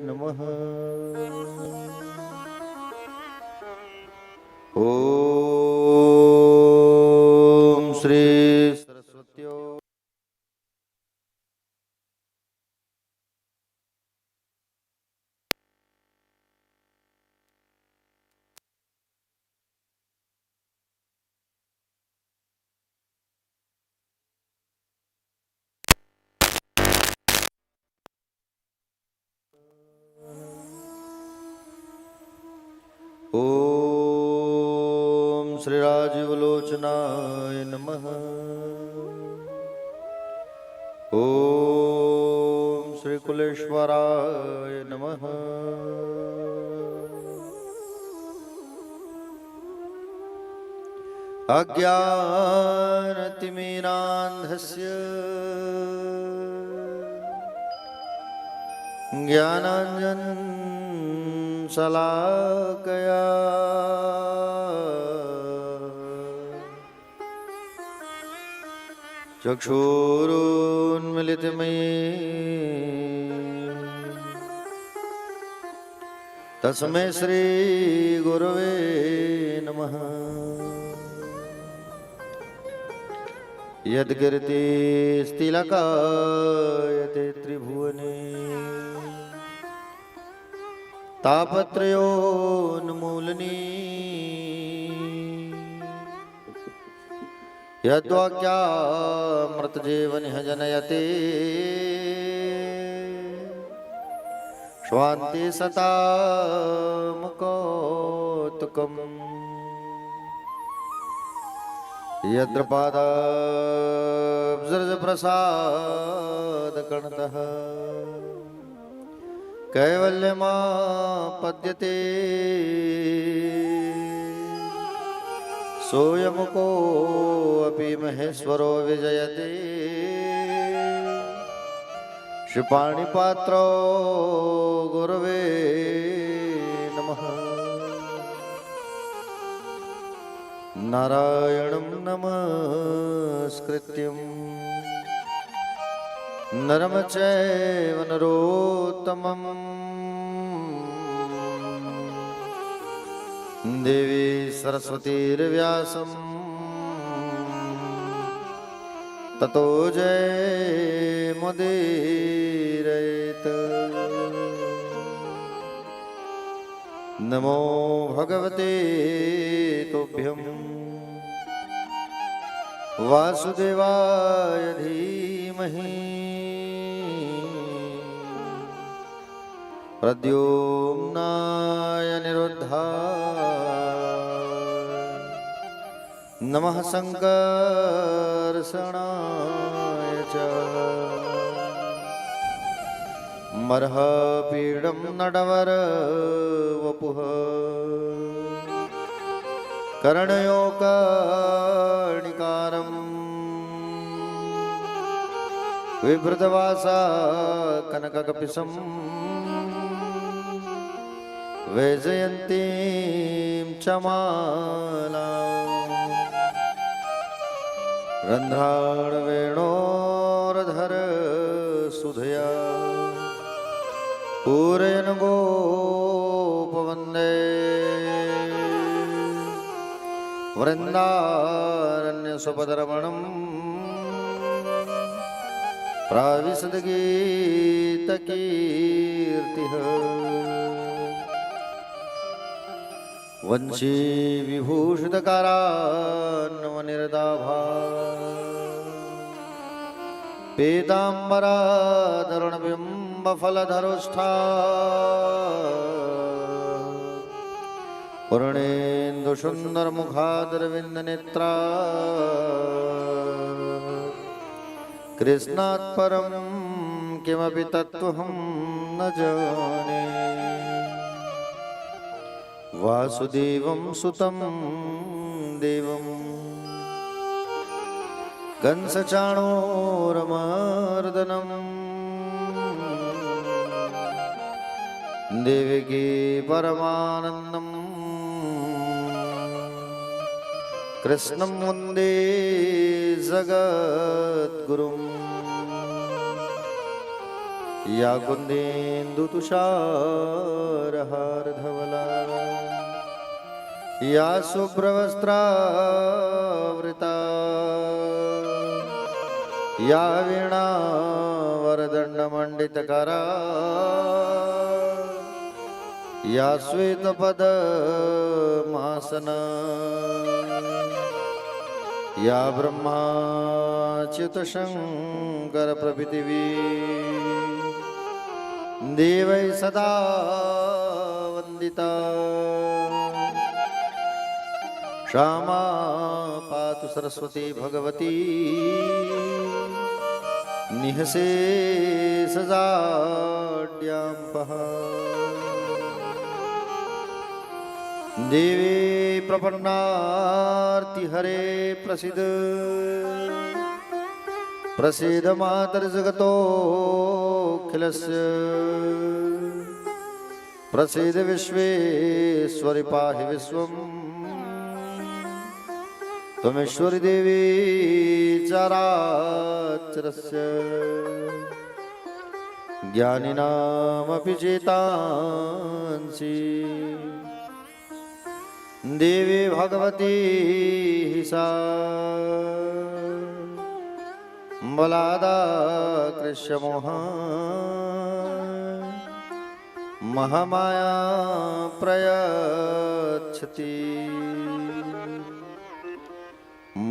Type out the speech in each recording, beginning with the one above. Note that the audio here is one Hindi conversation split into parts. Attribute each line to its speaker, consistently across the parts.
Speaker 1: नमः। ओम श्री सरस्वत्यो ओम श्री राजीवलोचनाय नमः। ओम श्री कुलेश्वराय नमः। अज्ञानतिमिरान्धस्य ज्ञानाञ्जनशलाकया चक्षुरुन्मीलितं येन तस्मै श्री गुरवे नमः। यद्कीर्तिस्तिलकायते त्रिभुवने तापत्रयोन्मूलनी यद्वाक्यामृतजीवनिह जनयते स्वान्ति सतामुकौतुकम् यत्र पादाब्जप्रसादकणतः कैवल्यमापद्यते सोऽयमुकोऽपि महेश्वरो विजयते श्रीपाणिपात्रो गुरवे नमः। नारायणं नमस्कृत्यं नरं चैव नरोत्तमं देवी सरस्वतीर्व्यासं ततो जयमुदीरयेत्। नमो भगवते तुभ्यं वासुदेवाय धीमहि प्रद्युम्नाय निरुद्धाय नमः संकर्षणाय च मर्हपीडं नटवरवपुः कर्णयोकर्णिकारं विभृतवासा कनककपिशं वैजयन्तीं च मालां रन्ध्राणवेणोरधरसुधया पूरयन् गोपवन्दे वृन्दारण्यसुपदरमणं प्राविशद्गीतकीर्तिः वंशी विभूषितकारान्वनिर्दाभा पीताम्बराधरुणबिम्बफलधरुष्ठा पूर्णेन्दुसुन्दरमुखादरविन्दनेत्रा कृष्णात् परं किमपि तत्त्वहं न जाने। वासुदेवं सुतं देवं कंसचाणूरमर्दनं देवकी परमानन्दं कृष्णं वन्दे जगद्गुरुम्। या कुन्देन्दुतुषारहारधवला या शुभ्रवस्त्रावृता या वीणावरदण्डमण्डितकरा या श्वेतपदमासना या ब्रह्माच्युतशङ्करप्रभृतिवी देवै सदा वन्दिता क्षमा पातु सरस्वती भगवती निःशेषजाड्याम्पः देवी प्रपन्नार्तिहरे प्रसीद प्रसीद मातर्जगतोऽखिलस्य प्रसीद विश्वेश्वरि पाहि विश्वम् त्वमेश्वरि देवी चराचरस्य ज्ञानिनामपि चेतांसि देवी भगवती सा बलादा कृष्यमोहा महामाया प्रयच्छति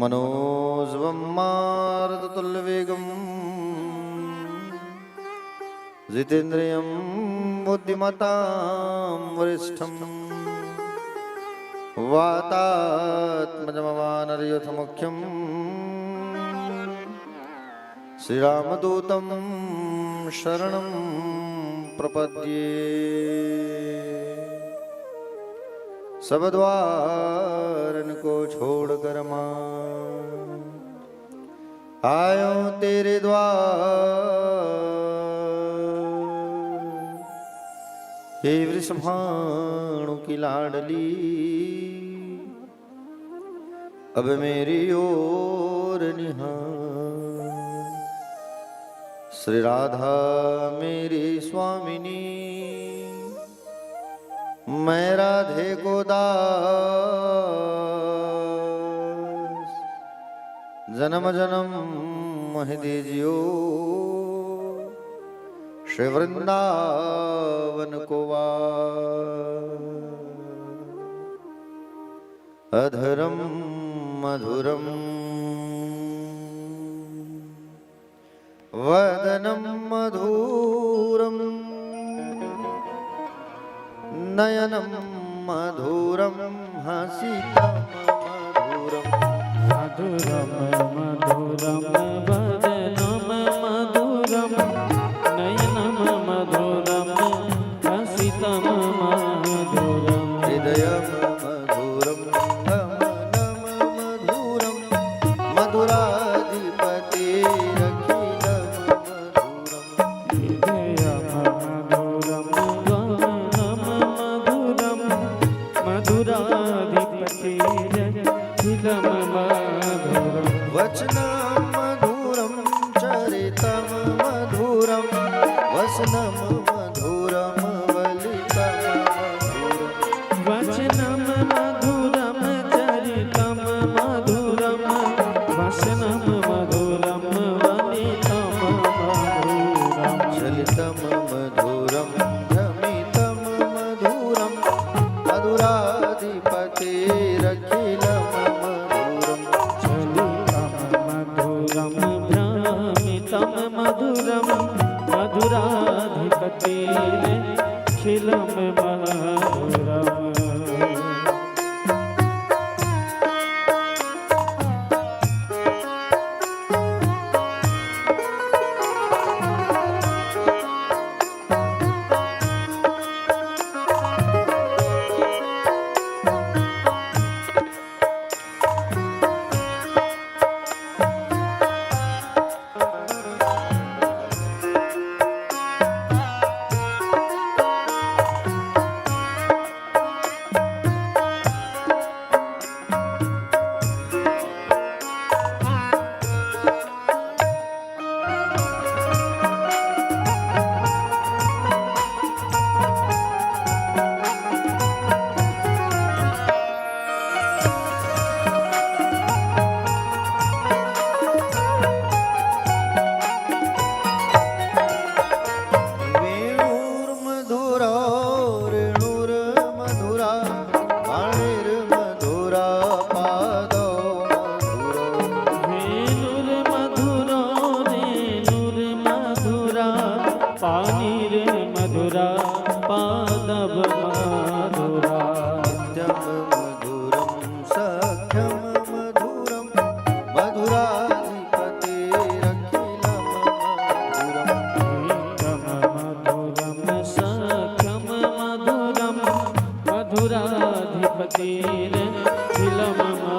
Speaker 1: मनोजवं मारुततुल्यवेगं जितेन्द्रियं बुद्धिमतां वरिष्ठं वातात्मजमवानरयुथमुख्यं श्रीरामदूतं शरणं प्रपद्ये सब द्वारन को छोड़कर मां आयो तेरे द्वार हे वृषभाणु की लाडली अब मेरी ओर निहार श्री राधा मेरी स्वामिनी मैं राधे को दास जन्म जन्म मोह दीजियो श्री वृंदावन को वास अधरम मधुरम वदनम मधुरम नयनम मधुरम हसितम मधुरम
Speaker 2: मधुरम मधुरम वदनम मधुरम नयनम मधुरम हसितम मधुरम
Speaker 1: हृदयम मधुरम गमनम मधुरम मधुराधिपतिरखिलम मधुरम वचनम मधुरम चरितम मधुरम वसनम मधुरम वलितम मधुरम
Speaker 2: वचनम मधुरम चरितम मधुरम वसनम मधुरम वलितम मधुरम
Speaker 1: चलितम मधुरम भ्रमितम मधुरम मधुराधिपतिरखिलम मधुरम सौख्यं मधुरं मधुराधिपतेरखिलं मधुरम्
Speaker 2: गीतं मधुरं मधुरं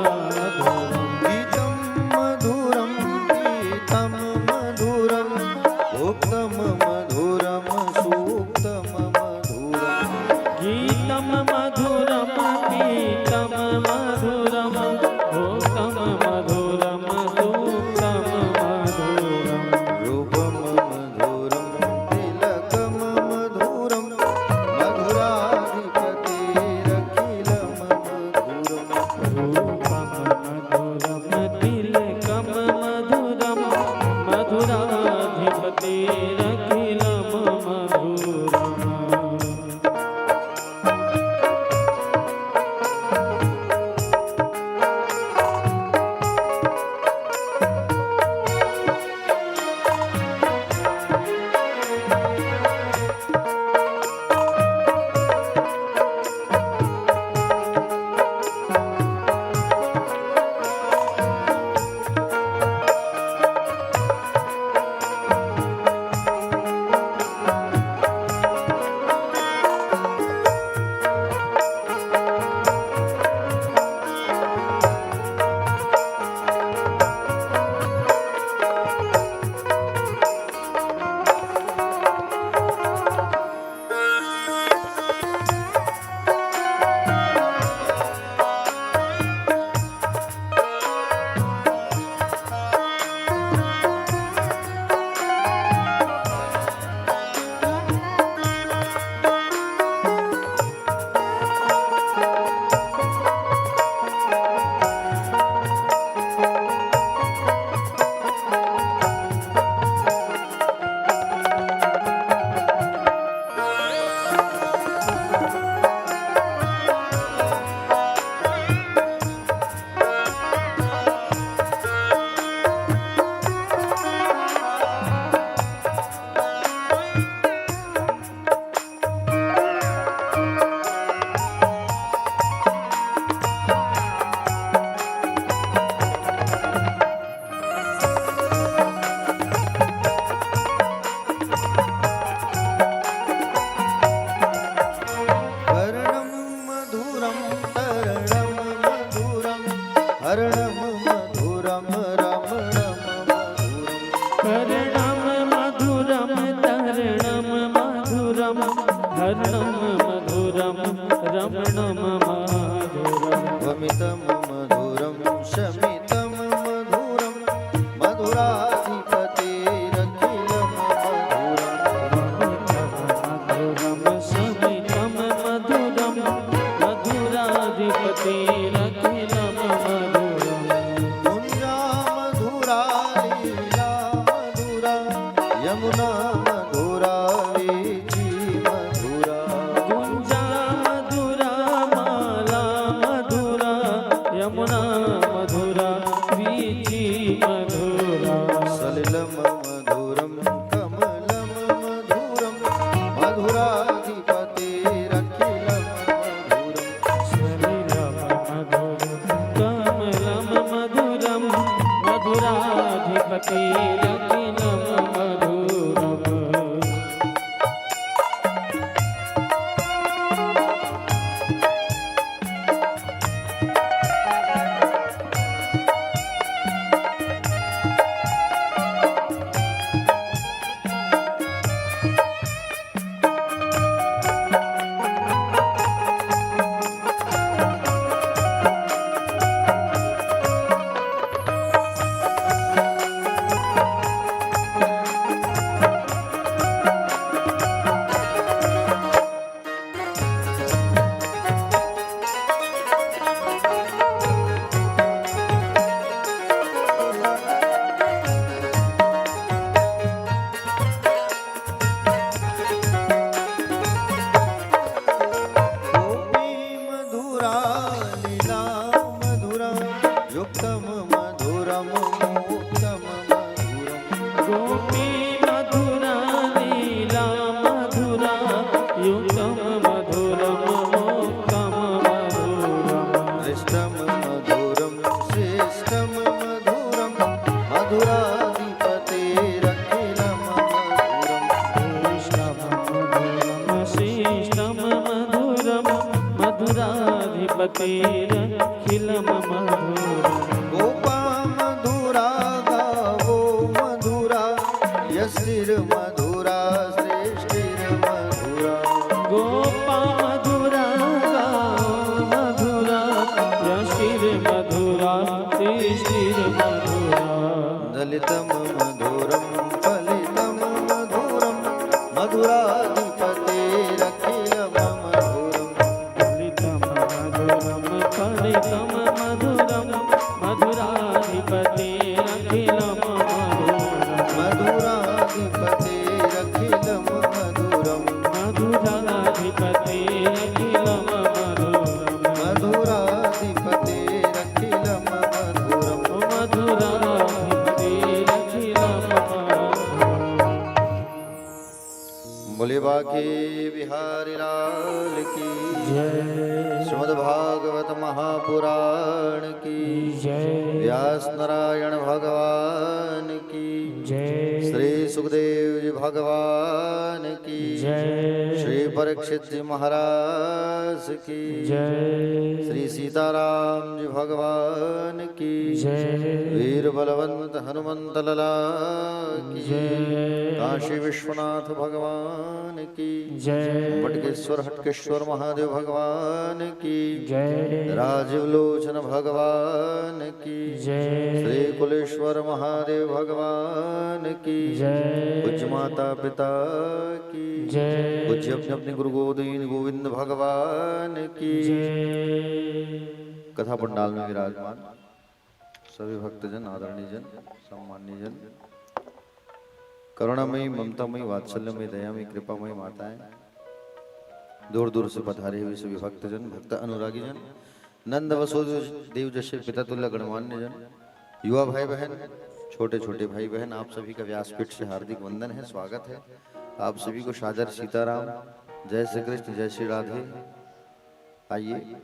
Speaker 2: मधुरं
Speaker 1: गीतं मधुरं गीतं मधुरं गीतं मधुरं सूक्तं मधुरं
Speaker 2: गीतं मधुरं गीतं मधुरं सूक्तं मधुरं
Speaker 1: रूपं मधुरं तिलकं मधुरं मधुराधिपतेरखिलं मधुरम्
Speaker 2: रूपं मधुरं तिलकं मधुरं मधुराधिपतेरखिलं मधुरम्
Speaker 1: कर्णं मधुरं तरणं मधुरं हरणं मधुरं रमणं मधुरम्
Speaker 2: कर्णं मधुरं तरणं मधुरं हरणं मधुरं रमणं मधुरम्
Speaker 1: वमितं मधुरं शमितं मधुरं मधुराधिपतेरखिलं मधुरम्
Speaker 2: मधुरं समितं मधुरं मधुराधिपतेरखिलं मधुरम्
Speaker 1: कुञ्जा मधुरा लीला मधुरा यमुना मधुरा वीची मधुरा
Speaker 2: गुञ्जा मधुरा माला मधुरा यमुना मधुरा वीची मधुरा
Speaker 1: सलिलं मधुरं कमलं मधुरं मधुराधिपतेरखिलं मधुरम्
Speaker 2: सलिलं मधुरं कमलं मधुरं मधुराधिपतेरखिलं मधुरम्
Speaker 1: दृष्टं मधुरं मधुरम मधुरम मधुराधिपतेरखिलं मधुरम
Speaker 2: शिष्टम मधुरम मधुराधिपतिरखिलं मधुरम
Speaker 1: गोपा मधुरा गावो मधुरा यष्टिर्मधुरा श्रेष्ठिर्मधुरा
Speaker 2: गोपा मधुरा मधुरा यष्टिर्मधुरा श्रेष्ठिर्मधुरा
Speaker 1: दलितं मधुरं फलितं मधुरं मधुराधिपतेरखिलं मधुरं
Speaker 2: फलितं मधुरं फलितं मधुरं मधुराधिपतिरखिलं मधुरं
Speaker 1: मधुराधिपतेरखिलं मधुरं
Speaker 2: मधुराधिपतिरखिलं मधुरं
Speaker 1: मधुराधिपतेरखिलं मधुरं
Speaker 2: मधुराधिपतिरखिलं मधुरं
Speaker 1: बोले बाके बिहारी लाल की
Speaker 2: जय
Speaker 1: श्रीमद्भागवत महापुराण की
Speaker 2: जय
Speaker 1: व्यास नारायण भगवान की
Speaker 2: जय
Speaker 1: श्री सुखदेव जी भगवान की
Speaker 2: जय
Speaker 1: श्री परीक्षित जी महाराज की
Speaker 2: जय
Speaker 1: श्री सीताराम जी भगवान की
Speaker 2: जय
Speaker 1: वीर बलवंत हनुमंत लला की
Speaker 2: जय
Speaker 1: काशी विश्वनाथ भगवान की
Speaker 2: जय
Speaker 1: पटकेश्वर हटकेश्वर महादेव भगवान की
Speaker 2: जय
Speaker 1: राजीव लोचन भगवान की
Speaker 2: जय
Speaker 1: श्री कुलेश्वर महादेव भगवान की
Speaker 2: जय
Speaker 1: पूज्य माता पिता की
Speaker 2: जय
Speaker 1: पूज्य अपने अपने गुरु गोदीन गोविंद भगवान की
Speaker 2: जय
Speaker 1: कथा पंडाल में विराजमान सभी भक्तजन आदरणीय जन सम्मानीय जन करुणामयी ममतामयी वात्सल्यमयी दयामयी कृपामयी माताएं दूर दूर से पधारे हुए सभी भक्तजन भक्त अनुरागी जन नंद वसुदेव जैसे पिता तुल्य गणमान्य जन युवा भाई बहन छोटे छोटे भाई बहन आप सभी का व्यासपीठ से हार्दिक वंदन है स्वागत है आप सभी को सादर सीताराम जय श्री कृष्ण जय श्री राधे। आइए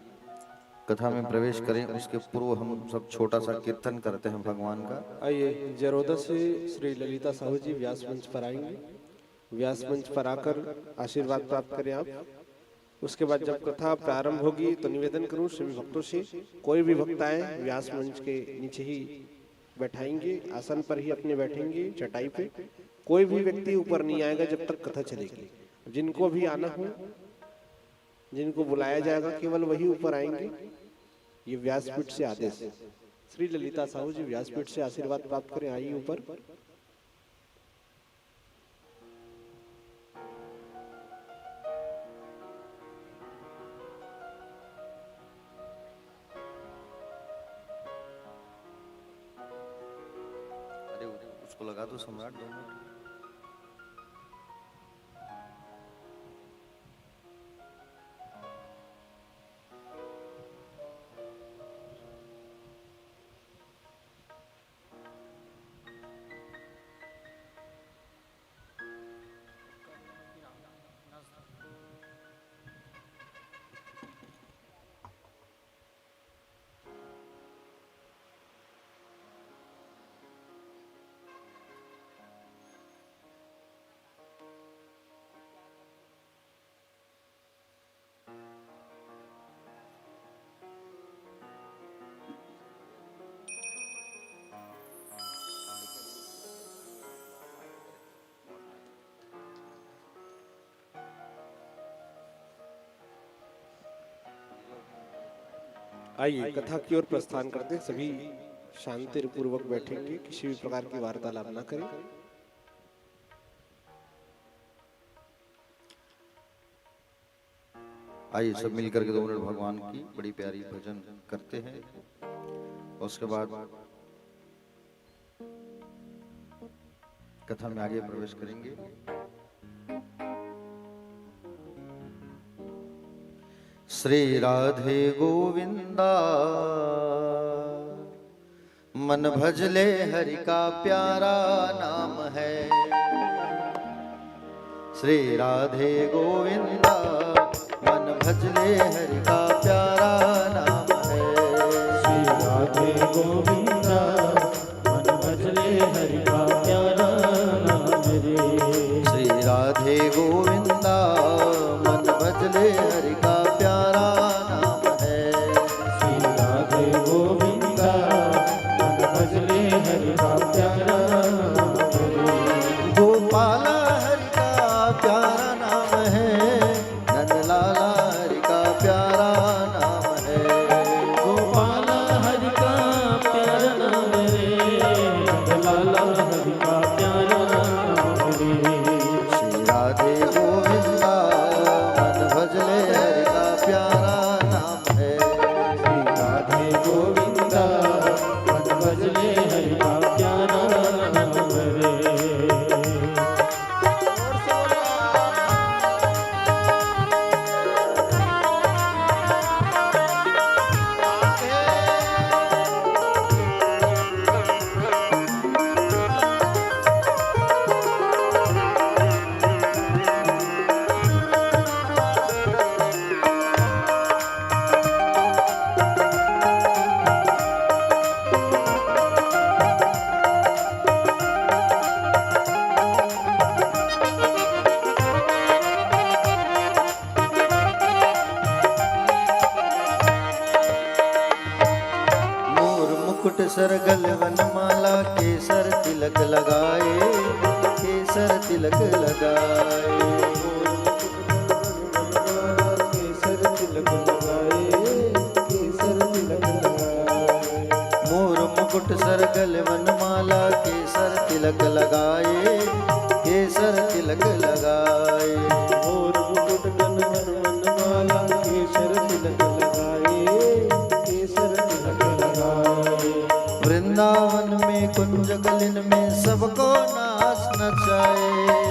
Speaker 1: कथा में प्रवेश करें उसके पूर्व हम सब छोटा सा कीर्तन करते हैं भगवान का।
Speaker 3: आइए जरोदा से श्री ललिता साहू जी व्यास मंच पर आएंगे। व्यास मंच पर आकर आशीर्वाद प्राप्त करें आप। उसके बाद जब कथा प्रारंभ होगी तो निवेदन करूं सभी भक्तों से कोई भी भक्त आए व्यास मंच के नीचे ही बैठाएंगे, आसन पर ही अपने बैठेंगे चटाई पे। कोई भी व्यक्ति ऊपर नहीं आएगा जब तक कथा चलेगी। जिनको भी आना हो, जिनको बुलाया जाएगा केवल वही ऊपर आएंगे। ये व्यासपीठ से आदेश है। श्री ललिता साहू जी व्यासपीठ से आशीर्वाद प्राप्त करें, आइए ऊपर।
Speaker 1: अरे उसको लगा दो सम्राट 2 मिनट।
Speaker 3: आइए कथा की ओर प्रस्थान करते हैं। सभी शांति पूर्वक बैठेंगे, किसी भी प्रकार की वार्तालाप न करें।
Speaker 1: आइए सब मिलकर के 2 मिनट भगवान की बड़ी प्यारी भजन करते हैं। उसके बाद कथा में आगे प्रवेश करेंगे। श्री राधे गोविंदा मन भजले हरि का प्यारा नाम है। श्री राधे गोविंदा मन भजले हरि का प्यारा नाम है।
Speaker 2: श्री राधे गोविंद
Speaker 1: मुकुट सरगल वनमाला केसर तिलक लगाए, केसर तिलक लगाए।
Speaker 3: केसर तिलक लगाए, केसर तिलक लगाए।
Speaker 1: मोर मुकुट सरगल वनमाला केसर तिलक लगाए, केसर तिलक लगाए।
Speaker 3: मोर मुकुट वनमाला केसर तिलक लगाए, केसर तिलक लगाए।
Speaker 1: वृंदावन में कुंज गलिन में सबको नाच नचाए,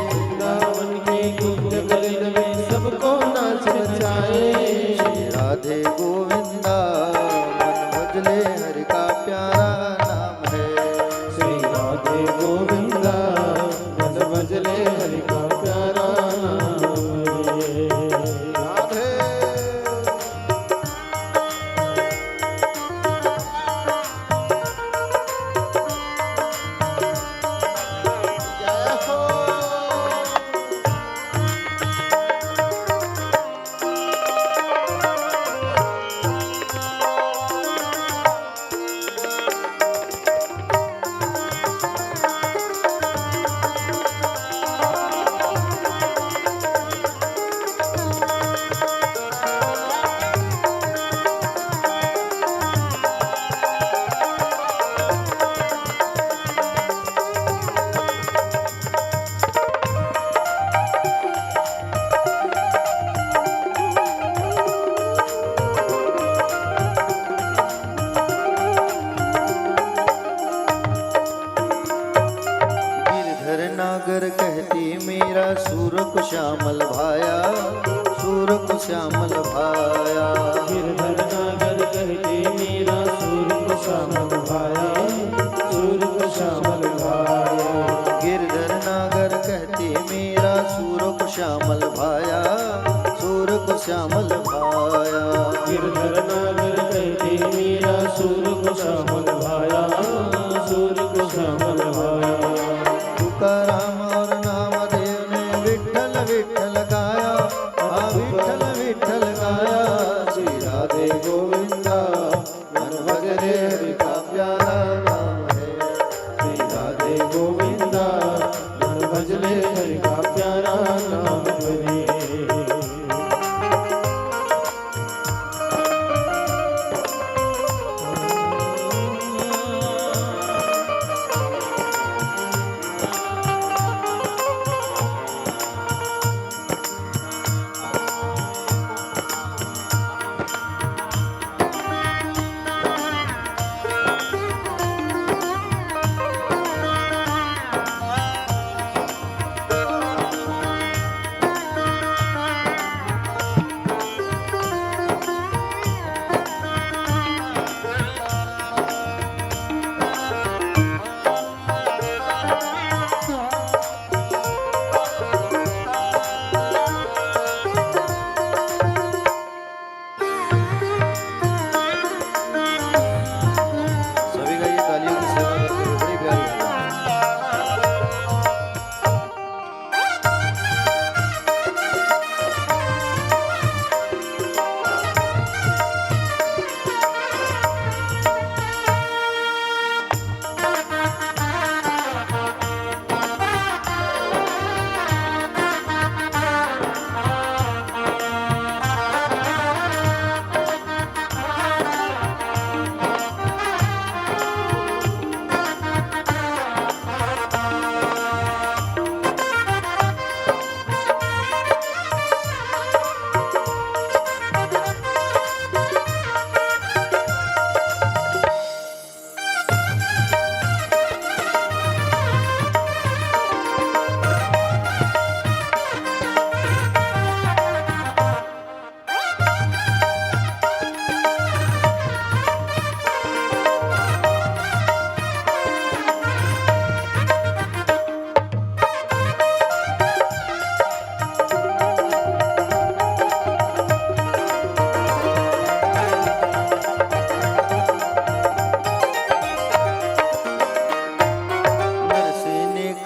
Speaker 3: वृंदावन के कुंज गलिन में सबको नाच नचाए।
Speaker 1: श्री राधे गोविंदा मन भजले हरि का प्यारा नाम है।
Speaker 3: श्री राधे गोविंदा मन भजले हरि का प्यारा नाम है। राधे जय हो।
Speaker 1: गिरधर नागर कहती मेरा सूर को श्यामल भाया, सूर को श्यामल भाया।
Speaker 3: गिरधर नागर कहते मेरा सूर को श्यामल भाया, सूर को श्यामल भाया।
Speaker 1: गिरधर नागर कहती मेरा सूर को श्यामल भाया, सूर को श्यामल भाया।
Speaker 3: गिरधर नागर कहते मेरा सूर को श्यामल भाया, सूर को श्यामल भाया।
Speaker 1: तुकाराम और नामदेव ने विठ्ठल विठ्ठल गाया, हाँ विठ्ठल विठ्ठल गाया। श्री राधे गोविंदा मन भजले हरि का प्यारा नाम है।
Speaker 3: श्री राधे गोविंदा मन भजले हरि का प्यारा नाम है।
Speaker 1: सभी का ये तालियों की सेवा करते हुए बड़ी प्यारी गाना है।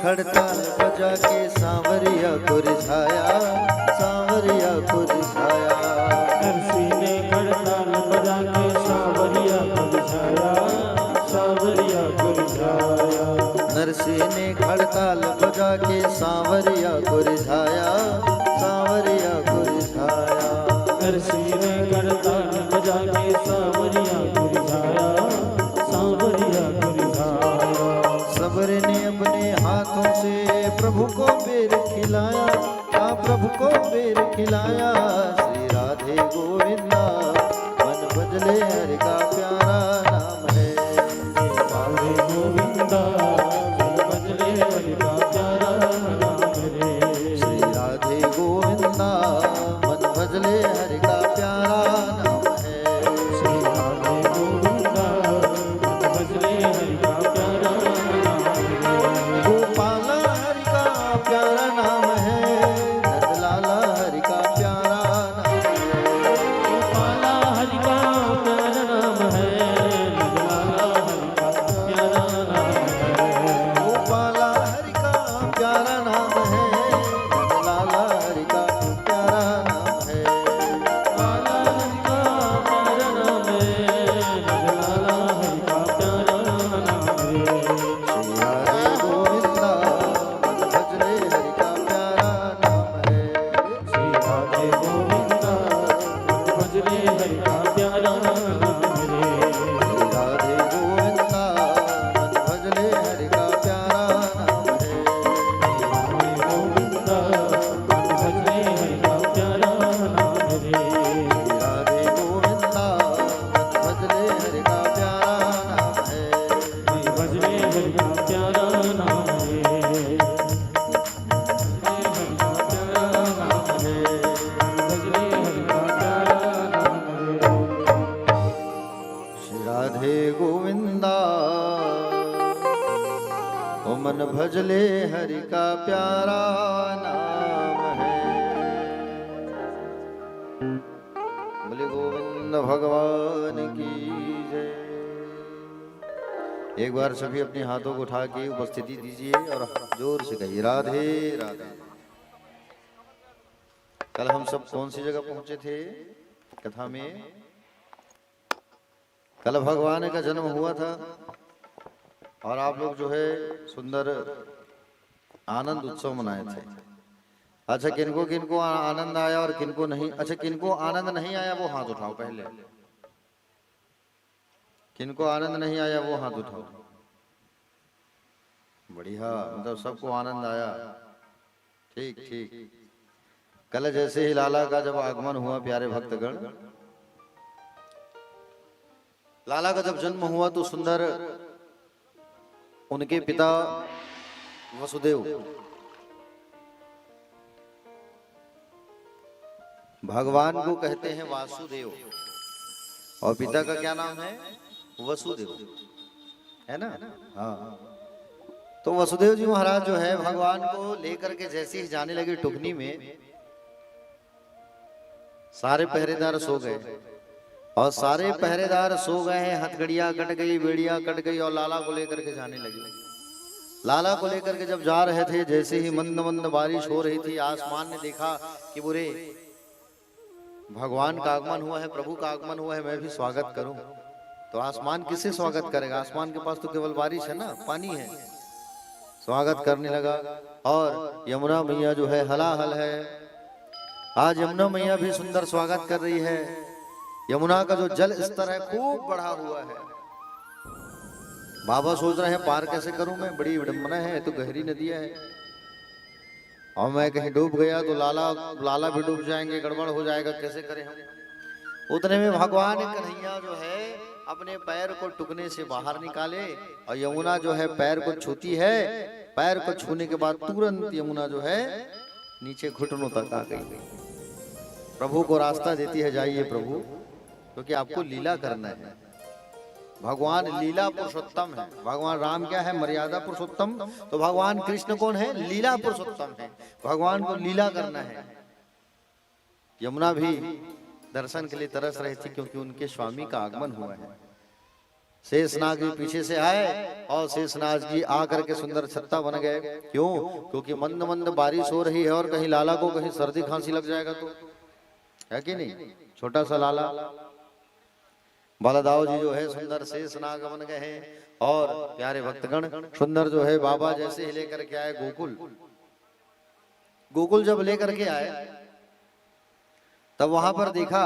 Speaker 1: खड़ताल बजा के सांवरिया को रिझाया, सांवरिया को रिझाया।
Speaker 3: नरसी ने खड़ताल बजा के सांवरिया को रिझाया,
Speaker 2: सांवरिया गुर छाया।
Speaker 1: नरसिंह ने खड़ताल बजा के सांवरिया को रिझाया, सांवरिया को रिझाया।
Speaker 2: नरसिंह ने खड़ताल बजा के सांवरिया को रिझाया, सांवरिया को रिझाया।
Speaker 1: सबरे ने अपने हाथों से प्रभु को बेर खिलाया, हाँ प्रभु को बेर खिलाया। श्री राधे गोविंदा मन बजले हरि का प्यारा नाम है।
Speaker 2: राधे गोविंदा बजले हरि का प्यारा नाम रे।
Speaker 1: श्री राधे गोविंदा मन भजले हरि का प्यारा नाम है।
Speaker 2: श्री राधे गोविंदा बजले हरि का प्यारा नाम रे।
Speaker 1: गोपाला हरि का प्यारा नाम है, नंदलाला हरि का प्यारा नाम है।
Speaker 2: गोपाला हरि का प्यारा नाम है, नंदलाला हरि का प्यारा नाम है।
Speaker 1: गोपाला हरि का प्यारा नाम है, नंदलाला हरि का प्यारा नाम है।
Speaker 2: गोपाला हरि का प्यारा नाम है, नंदलाला हरि का प्यारा नाम रे।
Speaker 1: श्री राधे गोविंदा मन भजले हरि का प्यारा नाम है।
Speaker 2: श्री राधे गोविंदा बजले हरि का प्यारा नाम रे।
Speaker 1: श्री राधे गोविंदा मन भजले हरि का प्यारा नाम है।
Speaker 2: राधे गोविंदा बजले हरि का प्यारा नाम रे।
Speaker 1: राधे गोविंदा मन भजले हरि का प्यारा नाम है।
Speaker 2: बजले हरि का प्यारा नाम रे। हरि का प्यारा नाम रे। बजले हरि का प्यारा नाम रे।
Speaker 1: श्री राधे गोविंदा ओ मन भजले हरि का प्यारा नाम है। बोले गोविंद भगवान की जय। एक बार सभी अपने हाथों को उठा के उपस्थिति दीजिए और जोर से कहिए राधे राधे। कल हम सब कौन सी जगह पहुंचे थे कथा में? कल भगवान का जन्म हुआ था और आप लोग जो है सुंदर आनंद उत्सव मनाए थे। अच्छा, किनको किनको आनंद आया और किनको नहीं? अच्छा, किनको आनंद नहीं आया वो हाथ उठाओ पहले। किनको आनंद नहीं आया वो हाथ उठाओ। बढ़िया, मतलब सबको आनंद आया। ठीक ठीक। कल जैसे ही लाला का जब आगमन हुआ प्यारे भक्तगण, लाला का जब जन्म हुआ तो सुंदर उनके पिता वसुदेव भगवान को कहते हैं वासुदेव और पिता का क्या नाम है? वसुदेव, है ना? हाँ। तो वसुदेव जी महाराज जो है भगवान को लेकर के जैसे ही जाने लगे टुकनी में, सारे पहरेदार सो गए और सारे पहरेदार सो गए हैं। हथकड़ियां कट गई, बेड़ियां कट गई और लाला को लेकर के जाने लगे। लाला को लेकर के जब जा रहे थे, जैसे ही मंद मंद बारिश हो रही थी, आसमान ने देखा कि बुरे भगवान का आगमन हुआ है, प्रभु का आगमन हुआ है, मैं भी स्वागत करूं। तो आसमान किससे स्वागत करेगा? आसमान के पास तो केवल बारिश है ना, पानी है। स्वागत करने लगा और यमुना मैया जो है हलाहल है। आज यमुना मैया भी सुंदर स्वागत कर रही है। यमुना का जो जल स्तर है खूब बढ़ा हुआ है। बाबा सोच रहे हैं पार कैसे करूं मैं, बड़ी विडंबना है, तो गहरी नदियां है और मैं कहीं डूब गया तो लाला भी डूब जाएंगे, गड़बड़ हो जाएगा, कैसे करें हम। उतने में भगवान कन्हैया जो है अपने पैर को टुकने से बाहर निकाले और यमुना जो है पैर को छूती है। पैर को छूने के बाद तुरंत यमुना जो है नीचे घुटनों तक आ गई। प्रभु को रास्ता देती है, जाइए प्रभु, क्योंकि आपको लीला करना है। भगवान लीला पुरुषोत्तम है। भगवान राम क्या है? मर्यादा पुरुषोत्तम। तो भगवान कृष्ण कौन है? लीला पुरुषोत्तम है। भगवान को लीला करना है। यमुना भी दर्शन के लिए तरस रही थी क्योंकि उनके स्वामी का आगमन हुआ है। शेषनाग जी पीछे से आए और शेषनाग जी आकर के सुंदर छत्ता बन गए। क्यों? क्योंकि मंद मंद बारिश हो रही है और कहीं लाला को कहीं सर्दी खांसी लग जाएगा तो, है कि नहीं? छोटा सा लाला बलदाव जी जो है सुंदर शेष नाग बन गए हैं और प्यारे भक्तगण सुंदर जो है बाबा जैसे ही लेकर के आए गोकुल। गोकुल जब लेकर के आए तब वहां पर देखा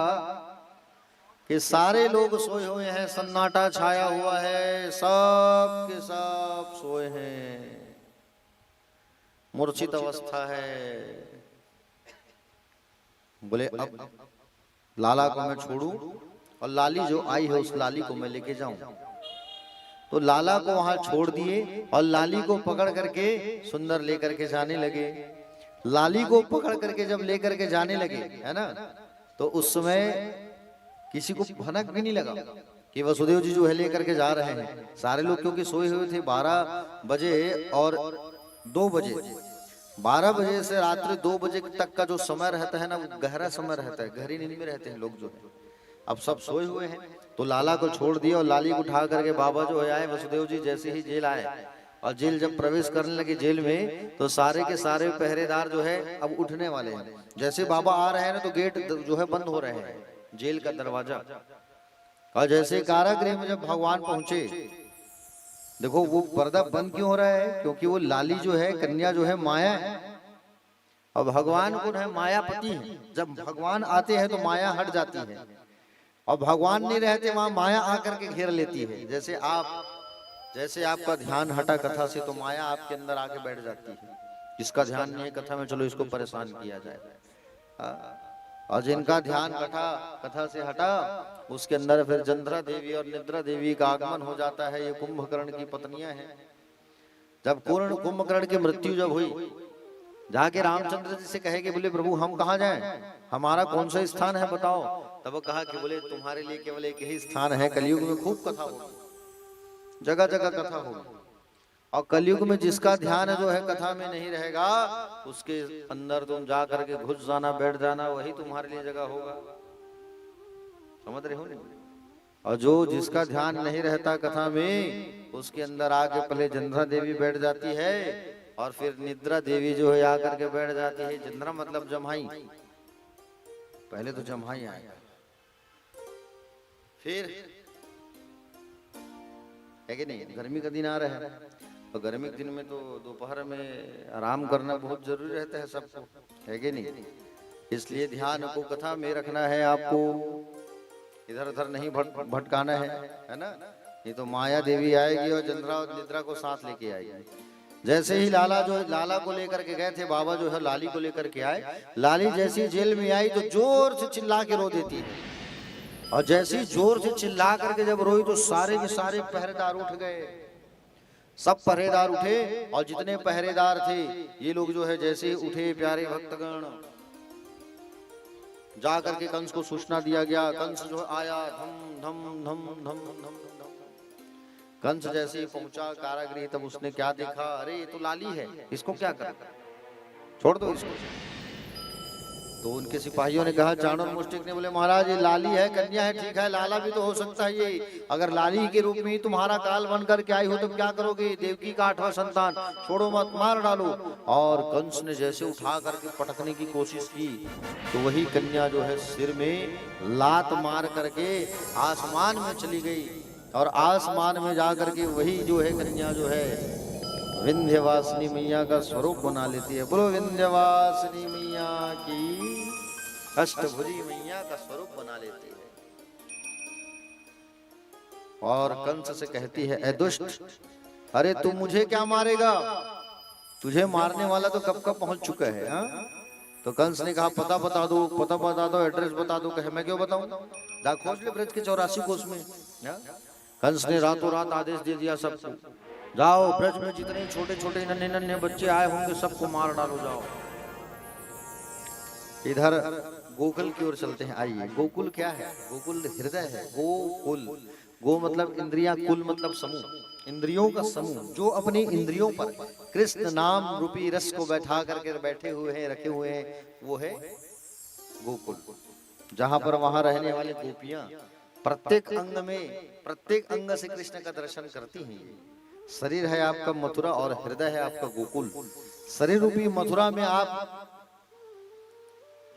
Speaker 1: कि सारे लोग सोए हुए हैं, सन्नाटा छाया हुआ है, सब के सब सोए हैं, मूर्छित अवस्था है। बोले अब लाला को मैं छोड़ूं और लाली जो आई है उस लाली को मैं लेके जाऊं। तो लाला को वहां छोड़ दिए और लाली को पकड़ करके सुंदर लेकर के जाने लगे। लाली को पकड़ करके जब लेकर के जाने लगे, है ना, तो उस समय किसी को भनक भी नहीं लगा कि वसुदेव जी जो है लेकर के जा रहे हैं। सारे लोग क्योंकि सोए हुए थे। 12 बजे और 2 बजे, 12 बजे से रात्रि 2 बजे तक का जो समय रहता है ना, वो गहरा समय रहता है, गहरी नींद में रहते हैं लोग जो है। अब सब सोए हुए हैं तो लाला को छोड़ दिया और लाली को उठा करके बाबा जो है आए। वसुदेव जी जैसे ही जेल आए और जेल जब प्रवेश करने लगे जेल में, तो सारे के सारे पहरेदार जो है अब उठने वाले हैं। जैसे बाबा आ रहे हैं ना तो गेट जो है बंद हो रहे हैं, जेल का दरवाजा। और जैसे कारागृह में जब भगवान पहुंचे, देखो वो पर्दा बंद क्यों हो रहा है, क्योंकि वो लाली जो है कन्या जो है माया है और भगवान कौन है, मायापति है। जब भगवान आते हैं तो माया हट जाती है और भगवान नहीं रहते वहां माया आकर के घेर लेती है। जैसे आपका ध्यान हटा कथा से तो माया आपके अंदर आके बैठ जाती है। जिसका ध्यान नहीं है कथा में, चलो इसको परेशान किया जाए। और जिनका ध्यान कथा से हटा, उसके अंदर फिर चंद्रा देवी और निद्रा देवी का आगमन हो जाता है। ये कुंभकर्ण की पत्नियां हैं। जब कुंभकर्ण की मृत्यु जब हुई, जाके रामचंद्र जी से कहे कि बोले प्रभु हम कहाँ जाएं, हमारा कौन सा स्थान है बताओ। तब वो कहा कि बोले तुम्हारे लिए केवल एक ही स्थान है, कलयुग में खूब कथा होगी, जगह जगह कथा होगी। और कलयुग में जिसका ध्यान जो है कथा में नहीं रहेगा, उसके अंदर तुम जा करके घुस जाना, बैठ जाना, वही तुम्हारे लिए जगह होगा। समझ रहे हो नहीं? और जो जिसका ध्यान नहीं रहता कथा में, उसके अंदर आके पहले चंद्रा देवी बैठ जाती है और फिर निद्रा देवी जो है आकर के बैठ जाती है। चंद्रा मतलब जम्हाई, पहले तो जम्हाई आएगा, फिर है कि नहीं। गर्मी का दिन आ रहा है तो गर्मी के दिन में तो दोपहर में आराम करना बहुत जरूरी रहता है सबको, है कि नहीं। इसलिए ध्यान को कथा में रखना है, आपको इधर उधर नहीं भटकाना है ना। ये तो माया देवी आएगी और चंद्रा और निद्रा को साथ लेके आएगी। जैसे ही लाला को लेकर के गए थे, बाबा जो है लाली को लेकर के आए। लाली जैसी जेल में आई तो जोर से चिल्ला के रो देती है, और जैसे ही जोर से चिल्ला करके जब रोई तो सारे के सारे पहरेदार उठ गए। सब पहरेदार उठे और जितने पहरेदार थे ये लोग जो है जैसे ही उठे, प्यारे भक्तगण, जा करके कंस को सूचना दिया गया। कंस जो आया, धम धम धम धम धम धम। कंस जैसे ही पहुंचा कारागृह, तब उसने क्या देखा, अरे ये तो लाली है, इसको क्या कर, छोड़ दो इसको। तो उनके सिपाहियों ने कहा, चाणूर मुष्टिक ने बोले महाराज ये लाली है, कन्या है, ठीक है, लाला भी तो हो सकता है ये। अगर लाली के रूप में ही तुम्हारा काल बन करके आई हो तो क्या करोगे, देवकी का 8वां संतान, छोड़ो मत, मार डालो। और कंस ने जैसे उठा करके पटकने की कोशिश की तो वही कन्या जो है सिर में लात मार करके आसमान में चली गई, और आसमान में जा करके वही जो है कन्या जो है विंध्यवासिनी मैया का स्वरूप बना लेती है। बोलो विंध्यवासिनी मैया की, अष्टभुजी मैया का स्वरूप बना लेती है। और कंस से कहती है, ए दुष्ट, अरे तू मुझे क्या मारेगा, तुझे मारने वाला तो कब का पहुंच चुका है। हा? तो कंस ने कहा, पता बता दो, एड्रेस बता दो। कहे मैं क्यों बताऊं, जा खोज ले ब्रज के 84 कोस में। कंस ने रातों रात आदेश दे दिया सबको, जाओ ब्रज में जितने छोटे छोटे नन्हे नन्हे बच्चे आए होंगे सबको मार डालो, जाओ। इधर गोकुल की ओर चलते हैं, आइए। गोकुल क्या है, गोकुल हृदय है। गोकुल, गो मतलब इंद्रियां, कुल मतलब समूह, इंद्रियों का समूह जो अपनी इंद्रियों पर कृष्ण नाम रूपी रस को बैठा करके बैठे हुए हैं, रखे हुए हैं, वो है गोकुल। जहां पर वहां रहने वाली गोपियां प्रत्येक अंग में, प्रत्येक अंग से कृष्ण का दर्शन करती हैं। शरीर है आपका मथुरा और हृदय है आपका गोकुल। शरीर रूपी मथुरा में आप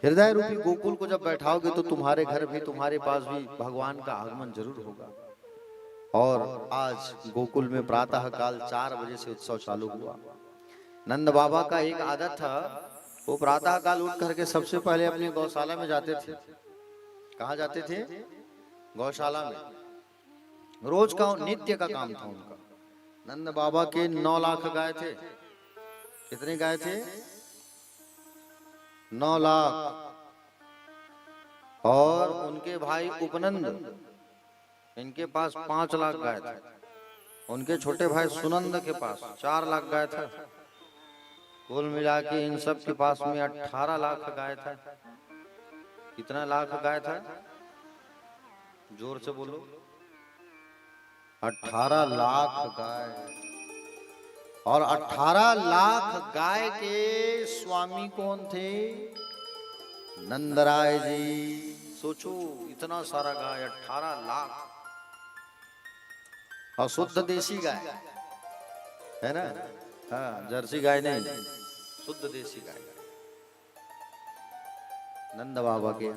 Speaker 1: हृदय रूपी गोकुल को जब बैठाओगे तो तुम्हारे घर भी, तुम्हारे पास भी भगवान का आगमन जरूर होगा। और आज गोकुल में प्रातः काल 4 बजे से उत्सव चालू हुआ। नंद बाबा का एक आदत था, वो प्रातः काल उठ करके सबसे पहले अपनी गौशाला में जाते थे। कहाँ जाते थे? गौशाला में। रोज का नित्य का काम था उनका। नंद बाबा के 9 लाख गाय थे। कितने गाय थे? 9 लाख। और उनके भाई उपनंद, इनके पास 5 लाख गाय थे। उनके छोटे भाई सुनंद के पास 4 लाख गाय था। कुल मिला के इन सब के पास में 18 लाख गाय था। कितना लाख गाय था? जोर से बोलो। 18 लाख गाय। और 18 लाख गाय के स्वामी कौन थे? नंदराय जी। सोचो, इतना सारा गाय, 18 लाख। और शुद्ध देसी गाय है ना? हाँ, जर्सी गाय नहीं, शुद्ध देसी गाय। नंद बाबा के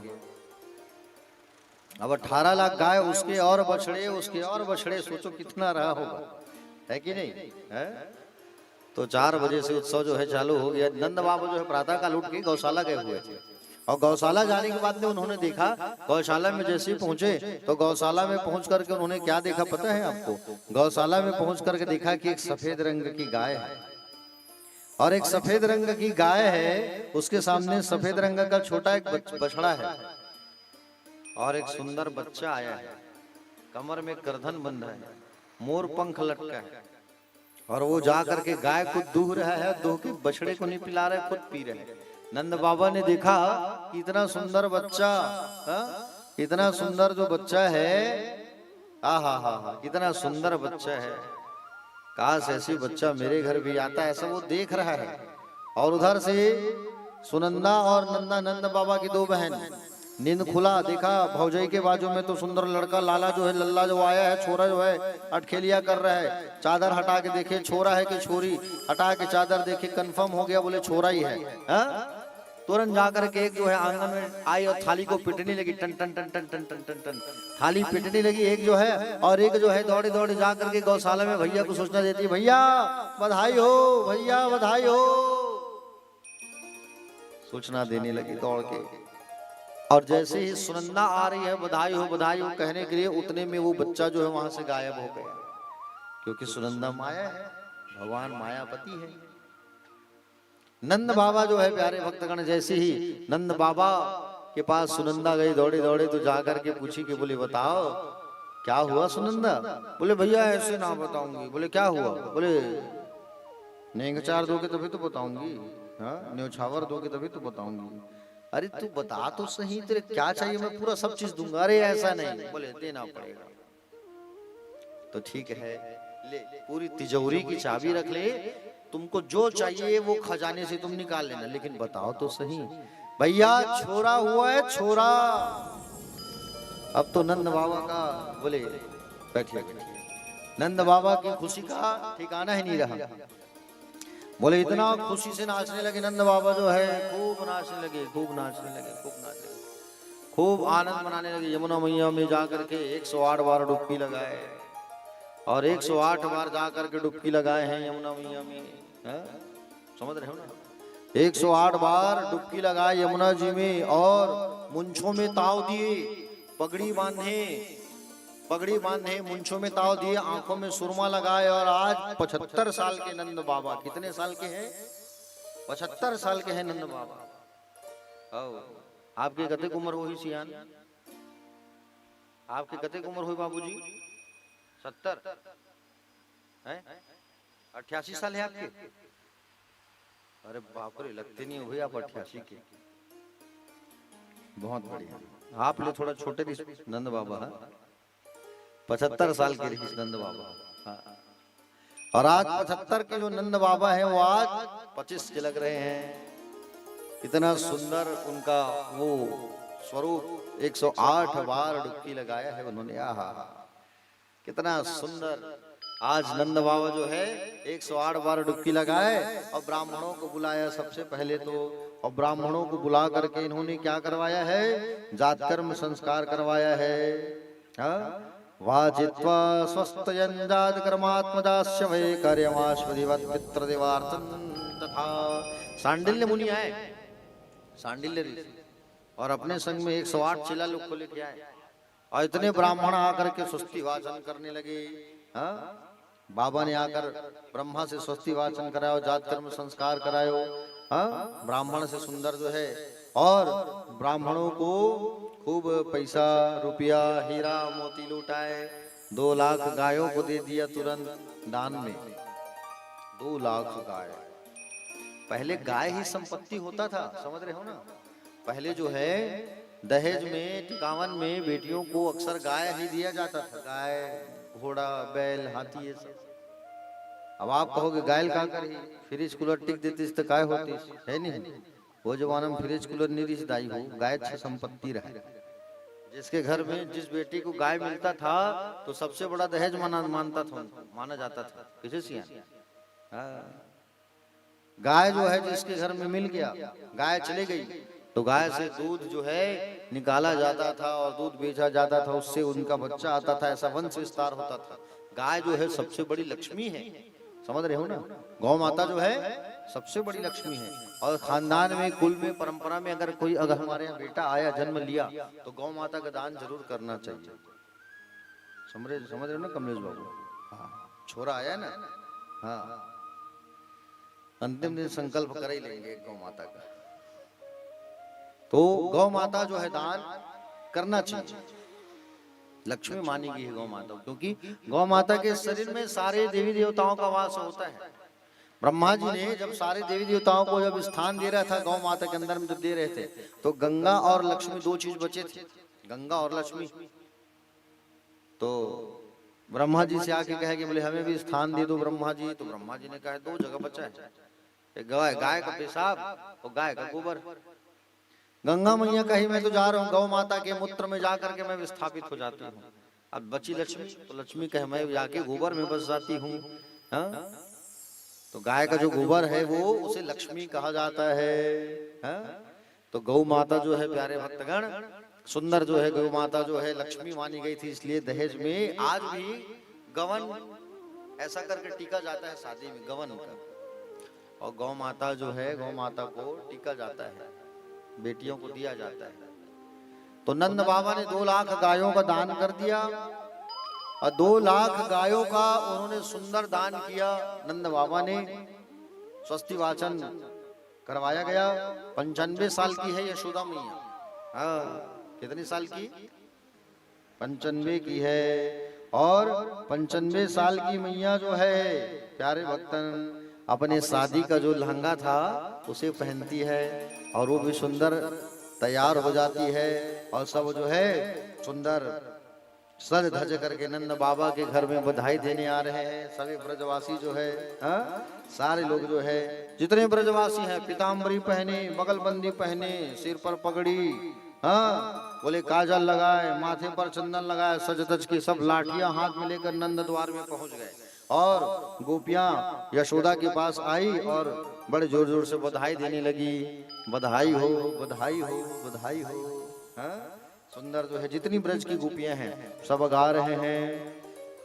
Speaker 1: अब 18 लाख गाय, उसके और बछड़े, उसके और बछड़े। सोचो कितना रहा होगा, है कि नहीं है? तो 4 बजे से उत्सव जो है चालू हो गया। नंद बाबा जो है प्रातः काल उठ के गौशाला गए हुए थे। और गौशाला जाने के बाद में उन्होंने देखा, गौशाला में जैसे ही पहुंचे तो गौशाला में पहुंच करके उन्होंने क्या देखा पता है आपको? गौशाला में पहुंच करके देखा कि एक सफेद रंग की गाय है। और एक सफेद रंग की गाय है, उसके सामने सफेद रंग का छोटा एक बछड़ा है। और एक सुंदर बच्चा आया है, कमर में करधन बंधा है, मोर पंख लटका है। और वो जा करके गाय को दूह रहा है, दूह के बछड़े को नहीं पिला रहा है, खुद पी रहे हैं। नंद बाबा ने देखा कि इतना सुंदर बच्चा, इतना सुंदर जो बच्चा है, हा, कितना सुंदर बच्चा है। काश ऐसी बच्चा मेरे घर भी आता, ऐसा वो देख रहा है। और उधर से सुनंदा और नंदा, नंद बाबा की 2 बहन, नींद खुला, देखा भौजाई के बाजू में तो सुंदर लड़का लाला जो है, लल्ला जो आया है, छोरा जो है अटखेलिया कर रहा है। चादर हटा के देखे छोरा है कि छोरी, हटा के चादर देखे, कंफर्म हो गया, बोले छोरा ही है। तुरंत जाकर के एक जो है आंगन में आई और थाली को पिटने लगी, टन टन टन टन टन टन टन टन। थाली पिटने लगी एक जो है, और एक जो है दौड़े दौड़े जाकर के गौशाला में भैया को सूचना देती है, भैया बधाई हो, भैया बधाई हो। सूचना देने लगी दौड़ के। और जैसे ही सुनंदा आ रही है, बधाई हो कहने के लिए, उतने में वो बच्चा जो है वहां से गायब हो गया। क्योंकि सुनंदा माया है, भगवान मायापति है। नंद बाबा जो है प्यारे भक्तगण, जैसे ही नंद बाबा के पास सुनंदा गई दौड़े दौड़े, तो जाकर के पूछी कि बोले बताओ क्या हुआ सुनंदा? बोले भैया ऐसे ना बताऊंगी। बोले क्या हुआ? बोले नेंगचार दोगे तभी तो बताऊंगी, न्योछावर दोगे तभी तो बताऊंगी। अरे तू बता तो सही, तेरे क्या चाहिए, मैं पूरा सब चीज दूंगा। अरे ऐसा नहीं। बोले देना पड़ेगा। तो ठीक है, ले पूरी तिजोरी की चाबी रख ले, तुमको जो चाहिए वो खजाने से तुम निकाल लेना, लेकिन बताओ तो सही। भैया छोरा हुआ है, छोरा। अब तो नंद बाबा का, बोले बैठिए। नंद बाबा की खुशी का ठिकाना ही नहीं रहा। बोले इतना खुशी से नाचने लगे नंद बाबा जो है, खूब नाचने लगे, खूब आनंद मनाने लगे। यमुना मैया में जाकर के 108 बार डुबकी लगाए, और 108 बार जाकर के डुबकी लगाए हैं यमुना मैया में। समझ रहे हो ना? 108 बार डुबकी लगाए यमुना जी में, और मुंछों में ताव दिए, पगड़ी बांधे, मुंछों में ताव दिए, आंखों में सुरमा लगाए। और आज 75 साल के नंद बाबा, कितने साल के हैं? 75 साल के हैं नंद बाबा। आपकी कतेक उम्र हुई सियान? आपकी कतेक उम्र हुई बाबूजी? 70 है? 88 साल है आपके? अरे बाप रे, लगते नहीं हुए आप 88 के। बहुत बढ़िया। आप लोग थोड़ा छोटे रही नंद बाबा, 75 साल के रही नंद बाबा। और आज 75 के जो नंद बाबा हैं, वो आज 25 के लग रहे हैं। इतना सुंदर उनका वो स्वरूप। 108 बार डुबकी लगाया है उन्होंने। आहा, कितना सुंदर। आज नंद बाबा जो है 108 बार डुबकी लगाए, और ब्राह्मणों को बुलाया। सबसे पहले तो और ब्राह्मणों को बुला करके इन्होंने क्या करवाया है, जात कर्म संस्कार करवाया है। वाजित्वा स्वस्तयन् जात कर्मात्मदास्य वै कार्यमाश्वधिवत् पितृदेवार्थं तथा। सांडिल्य मुनि आए, सांडिल्य ऋषि, और अपने संग में 108 चेला लोग को लेके आए, और इतने ब्राह्मण आकर के स्वस्ति वाचन करने लगे। बाबा ने आकर ब्रह्मा से स्वस्ति वाचन करायो, जात कर्म संस्कार करायो, ब्राह्मण से सुंदर जो है, और ब्राह्मणों को खूब पैसा रुपया हीरा मोती लूटाए। 2 लाख गायों को दे दिया तुरंत दान में। 2 लाख गाय। पहले गाय ही संपत्ति होता था, समझ रहे हो ना। पहले जो है दहेज में, टिकावन में बेटियों को अक्सर गाय ही दिया जाता था। गाय, घोड़ा, बैल, हाथी, ये सब। अब आप कहोगे गाय का कर ही फ्रिज कूलर टिक देती तो काय होती है नहीं। वो जमाना में फ्रिज कूलर नहीं रिश्तेदारी हो, गाय अच्छी संपत्ति रहे। जिसके घर में जिस बेटी को गाय मिलता था तो सबसे बड़ा दहेज माना जाता था। किसे सिया गाय जो है जिसके घर में मिल गया, गाय चली गई तो गाय से दूध जो है निकाला जाता था और दूध बेचा जाता था, उससे उनका बच्चा आता था, ऐसा वंश विस्तार होता था। गाय जो है सबसे बड़ी लक्ष्मी है, समझ रहे हो ना। गौ माता जो है सबसे बड़ी लक्ष्मी है। और खानदान में, कुल में, परंपरा में अगर हमारे यहाँ बेटा आया, जन्म लिया, तो गौ माता का दान जरूर करना चाहिए। समझ रहे हो ना कमलेश बाबू। हाँ, छोरा आया ना, हाँ, अंतिम दिन संकल्प कर ही लेंगे गौ माता का। तो गौ माता जो है दान करना चाहिए। लक्ष्मी मानी गई है गौ माता, क्योंकि गौ माता के शरीर में सारे देवी देवताओं का वास होता है। ब्रह्मा जी ने जब सारे देवी देवताओं को जब स्थान दे रहा था गौ माता के अंदर में जब दे रहे थे, तो गंगा और लक्ष्मी 2 चीज बचे थे, गंगा और लक्ष्मी। तो ब्रह्मा जी से आके कहे कि बोले हमें भी स्थान दे दो ब्रह्मा जी। तो ब्रह्मा जी ने कहा 2 जगह बचा है, एक गाय का पेशाब और गाय का गोबर। गंगा मैया कही मैं तो जा रहा हूँ, गौ माता के मूत्र में जाकर के मैं विस्थापित हो जाती हूँ। अब बची लक्ष्मी, तो लक्ष्मी कहे मैं जाके गोबर में बस जाती हूँ। तो गाय का जो गोबर है वो उसे लक्ष्मी कहा जाता है। तो गौ माता जो है प्यारे भक्तगण सुंदर जो है, गौ माता जो है लक्ष्मी मानी गई थी, इसलिए दहेज में आज भी गवन ऐसा करके टीका जाता है शादी में, गवन का। और गौ माता जो है, गौ माता को टीका जाता है, बेटियों को दिया जाता है। तो नंद बाबा ने 2 लाख गायों का दान कर दिया, और 2 लाख गायों का उन्होंने सुंदर दान किया। नंद बाबा ने स्वस्ति वाचन करवाया गया। 95 साल की है यशोदा मैया। हाँ, कितनी साल की? 95 की है। और 95 साल की मैया जो है प्यारे भक्तन अपने शादी का जो लहंगा था उसे पहनती है, और वो भी सुंदर तैयार हो जाती है, और सब जो है सुंदर सज धज करके नंद बाबा के घर में बधाई देने आ रहे हैं। सभी ब्रजवासी जो है, सारे लोग जो है जितने ब्रजवासी हैं पीताम्बरी पहने, बगलबंदी पहने, सिर पर पगड़ी, बोले काजल लगाए, माथे पर चंदन लगाए, सज धज के सब लाठियां हाथ में लेकर नंद द्वार में पहुंच गए। और गोपियां यशोदा के पास आई और बड़े जोर जोर से बधाई देने लगी। बधाई हो, बधाई हो, बधाई हो। सुंदर जो है जितनी ब्रज की गोपियां हैं सब गा रहे हैं।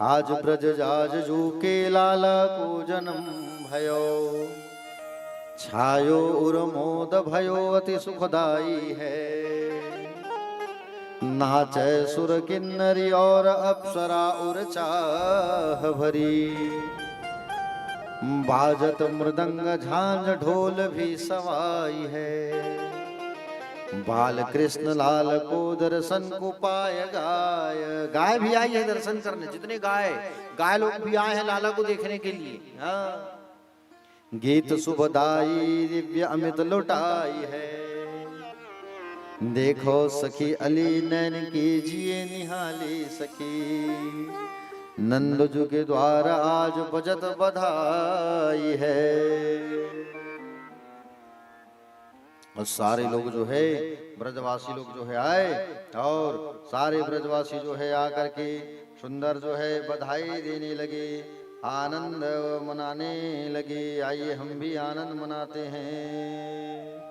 Speaker 1: आज ब्रज जाज जू के लाला को जन्म भयो, छायो उर्मोद भयो अति सुखदाई है। नाचे सुर किन्नरी और अप्सरा उर चाह भरी, बाजत मृदंग झांझ ढोल भी सवाई है। बाल कृष्ण लाल को दर्शन को पाय गाय, गाय भी आई है दर्शन करने। जितने गाय लोग भी आए हैं लाला को देखने के लिए। गीत सुबदाई दिव्य अमित लुटाई है। देखो सखी अली नैन कीजिए निहाली सखी, नंद जू के द्वार आज बजत बधाई है। और सारे लोग जो है ब्रजवासी लोग जो है आए, और सारे ब्रजवासी जो है आकर के सुंदर जो है बधाई देने लगे, आनंद मनाने लगे। आइए हम भी आनंद मनाते हैं।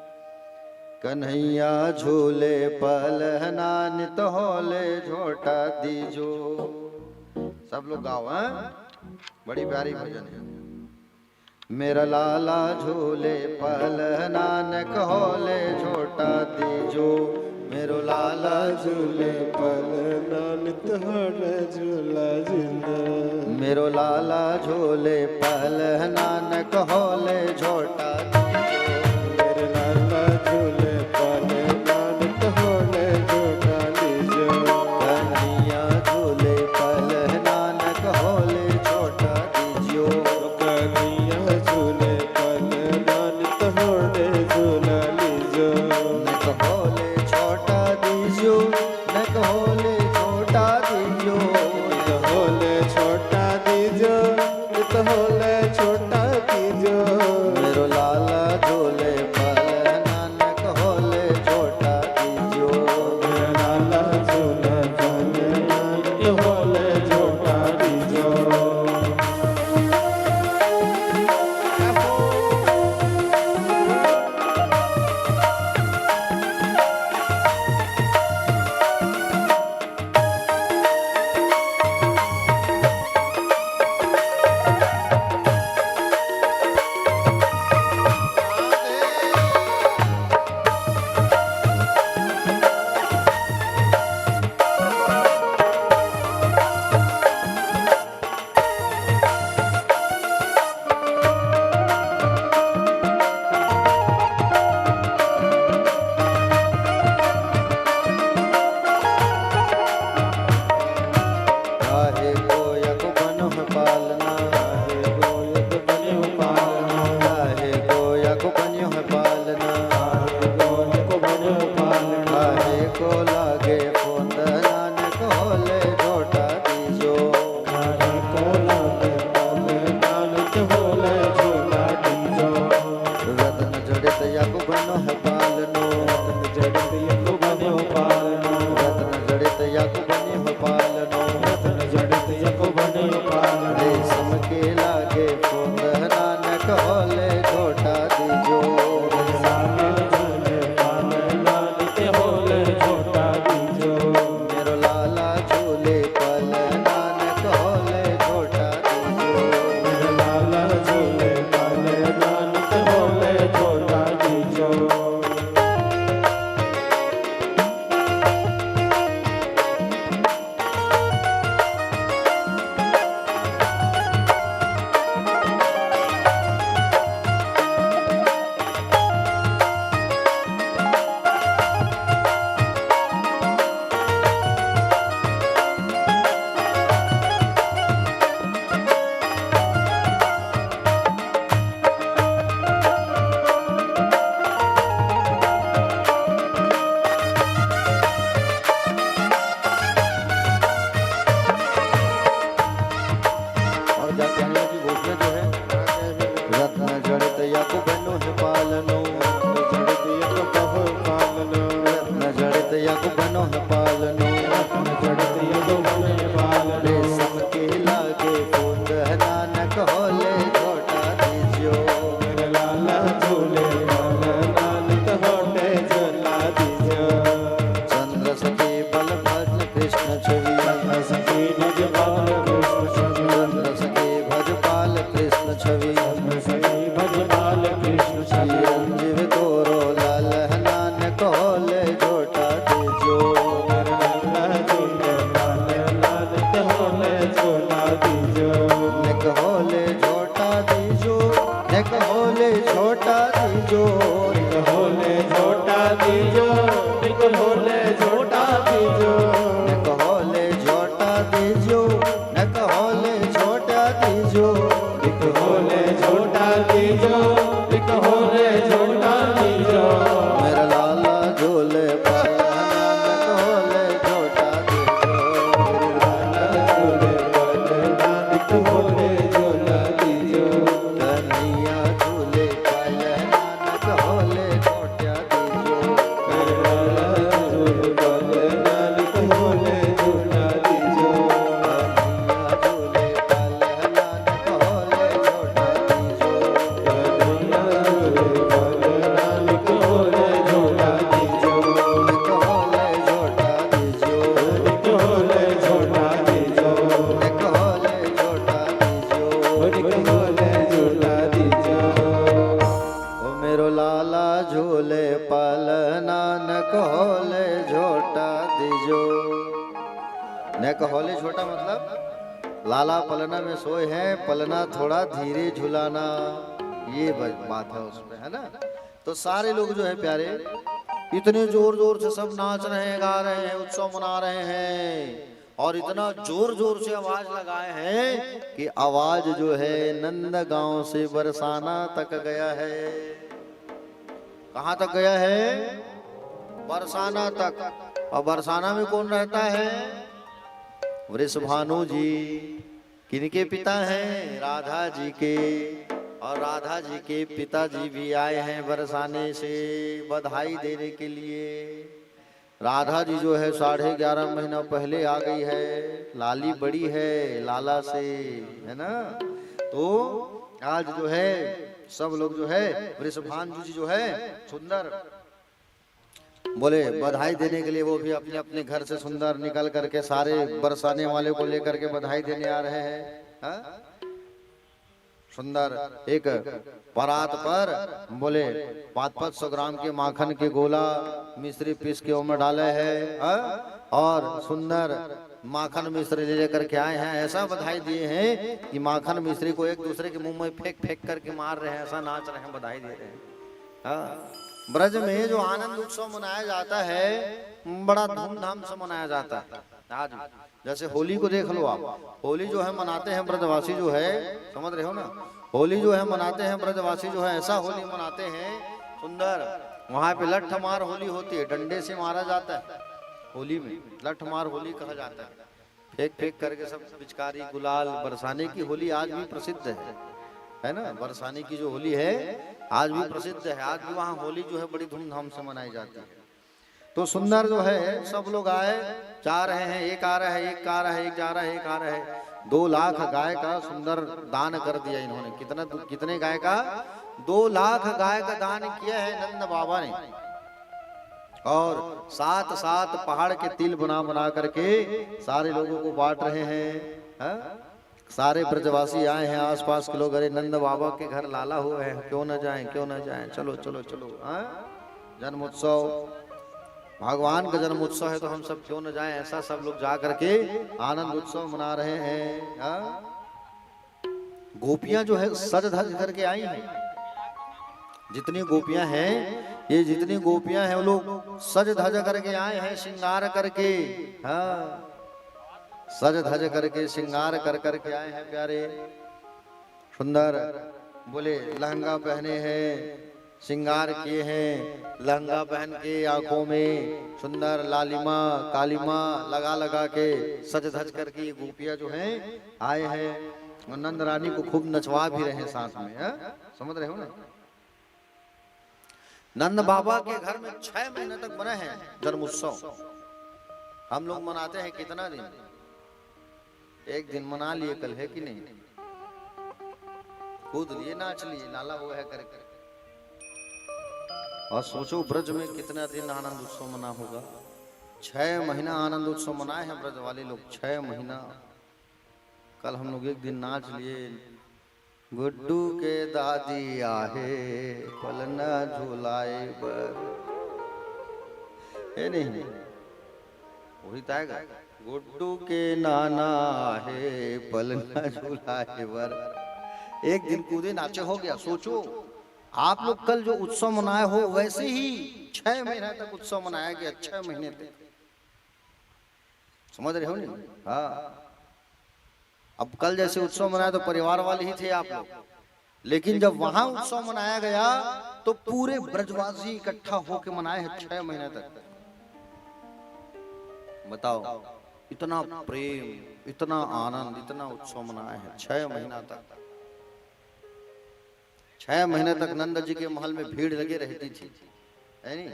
Speaker 1: कन्हैया झूले पलहना नित होले झोटा दीजो। सब लोग गाओ हैं, बड़ी प्यारी भजन है। मेरा लाला झूले पलहना न कहोले झोटा दीजो। मेरो लाला
Speaker 3: झूले पलना नित होले झूला झूला।
Speaker 1: मेरो लाला झूले पलहना न कहोले झोटा दीजो।
Speaker 3: मेरे लाला झूले पलना नित होले झूला दीजो।
Speaker 1: कन्हैया झूले पलहना न कहोले झोटा दीजो।
Speaker 3: कन्हैया झूले पलना नित होले झूला लीजो।
Speaker 1: न कहोले छोटा दीजो, न कहोले छोटा दीजो।
Speaker 3: होले छोटा दीजो, नित होले छोटा दीजो।
Speaker 1: मेरो लाला झूले पलहना न कहोले छोटा दीजो।
Speaker 3: मेरा लाला झूले पलना नित होले छोटा दीजो।
Speaker 1: काहे कोयक बनो पालना,
Speaker 3: काहे गोयक बन्यो पालना।
Speaker 1: काहे कोयक बन्यो पालना।
Speaker 3: काहे गोयक बन्यो पालना।
Speaker 1: काहे को लागे पोंदना न कहोले झोटा दीजो।
Speaker 3: काहे को लागे पलना नित होले झूला दीजो।
Speaker 1: रतन जड़ित यक बनो पालनो।
Speaker 3: जड़त यक बन्यो पालना।
Speaker 1: रतन जड़ित यक बन्यो पालनो।
Speaker 3: जड़त यक बन्यो पालना।
Speaker 1: रेशम के लागे पोंदना न कहोले झोटा दीजो।
Speaker 3: साले झूले पालना नित होले झूला दीजो।
Speaker 1: मेरो लाला झूले पलहना न कहोले झोटा दीजो।
Speaker 3: मेरे लाला झूले पलना नित होले झूला दीजो।
Speaker 1: और जाके आने की घोषणा जो है, रत्न जड़ित यक बनो पालनो।
Speaker 3: जड़त यक बहु पालना।
Speaker 1: रत्न जड़ित यक बनो पालनो।
Speaker 3: जड़त यक बन्यो पालना।
Speaker 1: रेशम के लागे पोंदना न कहोले झोटा दीजो।
Speaker 3: मेरे लाला झूले पलना नित होले झूला दीजो।
Speaker 1: चंद्र सखी बल भज कृष्ण छवि।
Speaker 3: सखी निज बाल कृष्ण छवि।
Speaker 1: चंद्र सखी भज पाल कृष्ण छवि।
Speaker 3: सखी भज बाल कृष्ण छवि।
Speaker 1: चिरंजीव तोरो ललहना न कहोले झोटा दीजो।
Speaker 3: मेरे लाला झूले पलना नित होले झूला दीजो।
Speaker 1: न कहोले झोटा दीजो। न कहोले झोटा दीजो।
Speaker 3: निक होले झोटा दीजो। निक होले झोटा दीजो।
Speaker 1: न कहोले झोटा दीजो। न कहोले झोटा दीजो।
Speaker 3: निक होले झोटा दीजो। निक होले झोटा दीजो।
Speaker 1: मेरा लाला झूले पलहना न कहोले झोटा दीजो।
Speaker 3: लाला झूले पलना नित होले झूला दीजो।
Speaker 1: कन्हैया झूले पलहना न कहोले झोटा दीजो।
Speaker 3: मेरे लाला झूले पलना नित होले झूला दीजो।
Speaker 1: कन्हैया झूले पलहना न कहोले झोटा दीजो।
Speaker 3: झोले झूला दीजो।
Speaker 1: ओ मेरो लाला झूले पलना न कहले झोटा दीजो। न कहले झोटा मतलब लाला पलना में सोए हैं, पलना थोड़ा धीरे झुलाना, ये बात है उसमें, है ना। तो सारे लोग जो है प्यारे इतने जोर जोर से सब नाच रहे हैं, गा रहे हैं, उत्सव मना रहे हैं, और इतना जोर जोर से आवाज लगाए हैं कि आवाज जो है नंद गांव से बरसाना तक गया है। कहां तक गया है? बरसाना तक। और बरसाना में कौन रहता है? वृषभानु जी। किनके पिता हैं? राधा जी के। और राधा जी के पिताजी भी आए हैं बरसाने से बधाई देने के लिए। राधा जी जो है 11.5 महीना पहले आ गई है, लाली बड़ी है लाला से, है ना। तो आज जो है सब लोग जो है वृषभानु जी जो है सुंदर बोले बधाई देने के लिए, वो भी अपने अपने घर से सुंदर निकल करके सारे बरसाने वाले को लेकर के बधाई देने आ रहे हैं। हा? सुंदर एक परात पर बोले 500 ग्राम के माखन के गोला मिश्री पीस के उमर डाले हैं, और सुंदर माखन मिश्री ले लेकर के आए हैं। ऐसा बधाई दिए हैं कि माखन मिश्री को एक दूसरे के मुंह में फेंक फेंक करके मार रहे हैं, ऐसा नाच रहे हैं, बधाई दे रहे हैं। ब्रज में जो आनंद उत्सव मनाया जाता है बड़ा धूमधाम से मनाया जाता है। आज जैसे होली को देख लो आप, होली जो है मनाते हैं ब्रजवासी जो है, समझ रहे हो ना, होली जो है मनाते हैं ब्रजवासी जो है, ऐसा होली मनाते हैं सुंदर। वहां पे लठ मार होली होती है, डंडे से मारा जाता है होली में, लठ मार होली कहा जाता है। फेंक फेंक करके सब पिचकारी गुलाल, बरसाने की होली आज भी प्रसिद्ध है ना। बरसाने की जो होली है आज भी प्रसिद्ध है, आज भी वहाँ होली जो है बड़ी धूमधाम से मनाई जाती है। तो सुंदर जो है सब लोग आए, जा रहे हैं, एक आ रहा है, एक आ रहा है, एक जा रहा है, एक आ रहा है। 2 लाख गाय का सुंदर दान कर दिया इन्होंने। कितने गाय का? 2 लाख गाय का दान किया है नंद बाबा ने। और 7-7 पहाड़ के तिल बना बना करके सारे लोगों को बांट रहे हैं। हा? सारे ब्रजवासी आए हैं, आसपास के लोग, अरे नंद बाबा के घर लाला हुए हैं, क्यों न जाएं, क्यों न जाएं, चलो चलो चलो। जन्मोत्सव, भगवान का जन्म उत्सव है तो हम सब क्यों न जाएं, ऐसा सब लोग जा करके आनंद उत्सव मना रहे हैं। गोपियां जो है सज धज करके आई हैं, जितनी गोपियां हैं, ये जितनी गोपियां हैं वो लोग सज धज करके आए हैं, श्रृंगार करके। हाँ, सज धज करके श्रृंगार कर करके आए हैं प्यारे सुंदर। बोले लहंगा पहने हैं, श्रृंगार किए हैं, लहंगा पहन के आंखों में सुंदर लालिमा कालिमा लगा लगा के सज धज करके ये गोपियां जो हैं आए हैं, और नंद रानी को खूब नचवा भी रहे हैं साथ में। समझ रहे हो ना। नंद बाबा के घर में 6 महीने तक बने हैं जन्मोत्सव। हम लोग मनाते हैं कितना दिन? एक दिन मना लिए, कल है कि नहीं, कूद लिए, नाच लिए, लाला वो है करके। और सोचो ब्रज में कितना दिन आनंद उत्सव मना होगा। 6 महीना आनंद उत्सव मनाए हैं ब्रज वाले लोग, 6 महीना। कल हम लोग एक दिन नाच लिए, गुड्डू के दादी आहे पलना झूलाए बर, है नहीं, वही ताएगा। गुड्डू के नाना है पलना झूलाए बर। एक दिन कूदे नाचे हो गया। सोचो आप लोग कल जो उत्सव मनाए हो वैसे ही 6 महीने तक उत्सव मनाया गया, 6 महीने तक। समझ रहे हो नहीं? हाँ, अब कल जैसे उत्सव मनाया तो परिवार वाले ही थे आप लोग, लेकिन जब वहां उत्सव मनाया गया तो पूरे ब्रजवासी इकट्ठा होकर मनाए हैं 6 महीने तक। बताओ, इतना प्रेम, इतना आनंद, इतना उत्सव मनाए हैं 6 महीना तक। 6 महीने तक नंद जी के महल में भीड़ लगे रहती थी, है नहीं?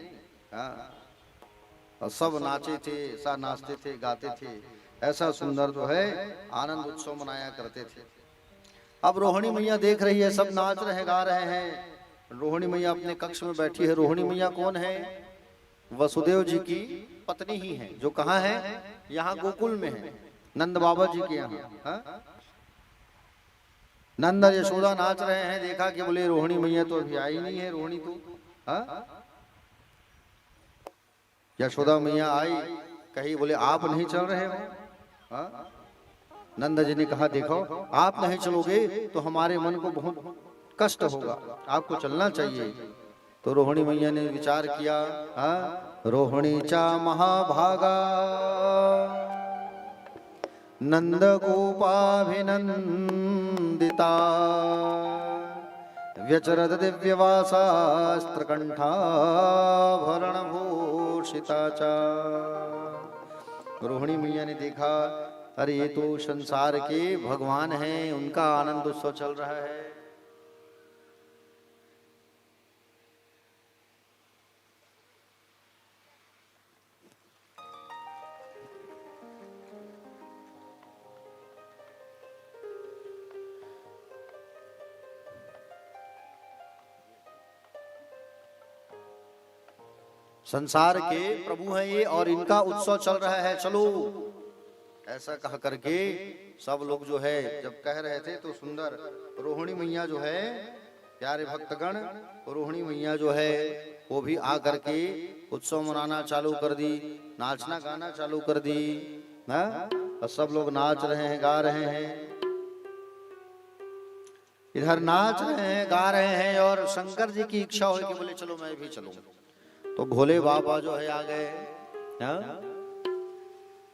Speaker 1: हाँ, और सब नाचे थे, सब नाचते थे, गाते थे, ऐसा सुंदर जो है आनंद उत्सव मनाया करते थे। अब रोहिणी मैया देख रही है, सब नाच रहे, गा रहे हैं। रोहिणी मैया अपने कक्ष में बैठी है। रोहिणी मैया कौन है? वसुदेव जी की पत्नी ही है, जो कहाँ है? यहाँ गोकुल में है, नंद बाबा जी के यहाँ। नंद और यशोदा नाच रहे हैं, देखा कि बोले रोहिणी मैया तो अभी आई नहीं है, रोहिणी तो हाँ। यशोदा मैया आई, कही बोले आप नहीं चल रहे हो हाँ? नंद जी ने कहा देखो आप नहीं चलोगे तो हमारे मन को बहुत कष्ट होगा, आपको चलना चाहिए। तो रोहिणी मैया ने विचार किया हाँ? रोहिणी चा महाभागा नंद गोपाभिनंदिता व्यचरत दिव्यवासास्त्रकंठाभरण भूषिता चा। रोहिणी मैया ने देखा अरे ये तो संसार के भगवान हैं, उनका आनंद उत्सव चल रहा है। संसार के प्रभु हैं ये और इनका उत्सव चल रहा है, चलो। ऐसा कह करके सब लोग जो है जब कह रहे थे तो सुंदर रोहिणी मैया जो है, प्यारे भक्तगण, रोहिणी मैया जो है वो भी आ करके उत्सव मनाना चालू कर दी, नाचना गाना चालू कर दी ना। और सब लोग नाच रहे हैं, गा रहे हैं, इधर नाच रहे हैं, गा रहे हैं। और शंकर जी की इच्छा हुई कि बोले चलो मैं भी चलूं। तो भोले बाबा जो है आ गए,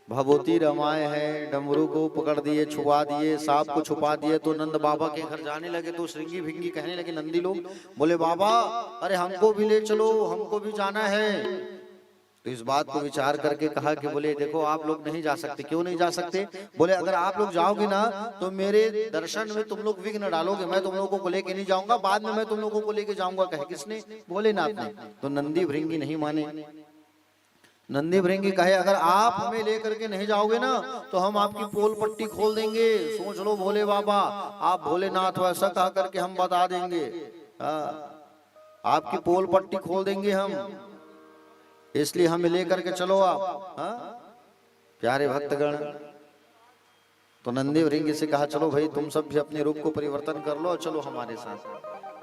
Speaker 1: भभूति रमाए हैं, डमरू को पकड़ दिए, छुपा दिए, सांप को छुपा दिए। तो नंद बाबा के घर जाने लगे तो श्रृंगी भिंगी कहने लगे नंदी लोग, बोले बाबा अरे हमको भी ले चलो, हमको भी जाना है। तो इस बात को विचार करके कहा कि बोले देखो आप लोग नहीं जा सकते। क्यों नहीं जा सकते? बोले अगर आप लोग जाओगे ना तो मेरे दर्शन में तुम लोग विघ्न डालोगे, मैं तुम लोगों को लेके नहीं जाऊंगा, बाद में मैं तुम लोगों को लेके जाऊंगा। कहे किसने? भोलेनाथ ने। तो नंदी भृंगी नहीं माने। नंदी भृंगी कहे अगर आप हमें लेकर के नहीं जाओगे ना तो हम आपकी पोल पट्टी खोल देंगे। सोच लो भोले बाबा, आप भोलेनाथ हो ऐसा कहा करके हम बता देंगे, आपकी पोल पट्टी खोल देंगे हम, इसलिए हमें लेकर के चलो आप। प्यारे भक्तगण, तो नंदी भृंगी से कहा चलो भाई तुम सब भी अपने रूप को परिवर्तन कर लो, चलो हमारे साथ।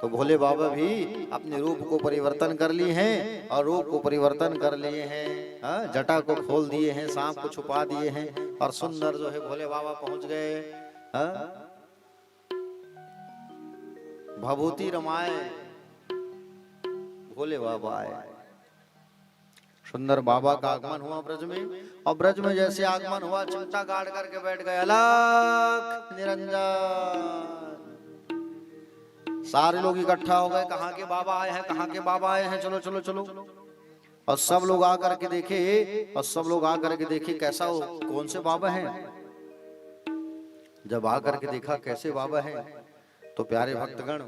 Speaker 1: तो भोले बाबा भी अपने रूप को परिवर्तन कर लिए हैं और रूप को परिवर्तन कर लिए हैं, जटा को खोल दिए हैं, सांप को छुपा दिए हैं और सुंदर जो है भोले बाबा पहुंच गए। भभूति रमाए, भोले बाबा आए। सुंदर बाबा का आगमन हुआ ब्रज में, और ब्रज में जैसे आगमन हुआ चिमटा गाड़ करके बैठ गए, अलख निरंजन। सारे लोग इकट्ठा हो गए, कहाँ के बाबा आए हैं, कहाँ के बाबा आए हैं, चलो चलो चलो। और सब लोग आकर के देखे, और सब लोग आकर के देखे कैसा हो, कौन से बाबा हैं। जब आकर के देखा कैसे बाबा हैं तो प्यारे भक्तगण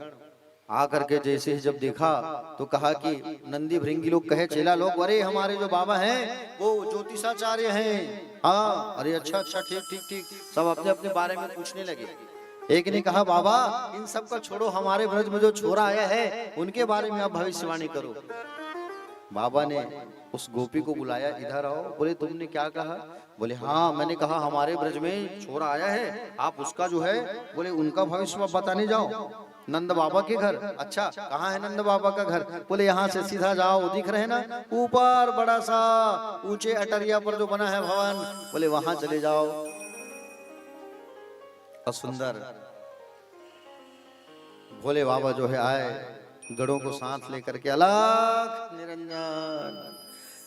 Speaker 1: आकर के जैसे ही जब देखा तो कहा कि नंदी भृंगी लोग कहे चेला लोग, अरे हमारे जो बाबा हैं वो ज्योतिषाचार्य हैं। हाँ, अरे अच्छा अच्छा, ठीक ठीक ठीक, सब अपने अपने बारे में पूछने लगे। एक ने कहा बाबा इन सब का छोड़ो, हमारे ब्रज में जो छोरा आया है उनके बारे में आप भविष्यवाणी करो। बाबा ने उस गोपी को बुलाया, इधर आओ। बोले तुमने क्या कहा? बोले हाँ मैंने कहा हमारे ब्रज में छोरा आया है, आप उसका जो है बोले उनका भविष्य बताने जाओ नंद बाबा के घर। अच्छा कहाँ है नंद बाबा का घर? बोले यहाँ से सीधा जाओ, दिख रहे ना ऊपर बड़ा सा ऊंचे अटरिया पर जो बना है भवन, बोले वहां चले जाओ। और सुंदर भोले बाबा जो है आए, गढ़ों को साथ लेकर के, अलख निरंजन।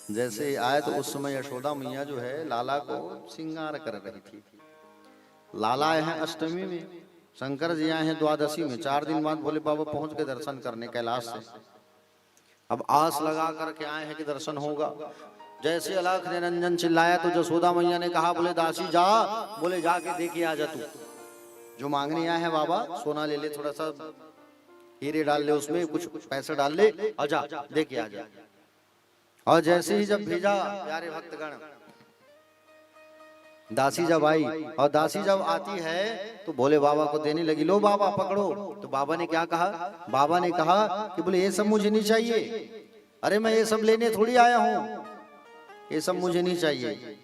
Speaker 1: जैसे आए तो उस समय यशोदा मैया जो है लाला को श्रृंगार कर रही थी। लाला आए हैं अष्टमी में, शंकर जी आए हैं द्वादशी में। 4 दिन बाद भोले बाबा पहुंच के दर्शन करने कैलाश से। अब आस लगा करके आए हैं कि दर्शन होगा। जैसे अलख निरंजन चिल्लाया तो यशोदा मैया ने कहा बोले दासी जा, बोले जाके देखिए आ जा, तू जो मांगने आए हैं बाबा सोना ले ले, थोड़ा सा हीरे डाल ले, उसमें कुछ पैसे डाल ले और जा देखिए आ जा। और जैसे ही जब भेजा प्यारे भक्तगण, दासी जब आई और दासी जब आती है तो भोले बाबा को देने लगी, लो बाबा पकड़ो। तो बाबा ने क्या कहा? बाबा ने कहा कि बोले ये सब मुझे नहीं चाहिए, अरे मैं ये सब लेने थोड़ी आया हूं, ये सब मुझे नहीं चाहिए।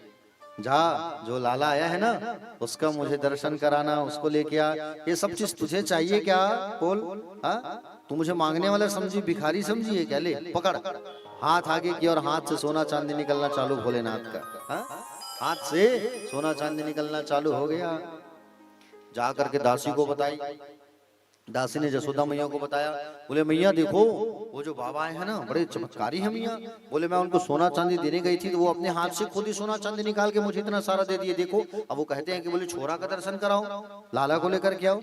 Speaker 1: जा, जो लाला आया है ना उसका मुझे दर्शन कराना, उसको लेके आ। ये सब चीज तुझे चाहिए क्या? बोल। हाँ, तू मुझे मांगने वाला समझी, भिखारी समझी है क्या? ले पकड़। हाथ आगे की और हाथ से सोना चांदी निकलना चालू भोलेनाथ का। हाँ? हाथ से सोना चांदी निकलना चालू हो गया। जा करके दासी को बताई। दासी ने जसोदा मैया को बताया। बोले मैया देखो वो जो बाबा आए हैं ना बड़े चमत्कारी हैं मैया। बोले मैं उनको सोना चांदी देने गई थी तो वो अपने हाथ से खुद ही सोना चांदी निकाल के मुझे इतना सारा दे दिए, देखो। अब वो कहते हैं कि बोले छोरा का दर्शन कराओ, लाला को लेकर के आओ।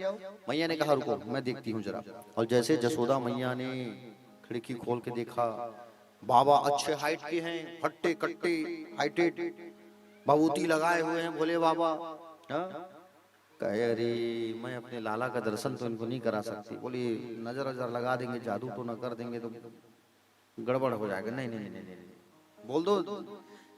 Speaker 1: मैया ने कहा रुको मैं देखती हूँ जरा। और जैसे जसोदा मैया ने खिड़की खोल के देखा, बाबा अच्छे हाइट के हैं, हट्टे कट्टे हाइटेड, भभूति लगाए हुए हैं भोले बाबा। हाँ? कहे अरे मैं अपने लाला का दर्शन तो इनको नहीं करा सकती। बोली नजर नजर लगा देंगे, जादू तो न कर देंगे तो गड़बड़ हो जाएगा। नहीं नहीं नहीं नहीं, नहीं। बोल दो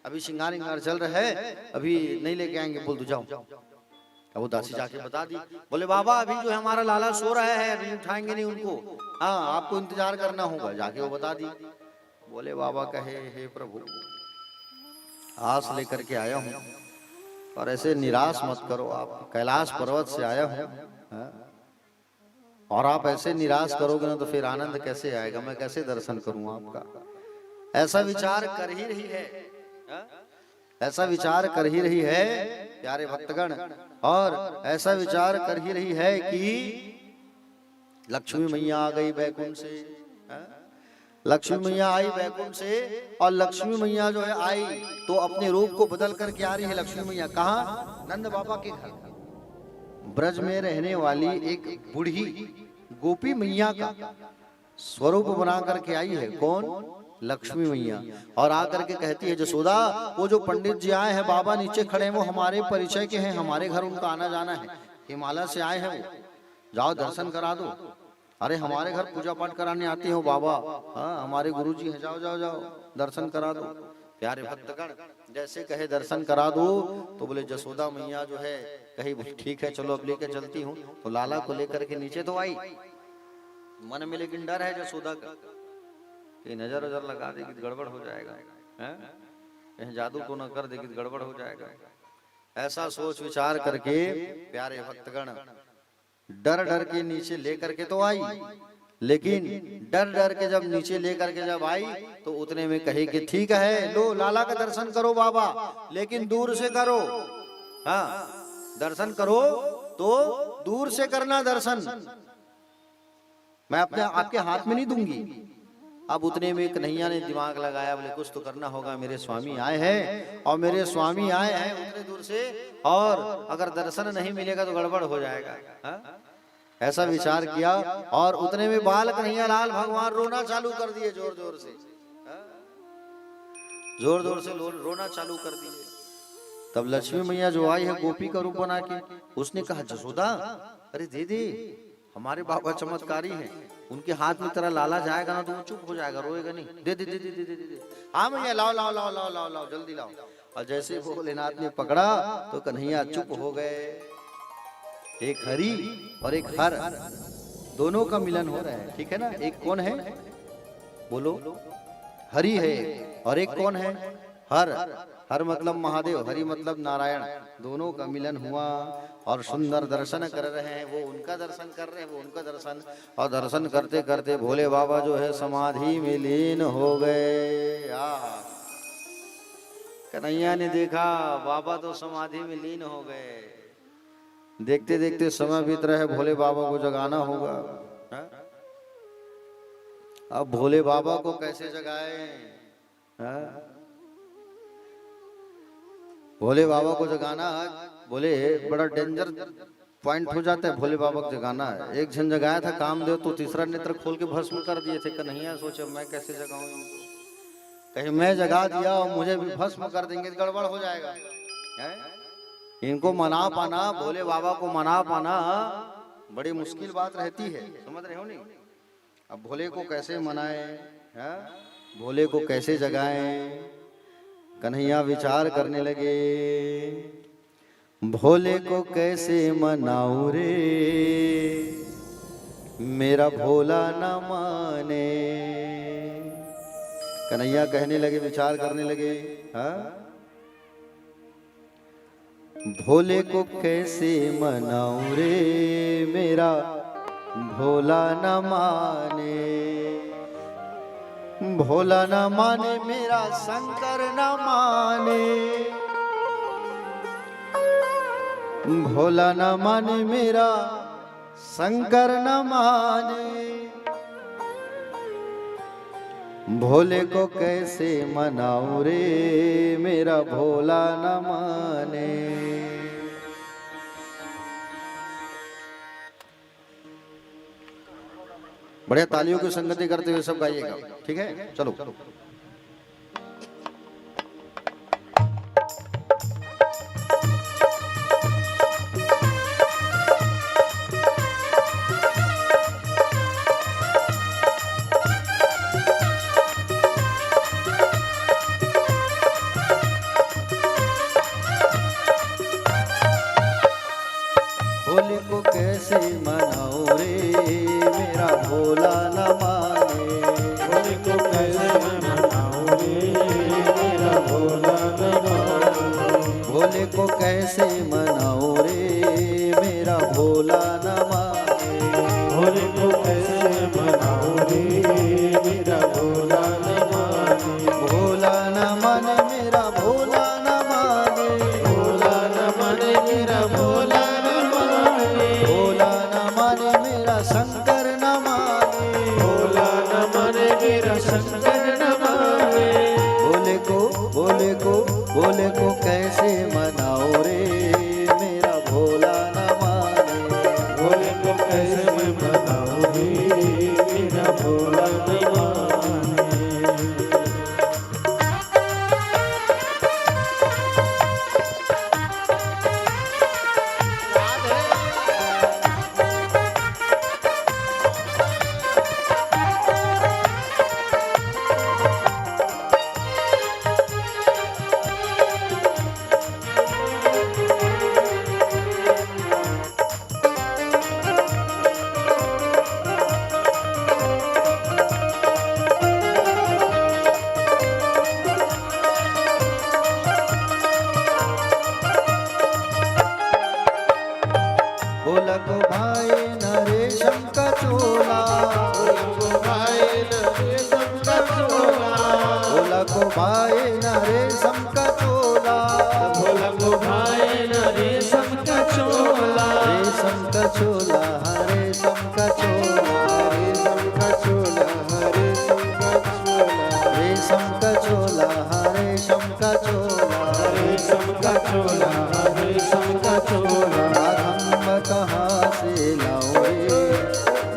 Speaker 1: अभी श्रृंगार इंगार चल रहा है, अभी नहीं लेके आएंगे, बोल दो जाओ। अब वो दासी जाके बता दी। बोले बाबा अभी जो है हमारा लाला सो रहा है, अभी उठाएंगे नहीं उनको, हाँ आपको इंतजार करना होगा। जाके वो बता दी। बोले बाबा कहे हे प्रभु आस लेकर के आया हूँ और ऐसे निराश मत करो, आप कैलाश पर्वत से आया हूं और आप ऐसे निराश करोगे ना तो फिर आनंद कैसे आएगा, मैं कैसे दर्शन करूं आपका। ऐसा विचार कर ही रही है, ऐसा विचार कर ही रही है प्यारे भक्तगण, और ऐसा विचार कर ही रही है कि लक्ष्मी मैया आ गई बैकुंठ से। लक्ष्मी मैया आई बैकुंठ से, और लक्ष्मी मैया जो है आई तो अपने रूप को बदल करके आ रही है। लक्ष्मी मैया कहाँ? नंद बाबा के घर। ब्रज में रहने वाली एक बूढ़ी गोपी मैया का स्वरूप बना करके आई है। कौन? लक्ष्मी मैया। और आकर के कहती है जसोदा वो जो पंडित जी आए हैं बाबा नीचे खड़े हैं वो हमारे परिचय के हैं, हमारे घर उनका आना जाना है, हिमालय से आए हैं वो, जाओ दर्शन करा दो। अरे हमारे घर पूजा पाठ कराने आते हो बाबा, हाँ हमारे गुरुजी हैं, जाओ जाओ जाओ दर्शन करा दो। प्यारे भक्तगण जैसे कहे दर्शन करा दो तो बोले जसोदा मैया जो है कही ठीक है चलो अब लेकर चलती हूँ। तो लाला को लेकर के नीचे तो आई, मन में लेकिन डर है जसोदा का कि नजर नजर लगा देगी तो गड़बड़ हो जाएगा, कहीं जादू तो न कर देगी तो गड़बड़ हो जाएगा। ऐसा सोच विचार करके प्यारे भक्तगण डर डर के नीचे लेकर के तो आई, लेकिन डर डर के जब नीचे लेकर के जब आई तो उतने में कहे कि ठीक है लो लाला का दर्शन करो बाबा, लेकिन दूर से करो। हाँ दर्शन करो तो दूर से करना दर्शन, मैं अपने आपके हाथ में नहीं दूंगी। अब उतने में कन्हैया ने दिमाग लगाया, बोले कुछ तो करना होगा, मेरे स्वामी आए हैं और मेरे स्वामी आए हैं उतने दूर से, और अगर दर्शन नहीं मिलेगा तो गड़बड़ हो जाएगा। हा? ऐसा विचार किया और उतने में बाल कन्हैया लाल भगवान रोना चालू कर दिए जोर जोर से, जोर जोर से रोना चालू कर दिए। तब लक्ष्मी मैया जो आई है गोपी का रूप बना के, उसने कहा जसोदा अरे दे दे, हमारे बाबा चमत्कारी हैं, उनके हाथ में तेरा लाला जाएगा ना तो वो चुप हो जाएगा, रोएगा नहीं, दे दे दे दे दे दे दे। हाँ मैया लाओ लाओ लाओ लाओ लाओ लाओ जल्दी लाओ। और जैसे भोलेनाथ ने पकड़ा तो कन्हैया चुप हो गए। एक हरि और एक हर दोनों का मिलन हो रहा है, ठीक है ना। एक कौन है बोलो? हरि है, और एक कौन है? हर। हर मतलब महादेव, हरि मतलब नारायण, दोनों का मिलन हुआ और सुंदर दर्शन कर रहे हैं। वो उनका दर्शन कर रहे हैं, वो उनका दर्शन, और दर्शन करते करते भोले बाबा जो है समाधि में लीन हो गए। कन्हैया ने देखा बाबा तो समाधि में लीन हो गए। देखते देखते समय बीत रहा है, भोले बाबा को जगाना होगा। अब भोले बाबा को कैसे जगाए? भोले बाबा को जगाना बोले बड़ा डेंजर पॉइंट हो जाता है। भोले बाबा को जगाना है, एक जन जगाया था कामदेव तो तीसरा नेत्र खोल के भस्म कर दिए थे। कन्हैया सोचे मैं कैसे जगाऊं इनको, कहीं मैं जगा दिया और मुझे भी भस्म कर देंगे तो गड़बड़ हो जाएगा। इनको मना पाना, भोले बाबा को मना पाना बड़ी मुश्किल बात रहती है, समझ रहे हो नहीं। अब भोले को कैसे मनाए, भोले को कैसे जगाएं? कन्हैया विचार करने लगे, भोले को कैसे मनाऊं रे, मेरा भोला न माने। कन्हैया कहने लगे, विचार करने लगे, हाँ भोले को कैसे मनाऊं रे मेरा भोला न माने, भोला न माने मेरा शंकर न माने, भोला न माने मेरा शंकर न माने, भोले को कैसे मनाऊं रे मेरा भोला न माने। बढ़िया तालियों की संगति करते हुए सब गाइएगा, ठीक है? चलो भोले को कैसे मनाऊं रे मेरा भोला न माने,
Speaker 2: भोले को कैसे मनाऊं रे मेरा भोला न माने,
Speaker 1: भोले को कैसे मनाऊं रे मेरा भोला न माने,
Speaker 2: भोले को कैसे मनाऊं रे मेरा भोला न माने,
Speaker 1: भोला न माने मेरा भोला न माने,
Speaker 2: भोला न माने मेरा भोला न माने,
Speaker 1: भोला न माने मेरा शंकर न माने,
Speaker 2: भोला न माने मेरा शंकर न माने,
Speaker 1: भोले को भोले को भोले को कैसे मनाऊं रे मेरा भोला न माने,
Speaker 2: भोले को कैसे मनाऊं रे मेरा भोला न माने।
Speaker 1: भोला को भाई न रेशम का चोला, भोला को भाई न रेशम का चोला,
Speaker 2: भोला को भाई न रेशम का चोला,
Speaker 1: रेशम का चोला हाँ रेशम का चोला,
Speaker 3: रेशम का चोला
Speaker 1: रेशम का चोला हाँ रेशम का चोला,
Speaker 2: रेशम का चोला, रेशम का चोला,
Speaker 1: बाघंबर कहाँ से लाऊं रे,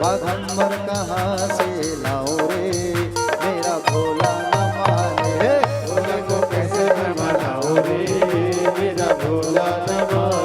Speaker 1: बाघंबर कहाँ से लाऊं रे मेरा भोला न माने,
Speaker 2: भोले को कैसे मैं मनाऊं रे मेरा भोला न माने।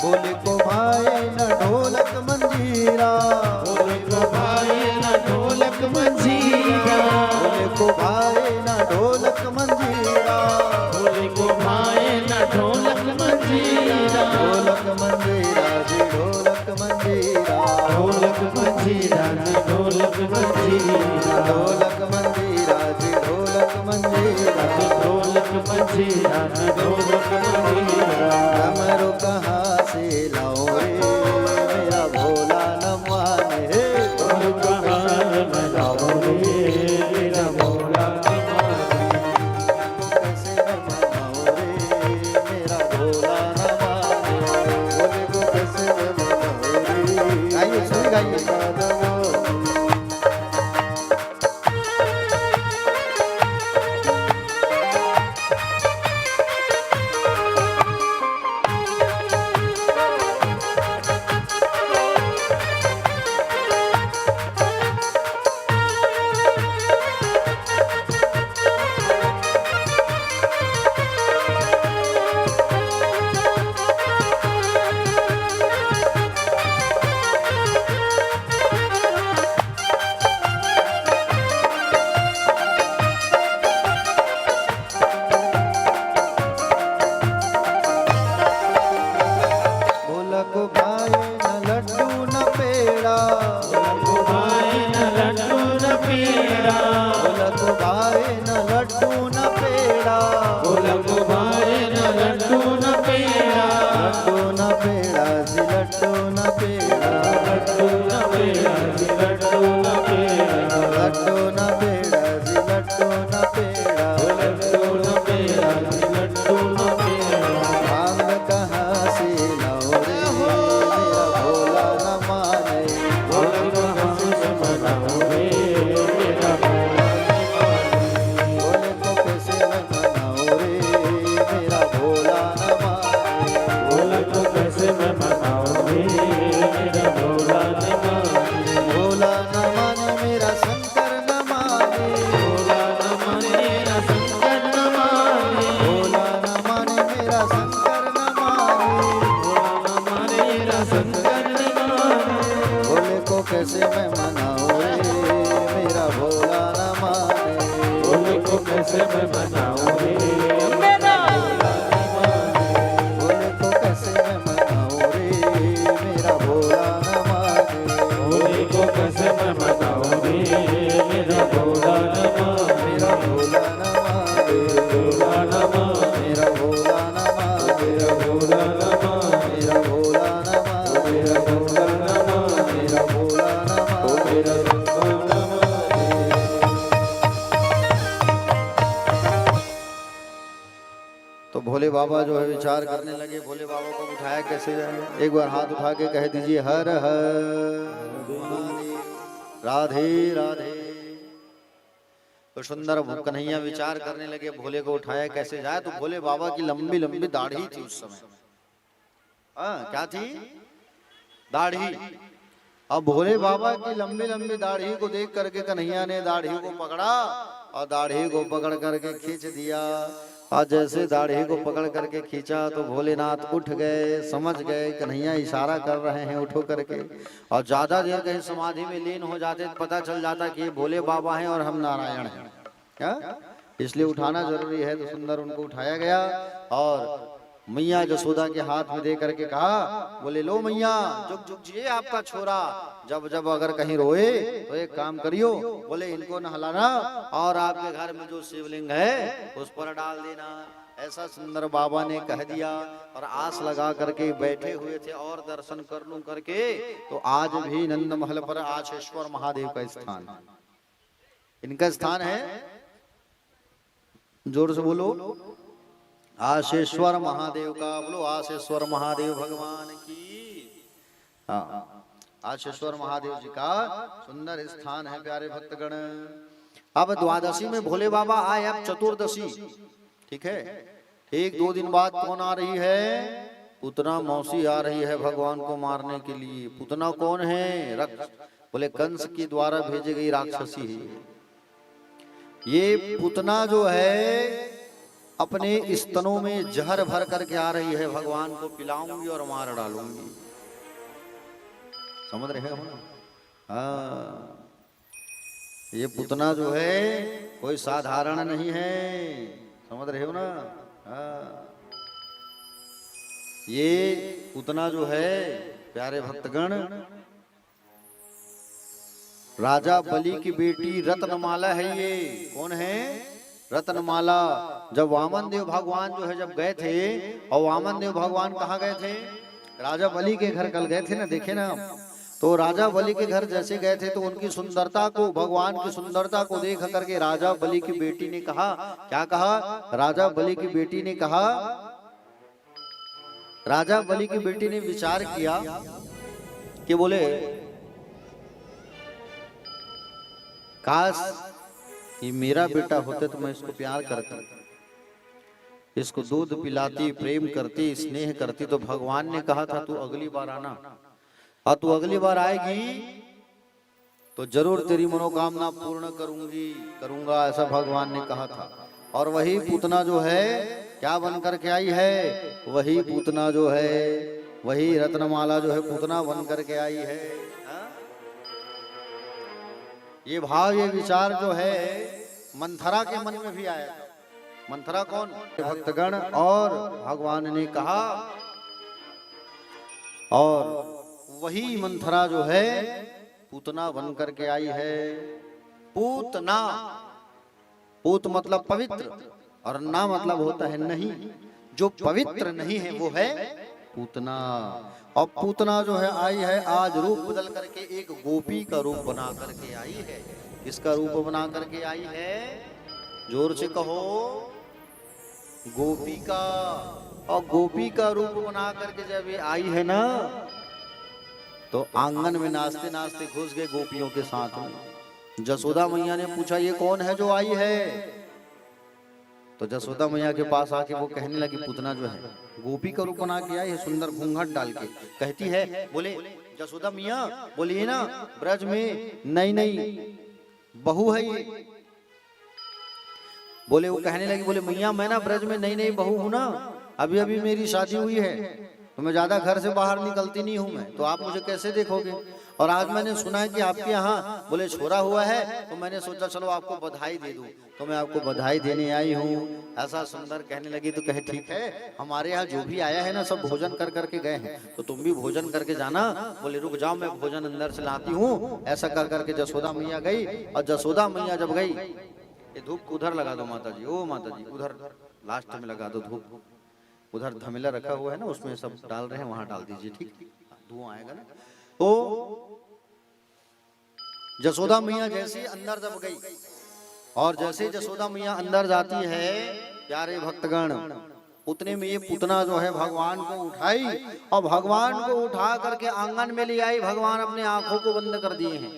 Speaker 1: भोले को भाई न ढोलक मंजीरा,
Speaker 2: भोले को भाई न ढोलक मंजीरा,
Speaker 1: भोले को भाई न ढोलक मंजीरा,
Speaker 2: भोले को भाई न ढोलक मंजीरा,
Speaker 1: ढोलक मंजीरा जी ढोलक मंजीरा,
Speaker 2: ढोलक मंजीरा न ढोलक मंजीरा,
Speaker 1: ढोलक मंजीरा जी ढोलक मंजीरा,
Speaker 2: ढोलक मंजीरा न ढोलक मंजीरा,
Speaker 1: डमरू कहाँ से लाऊं रे मेरा भोला न माने,
Speaker 2: भोले कहाँ मनाऊं रे मेरा भोला न माने।
Speaker 1: कैसे मैं मनाऊं रे मेरा भोला न माने,
Speaker 3: भोले को कैसे मैं मनाऊं रे
Speaker 1: गाइए सभी गाइए।
Speaker 2: पेड़ा जी लड्डू न पेड़ा,
Speaker 1: लड्डू न पेड़ा जी लड्डू न पेड़ा,
Speaker 2: लड्डू न पेड़ा जी लड्डू न पेड़ा,
Speaker 1: भांग कहाँ से लाओ रे मेरा भोला न माने,
Speaker 2: भोला कहाँ से मनाऊं रे मेरा भोला न माने,
Speaker 1: भोले को कैसे मैं मनाऊं रे मेरा भोला न माने,
Speaker 2: भोला को कैसे मैं मनाऊं रे मेरा भोला न माने,
Speaker 1: भोला न माने मेरा शंकर न माने,
Speaker 2: भोला न माने मेरा शंकर न माने,
Speaker 1: भोला न माने मेरा शंकर न माने,
Speaker 2: भोला न माने मेरा शंकर न माने,
Speaker 1: भोले को कैसे मैं मनाऊं रे मेरा भोला न माने,
Speaker 2: भोले को कैसे मैं मनाऊं रे मेरा भोला न माने,
Speaker 1: भोले को कैसे मैं मनाऊं रे मेरा भोला न माने,
Speaker 2: भोले को कैसे मैं मनाऊं रे मेरा भोला न माने,
Speaker 1: मेरा भोला न माने,
Speaker 2: भोला न माने,
Speaker 1: मेरा भोला न माने,
Speaker 2: मेरा भोला न माने,
Speaker 1: मेरा भोला न माने,
Speaker 2: मेरा भोला न माने,
Speaker 1: मेरा भोला न
Speaker 2: ओ
Speaker 1: माने।
Speaker 2: मेरा भोला न माने।
Speaker 1: तो भोले बाबा जो है विचार करने लगे, भोले बाबा को उठाया कैसे जाए। एक बार हाथ उठा के कह दीजिए हर हर महादेव, राधे राधे। तो सुंदर कन्हैया विचार करने लगे भोले को उठाया कैसे जाए। तो भोले बाबा की लंबी लंबी दाढ़ी थी उस समय। क्या थी? दाढ़ी। अब भोले बाबा की लंबी लंबी दाढ़ी को देख करके कन्हैया ने दाढ़ी को पकड़ा और दाढ़ी को पकड़ करके खींच दिया। और जैसे दाढ़ी को पकड़ करके खींचा तो भोलेनाथ उठ गए, समझ गए कन्हैया इशारा कर रहे हैं उठो करके। और ज्यादा देर कहीं समाधि में लीन हो जाते तो पता चल जाता कि ये भोले बाबा हैं और हम नारायण हैं। क्या? इसलिए उठाना जरूरी है। तो सुंदर उनको उठाया गया और मैया यशोदा के हाथ में दे करके कहा, बोले लो मैया जुग जुग जिए आपका छोरा। जब जब अगर कहीं रोए तो एक काम करियो, बोले इनको नहलाना और आपके घर में जो शिवलिंग है उस पर डाल देना। ऐसा सुंदर बाबा ने कह दिया और आस लगा करके बैठे हुए थे और दर्शन कर लूं करके। तो आज भी नंद महल पर आशेश्वर महादेव का स्थान, इनका स्थान है। जोर से बोलो आशेश्वर महादेव का। बोलो आशेश्वर महादेव भगवान की। हाँ, आशेश्वर महादेव जी का सुंदर स्थान है प्यारे भक्तगण। अब द्वादशी में भोले बाबा आए, अब चतुर्दशी। ठीक है, ठीक 2 दिन बाद कौन आ रही है? पूतना मौसी आ रही है भगवान को मारने के लिए। पूतना कौन है? बोले कंस के द्वारा भेजी गई राक्षसी है ये पूतना। जो है अपने स्तनों में जहर भर करके आ रही है, भगवान को पिलाऊंगी और मार डालूंगी। समझ रहे हो? हाँ, ये पूतना जो है कोई साधारण नहीं है। समझ रहे हो ना? हाँ, ये पूतना जो है प्यारे भक्तगण राजा बलि की बेटी रत्नमाला है। ये कौन है? रत्नमाला। जब वामन देव भगवान जो है जब गए थे, और वामन देव भगवान कहाँ गए थे? राजा बलि के घर कल गए थे ना, देखे ना। तो राजा बलि के घर जैसे गए थे तो उनकी सुंदरता को, भगवान की सुंदरता को देख करके राजा बलि की बेटी ने कहा, क्या कहा? राजा बलि की बेटी ने कहा, राजा बलि की बेटी ने विचार किया कि बोले काश ये मेरा बेटा होता तो मैं इसको प्यार करता, इसको दूध पिलाती, प्रेम करती, स्नेह करती। तो भगवान ने कहा था तू अगली बार आना, और तू अगली बार आएगी तो जरूर तेरी मनोकामना पूर्ण करूंगा, ऐसा भगवान ने कहा था। और वही पूतना जो है क्या बन करके आई है? वही पूतना जो है, वही रत्नमाला जो है पूतना बन करके आई है। ये भाव, ये विचार जो है मंथरा के मन में भी आया। मंथरा कौन? भक्तगण। और भगवान ने कहा, और वही मंथरा जो है पूतना बन करके आई है। पूतना, पूत मतलब पवित्र, और ना मतलब होता है नहीं। जो पवित्र नहीं है वो है पूतना। और पूतना जो है आई है आज रूप बदल करके एक गोपी का रूप बना करके आई है। किसका रूप बना करके आई है? जोर से कहो, गोपी का। और गोपी का रूप बना करके जब ये आई है ना, तो आंगन में नाचते नाचते घुस गए गोपियों के साथ में। जसोदा मैया ने पूछा ये कौन है जो आई है? तो जसोदा मैया के पास आके वो कहने लगी पूतना जो है गोपी का रूप बना के आई है, सुंदर घूंघट डाल के। कहती है, बोले जसोदा मैया बोलिए ना, ब्रज में नई नई बहू है ये। बोले वो कहने लगी, बोले मैया मैं ना ब्रज में नई नई बहू हूं ना, अभी अभी मेरी शादी हुई है, तो मैं ज्यादा घर से बाहर निकलती नहीं हूं मैं, तो आप मुझे कैसे देखोगे? और आज मैंने सुना है कि आपके यहाँ बोले छोरा हुआ है, तो मैंने सोचा चलो आपको बधाई दे दूं, तो मैं आपको बधाई देने आई हूँ। ऐसा सुंदर कहने लगी। तो कहे ठीक है, हमारे यहाँ जो भी आया है ना सब भोजन कर करके गए हैं, तो तुम भी भोजन करके जाना। बोले रुक जाओ मैं भोजन अंदर से लाती हूँ। ऐसा कर करके जसोदा मैया गई। और जसोदा मैया जब गई, ये धूप उधर लगा दो माता जी, ओ माता जी उधर लास्ट में लगा दो धूप, उधर धमिला रखा हुआ है ना उसमें सब डाल रहे हैं, वहां डाल दीजिए, ठीक धुआं आएगा ना। तो जसोदा मैया जैसे अंदर जब गई, और जैसे जसोदा मैया अंदर जाती है प्यारे भक्तगण, उतने में ये पूतना जो है भगवान को उठाई और भगवान को उठा करके आंगन में ले आई। भगवान अपने आंखों को बंद कर दिए हैं,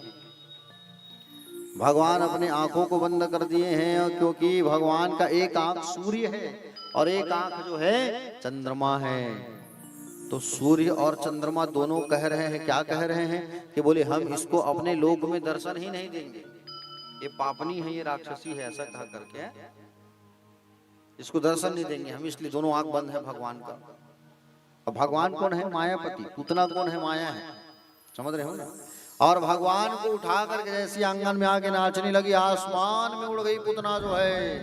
Speaker 1: भगवान अपने आंखों को बंद कर दिए हैं, क्योंकि भगवान का एक आंख सूर्य है और एक आंख जो है चंद्रमा है। तो सूर्य और चंद्रमा दोनों कह रहे हैं, क्या कह रहे हैं कि बोले हम इसको अपने लोक में दर्शन ही नहीं देंगे, ये पापनी है, ये राक्षसी है, ऐसा कहा करके इसको दर्शन नहीं देंगे हम, इसलिए दोनों आंख बंद है भगवान का। और भगवान कौन है? मायापति। पूतना कौन है? माया है, समझ रहे हो ना। और भगवान को उठा करके जैसी आंगन में आके नाचने लगी, आसमान में उड़ गई पूतना जो है।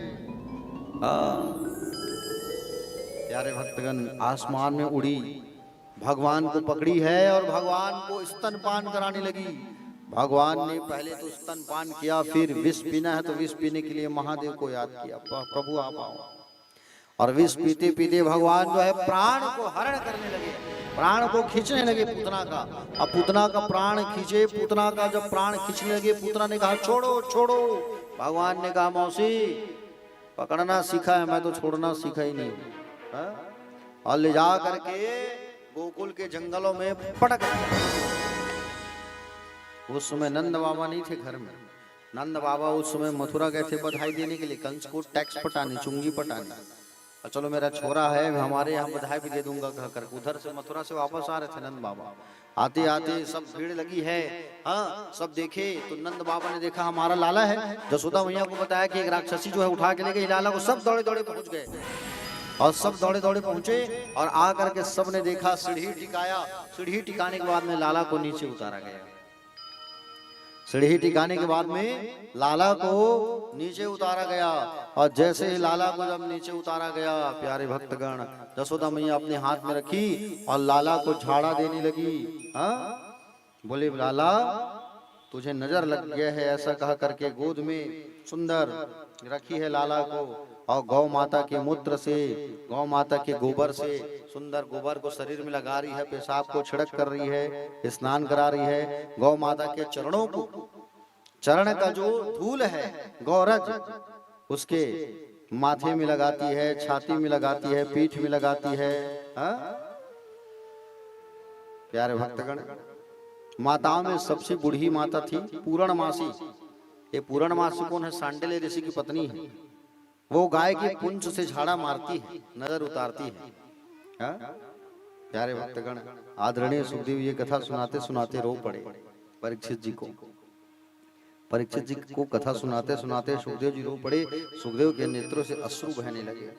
Speaker 1: प्यारे भक्तगण, आसमान में उड़ी, भगवान को पकड़ी है और भगवान को स्तनपान कराने लगी। भगवान ने पहले तो स्तनपान किया, फिर विष पीना है तो विष पीने के लिए महादेव को याद किया, प्रभु आप आओ। और विष पीते पीते भगवान जो है प्राण को हरण करने लगे, प्राण को खींचने लगे पूतना का। अब पूतना का प्राण खींचे, पूतना का जब प्राण खींचने लगे, पूतना ने कहा छोड़ो छोड़ो। भगवान ने कहा मौसी पकड़ना सीखा है, मैं तो छोड़ना सीखा ही नहीं। और ले जा करके गोकुल के जंगलों में पटक दिया। उस समय नंद बाबा नहीं थे घर में, नंद बाबा उस समय मथुरा गए थे बधाई देने के लिए, कंस को टैक्स पटाने, चुंगी पटाने। और चलो मेरा छोरा है, हमारे यहाँ बधाई भी दे दूंगा कह कर उधर से मथुरा से वापस आ रहे थे नंद बाबा। आते आते सब भीड़ लगी है, हाँ सब देखे। तो नंद बाबा ने देखा हमारा लाला है, जसोदा मैया को बताया कि एक राक्षसी जो है उठा के ले गई लाला को। सब दौड़े दौड़े पहुंच गए और सब दौड़े दौड़े पहुंचे और आ करके सब ने देखा, सीढ़ी टिकाया। सीढ़ी टिकाने के बाद में लाला को नीचे उतारा गया। सीढ़ी टिकाने के बाद में लाला को नीचे उतारा गया। और जैसे ही लाला को जब नीचे उतारा गया, प्यारे भक्तगण, जसोदा मैया अपने हाथ में रखी और लाला को झाड़ा देने लगी। हाँ बोले लाला तुझे नजर लग गया है, ऐसा कहा करके गोद में सुंदर रखी है लाला को। और गौ माता के मूत्र से, गौ माता के गोबर से, सुंदर गोबर को शरीर में लगा रही है, पेशाब को छिड़क कर रही है, स्नान करा रही है। गौ माता के चरणों को, चरण का जो धूल है गौरज, उसके माथे में लगाती है, छाती में लगाती है, पीठ में लगाती है। प्यारे भक्तगण, माताओं में सबसे बूढ़ी माता थी पूर्णमासी। ये पूर्णमासी कौन है? सांडिल्य ऋषि की पत्नी है। वो गाय की पुंछ से झाड़ा मारती है, नजर उतारती है। प्यारे भक्तगण, आदरणीय सुखदेव ये कथा सुनाते सुनाते रो पड़े परीक्षित जी को। परीक्षित जी को कथा सुनाते सुनाते सुखदेव जी रो पड़े। सुखदेव के नेत्रों से अश्रु बहने लगे।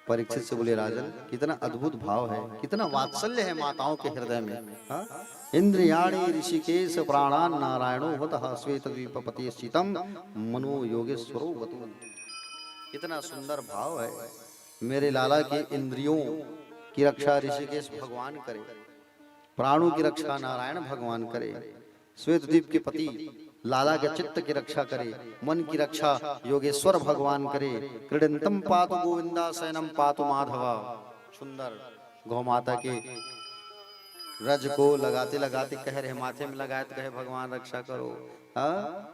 Speaker 1: परीक्षित से बोले राजन कितना अद्भुत भाव है, कितना वात्सल्य है माताओं के हृदय में। इंद्रियाणि ऋषिकेश प्राणान नारायणो वतः श्वेतद्वीपपति स्थितम मनो योगेश्वरो वतु। कितना सुंदर भाव है। मेरे लाला के इंद्रियों की रक्षा ऋषिकेश भगवान करे, प्राणों की रक्षा नारायण भगवान करे, श्वेतद्वीप के पति लाला के चित्त की रक्षा करे, मन की रक्षा योगेश्वर भगवान करे। क्रीडंतम पातु गोविंदा शयनम पातु माधवा। सुंदर गौ माता के रज को लगाते लगाते कह रहे, माथे में लगाए तो कहे भगवान रक्षा करो, हाँ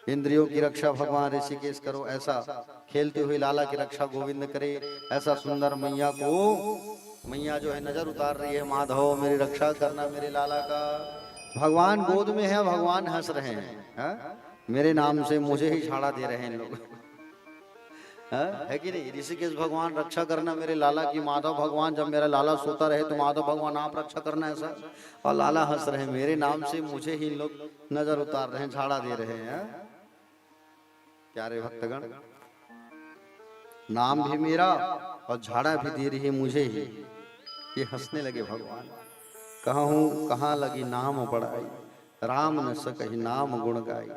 Speaker 1: इंद्रियों की रक्षा भगवान ऋषिकेश करो, ऐसा खेलते हुए लाला की रक्षा गोविंद करे। ऐसा सुंदर मैया को, मैया जो है नजर उतार रही है, माधव मेरी रक्षा करना मेरे लाला का। भगवान गोद में है, भगवान हंस रहे हैं, हाँ? मेरे नाम से मुझे ही छाड़ा दे रहे हैं लोग, हाँ? है कि नहीं? ऋषिकेश भगवान रक्षा करना मेरे लाला की, माधव भगवान जब मेरा लाला सोता रहे तो माधव भगवान आप रक्षा करना ऐसा, और लाला हंस रहे हैं, मेरे नाम से मुझे ही लोग नजर उतार रहे हैं, झाड़ा दे रहे हैं, हाँ? प्यारे भक्तगण, नाम भी मेरा और झाड़ा भी दे रही है मुझे ही। ये हंसने लगे भगवान, कहूँ कहाँ लगी नाम पढ़ाई, राम न सकहि नाम गुण गाई।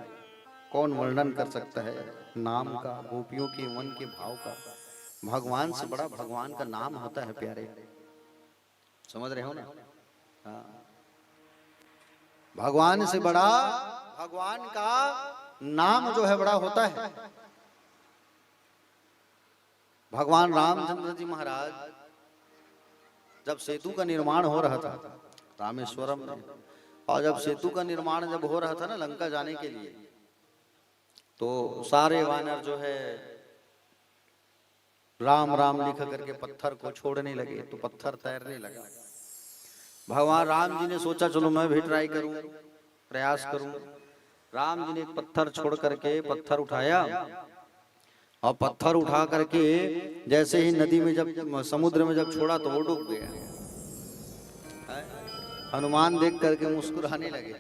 Speaker 1: कौन वर्णन कर सकता है नाम का, गोपियों के मन के भाव का। भगवान से बड़ा भगवान का नाम होता है प्यारे, समझ रहे हो ना? हाँ, भगवान से बड़ा भगवान का नाम जो है बड़ा होता है। भगवान रामचंद्र जी महाराज जब सेतु का निर्माण हो रहा था रामेश्वरम में, और जब सेतु का निर्माण जब हो रहा था ना लंका जाने के लिए, तो सारे वानर जो है राम राम लिख करके पत्थर को छोड़ने लगे, तो पत्थर तैरने लगा। भगवान राम जी ने सोचा चलो मैं भी ट्राई करूं, प्रयास करूं। राम जी ने एक पत्थर छोड़ करके पत्थर उठाया, और पत्थर उठा करके जैसे ही नदी में जब समुद्र में जब छोड़ा तो वो डूब गया। हनुमान देख करके मुस्कुराने लगे,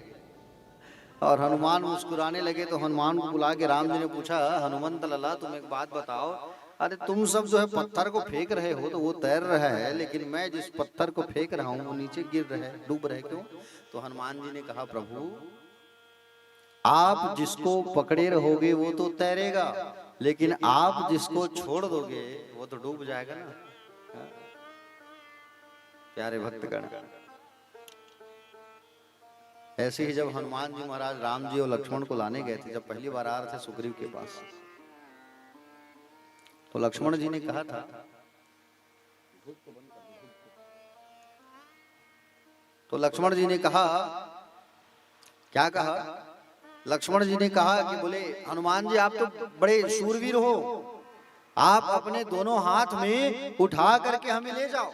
Speaker 1: और हनुमान मुस्कुराने लगे तो हनुमान को बुला के राम जी ने पूछा, हनुमंत लला तुम एक बात बताओ, अरे तुम सब जो है पत्थर को फेंक रहे हो तो वो तैर रहा है, लेकिन मैं जिस पत्थर को फेंक रहा हूँ वो नीचे गिर रहा है, डूब रहा है, क्यों? तो हनुमान जी ने कहा, प्रभु आप जिसको पकड़े रहोगे वो तो तैरेगा, लेकिन आप जिसको छोड़ दोगे वो तो डूब जाएगा ना। प्यारे भक्तगण, ऐसे ही जब हनुमान जी महाराज राम जी और लक्ष्मण को लाने गए थे, जब पहली बार आ रहे थे सुग्रीव के पास, तो लक्ष्मण जी ने कहा था, तो लक्ष्मण जी ने कहा, क्या कहा? लक्ष्मण जी ने कहा कि बोले हनुमान जी आप तो बड़े शूरवीर हो, आप अपने दोनों हाथ में उठा करके हमें ले जाओ,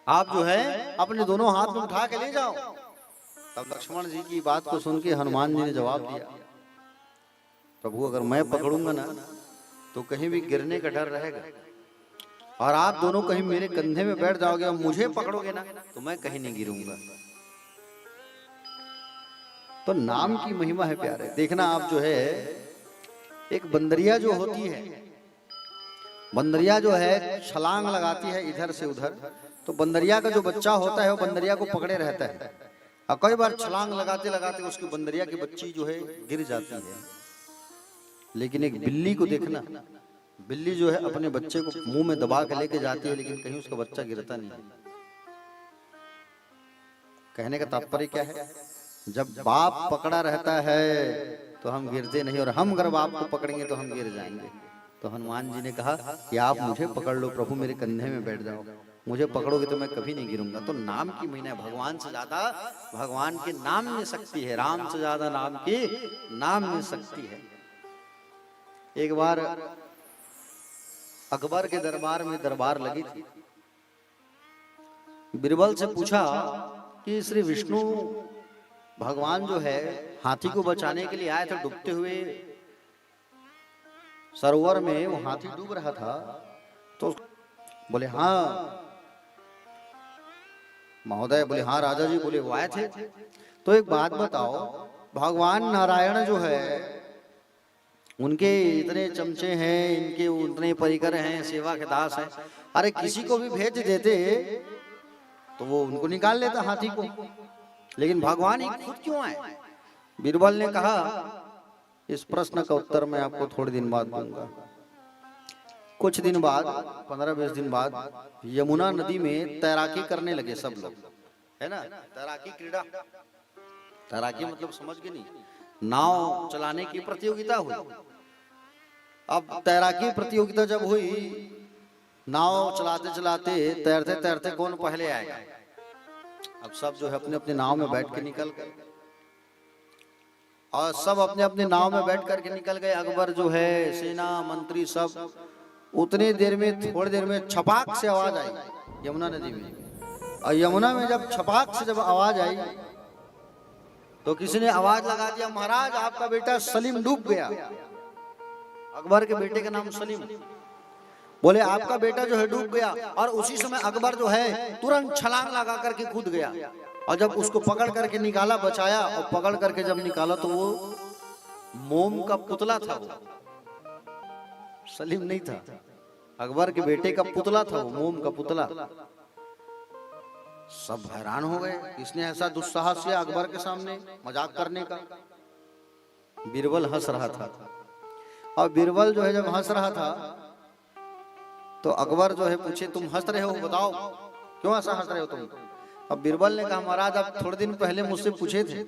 Speaker 1: आप जो है अपने दोनों हाथ में उठा के ले जाओ। तब लक्ष्मण जी की बात को सुन के हनुमान जी ने जवाब दिया, प्रभु अगर मैं पकड़ूंगा ना तो कहीं भी गिरने का डर रहेगा, और आप दोनों कहीं मेरे कंधे में बैठ जाओगे और मुझे पकड़ोगे ना तो मैं कहीं नहीं गिरूंगा। तो नाम की महिमा है प्यारे। देखना आप जो है, एक बंदरिया जो होती है, बंदरिया जो है छलांग लगाती है इधर से उधर, तो बंदरिया का जो बच्चा होता है वो बंदरिया को पकड़े रहता है, और कई बार छलांग लगाते लगाते उसकी बंदरिया की बच्ची जो है गिर जाती है। लेकिन एक बिल्ली को देखना, बिल्ली जो है अपने बच्चे को मुंह में दबा के लेके जाती है, लेकिन कहीं उसका बच्चा गिरता नहीं। कहने का तात्पर्य क्या है? जब बाप पकड़ा रहता है तो हम गिरते नहीं, और हम अगर बाप को पकड़ेंगे तो हम गिर जाएंगे। तो हनुमान जी ने कहा कि आप मुझे पकड़ लो प्रभु, मेरे कंधे में बैठ जाओ, मुझे पकड़ोगे तो मैं कभी नहीं गिरूंगा। तो नाम की महिमा है, भगवान से ज्यादा भगवान के नाम में शक्ति है, राम से ज्यादा नाम की नाम में शक्ति है। एक बार अकबर के दरबार में दरबार लगी थी, बीरबल से पूछा कि श्री विष्णु भगवान जो है हाथी को बचाने के लिए आए थे, डूबते हुए सरोवर में वो हाथी डूब रहा था, तो बोले हाँ महोदय, बोले हाँ राजा जी, बोले वो आए थे। तो एक बात बताओ, भगवान नारायण जो है उनके इतने चमचे हैं, इनके उतने परिकर हैं, सेवा के दास हैं, अरे किसी को भी भेज देते तो वो उनको निकाल लेता हाथी को, लेकिन भगवान ही खुद क्यों आए? बीरबल ने कहा इस प्रश्न का उत्तर मैं आपको थोड़े दिन बाद दूंगा। कुछ दिन बाद, 15-20 दिन बाद, यमुना नदी में तैराकी करने लगे सब लोग, है ना? तैराकी क्रीड़ा, तैराकी मतलब समझ गए नहीं, नाव चलाने की प्रतियोगिता हुई। अब तैराकी प्रतियोगिता जब हुई नाव चलाते चलाते तैरते तैरते कौन पहले आएगा। अब सब जो है अपने अपने नाव में बैठ के निकल गए और सब अपने अपने नाव में बैठ करके निकल गए। अकबर जो है सेना मंत्री सब, उतनी देर में थोड़ी देर में छपाक से आवाज आई यमुना नदी में। और यमुना में जब छपाक से जब आवाज आई तो किसी ने आवाज लगा दिया, महाराज आपका बेटा सलीम डूब गया। अकबर के बेटे का नाम सलीम। बोले आपका बेटा जो है डूब गया। और उसी समय अकबर जो है तुरंत छलांग लगा करके कूद गया और जब उसको पकड़ करके निकाला, बचाया और पकड़ करके जब निकाला तो वो मोम का पुतला था। वो सलीम नहीं था, अकबर के बेटे का पुतला था, वो मोम का पुतला। सब हैरान हो गए, इसने ऐसा दुस्साहस किया अकबर के सामने मजाक करने का। बीरबल हंस रहा था और बीरबल जो है जब हंस रहा था तो अकबर जो है पूछे, तुम हंस रहे हो, बताओ क्यों ऐसा हंस रहे हो तुम। अब बीरबल ने कहा, महाराज आप थोड़े दिन पहले मुझसे पूछे थे,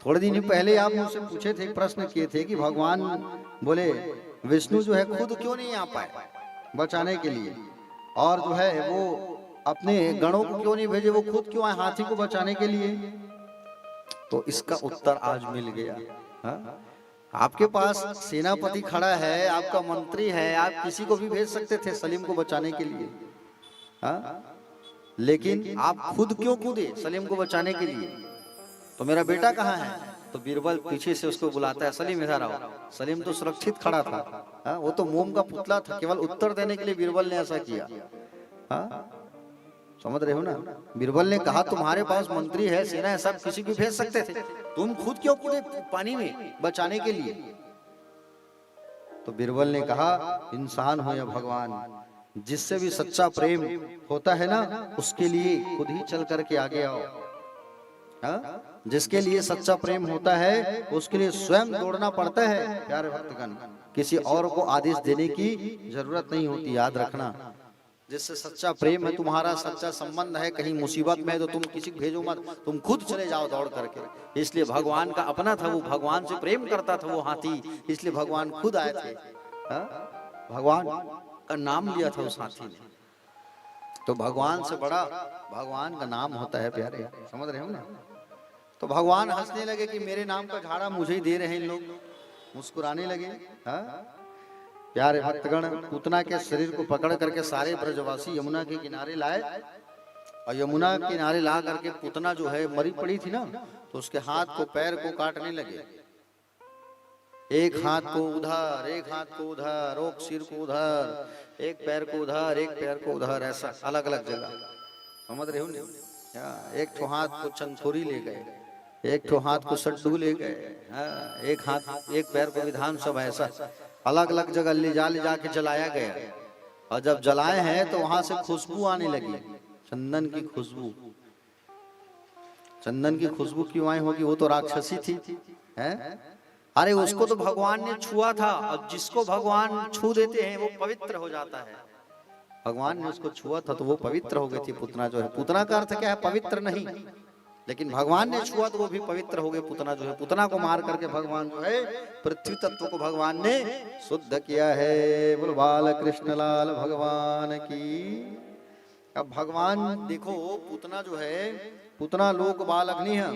Speaker 1: थोड़े दिन पहले आप मुझसे पूछे थे, प्रश्न किए थे कि भगवान बोले विष्णु जो है खुद क्यों नहीं आ पाए बचाने के लिए, और जो है वो अपने गणों को क्यों नहीं भेजे, वो खुद क्यों आए हाथी को बचाने के लिए। तो इसका उत्तर आज मिल गया। हा? आपके पास सेनापति खड़ा है, आपका मंत्री है, आप किसी को भी भेज सकते थे सलीम को बचाने के लिए। हा? लेकिन आप खुद क्यों कूदे सलीम को बचाने के लिए। तो मेरा बेटा कहाँ है। तो बीरबल पीछे से उसको बुलाता है, सलीम इधर आओ। सलीम तो सुरक्षित खड़ा था, हा? वो तो मोम का पुतला था। केवल उत्तर देने के लिए बीरबल ने ऐसा किया। हा? समझ रहे हो ना। बीरबल ने कहा तुम्हारे पास मंत्री है, सेना है, सब किसी को भेज सकते थे, तुम खुद क्यों कूदे पानी में बचाने के लिए। तो बीरबल ने कहा, इंसान हो या भगवान, जिससे भी सच्चा प्रेम होता है ना उसके लिए खुद ही चल करके आगे आओ। हा? जिसके लिए सच्चा प्रेम होता है उसके लिए स्वयं दौड़ना पड़ता है। प्यारे भक्तगण, किसी और को आदेश देने की जरूरत नहीं होती, याद रखना। जिससे सच्चा प्रेम है, तुम्हारा सच्चा संबंध है, कहीं मुसीबत में है तो तुम किसी को भेजो मत, तुम खुद चले जाओ दौड़ करके। इसलिए भगवान का अपना था, वो भगवान से प्रेम करता था वो हाथी, इसलिए भगवान खुद आए थे। भगवान का नाम लिया था उस हाथी ने। तो भगवान से बड़ा भगवान का नाम होता है प्यारे, समझ रहे हो ना। तो भगवान हंसने लगे कि मेरे नाम का झाड़ा मुझे ही दे रहे हैं इन लोग, मुस्कुराने लगे। प्यारे भक्तगण, पूतना के शरीर को पकड़ करके सारे ब्रजवासी यमुना के किनारे लाए और यमुना के किनारे ला करके पूतना जो है मरी पड़ी थी ना, तो उसके हाथ को पैर को काटने लगे। एक हाथ को उधर, एक हाथ को उधर, एक सिर को उधर, एक पैर को उधर, एक पैर को उधर, ऐसा अलग अलग जगह। समझ रहे हो ना। एक ठो हाथ को चंथोरी ले गए, एक ठो हाथ को सड्डू ले गए, एक हाथ एक पैर को विधानसभा, ऐसा अलग अलग जगह ले जा के जलाया गया। और जब जलाए हैं तो वहां से खुशबू आने लगी, चंदन की खुशबू। चंदन की खुशबू क्यों आई होगी, वो तो राक्षसी थी, हैं? अरे उसको तो भगवान ने छुआ था, और जिसको भगवान छू देते हैं वो पवित्र हो जाता है। भगवान ने उसको छुआ था तो वो पवित्र हो गई थी पूतना जो है। पूतना का अर्थ क्या है, पवित्र नहीं, लेकिन भगवान ने छुआ तो वो भी पवित्र हो गए। पूतना जो है, पूतना को मार करके भगवान जो है पृथ्वी तत्व को भगवान ने शुद्ध किया है। बोलो बाल कृष्ण लाल भगवान की। अब भगवान देखो, पूतना जो है, पूतना लोक बाल अग्नि है,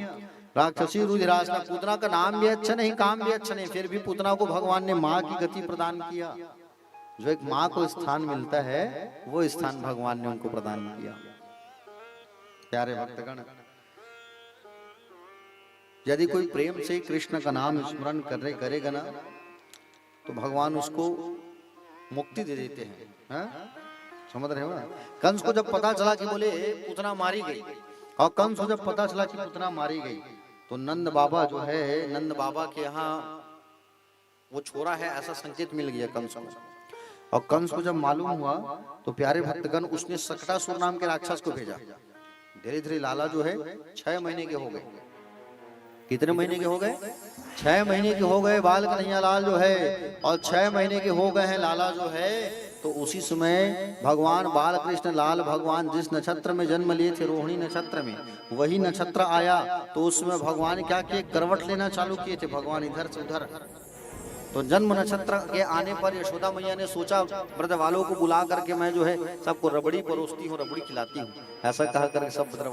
Speaker 1: राक्षसी रुधिरासना। पूतना का नाम भी अच्छा नहीं, काम भी अच्छा नहीं, फिर भी पूतना को भगवान ने माँ की गति प्रदान किया। जो एक माँ को स्थान मिलता है वो स्थान भगवान ने उनको प्रदान किया। प्यारे भक्तगण, यदि कोई प्रेम से कृष्ण का नाम स्मरण करेगा ना तो भगवान उसको मुक्ति दे देते हैं। समझ रहे हो ना। कंस को जब पता चला कि बोले पूतना मारी गई, और कंस को जब पता चला कि पूतना मारी गई तो नंद बाबा जो है, नंद बाबा के यहाँ वो छोरा है ऐसा संकेत मिल गया कंस को। और कंस को जब मालूम हुआ तो प्यारे भक्तगण उसने सकटासुर नाम के राक्षस को भेजा। धीरे धीरे लाला जो है 6 महीने के हो गए। कितने महीने के हो गए? 6 महीने के हो गए बाल कन्हैया लाल जो है, और 6 महीने के हो गए हैं लाला जो है। तो उसी समय भगवान बाल कृष्ण लाल भगवान जिस नक्षत्र में जन्म लिए थे, रोहिणी नक्षत्र में, वही नक्षत्र आया तो उसमें भगवान क्या किए, करवट लेना चालू किए थे भगवान, इधर से उधर। तो जन्म नक्षत्र के आने पर यशोदा मैया ने सोचा ब्रज वालों को बुला करके मैं जो है सबको रबड़ी परोसती हूँ, रबड़ी खिलाती हूँ। ऐसा कहा करके सब ब्रज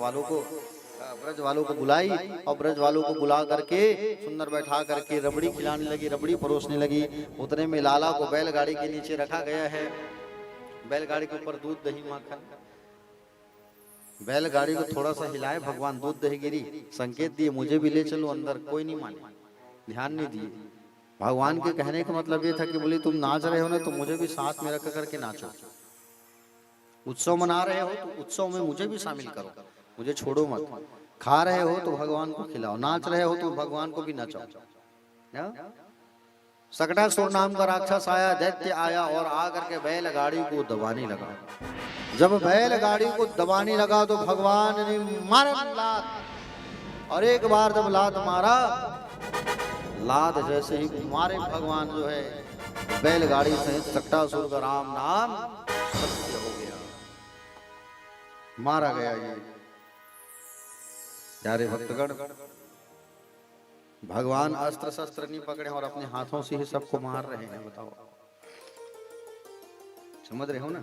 Speaker 1: वालों को बुलाई और ब्रज वालों को बुला करके सुंदर बैठा करके रबड़ी खिलाने लगी, रबड़ी परोसने लगी। उतने में लाला को बैलगाड़ी के नीचे रखा गया है। बैलगाड़ी के ऊपर दूध दही माखन। बैलगाड़ी को थोड़ा सा हिलाए, भगवान दूध दही गिरी, संकेत दिए मुझे भी ले चलो अंदर। कोई नहीं माने, ध्यान नहीं दिए। भगवान के कहने का मतलब ये था कि बोली तुम नाच रहे हो ना, तो मुझे भी साथ में रख करके नाचो। उत्सव मना रहे हो तो उत्सव में मुझे भी शामिल करो, मुझे छोड़ो मत। खा रहे हो तो भगवान को खिलाओ, नाच रहे हो तो भगवान को भी नचाओ। सकटासुर नाम का राक्षस आया, दैत्य आया और आकर के बैलगाड़ी को दबाने लगा। जब बैलगाड़ी को दबाने लगा तो भगवान ने मारा लात, और एक बार जब लात मारा, लात जैसे ही मारे भगवान जो है बैलगाड़ी से सकटासुर का राम नाम सत्य हो गया, मारा गया। ये प्यारे भक्तगण, भगवान अस्त्र शस्त्र नहीं पकड़े और अपने हाथों से ही सबको मार रहे हैं। बताओ, समझ रहे हो ना?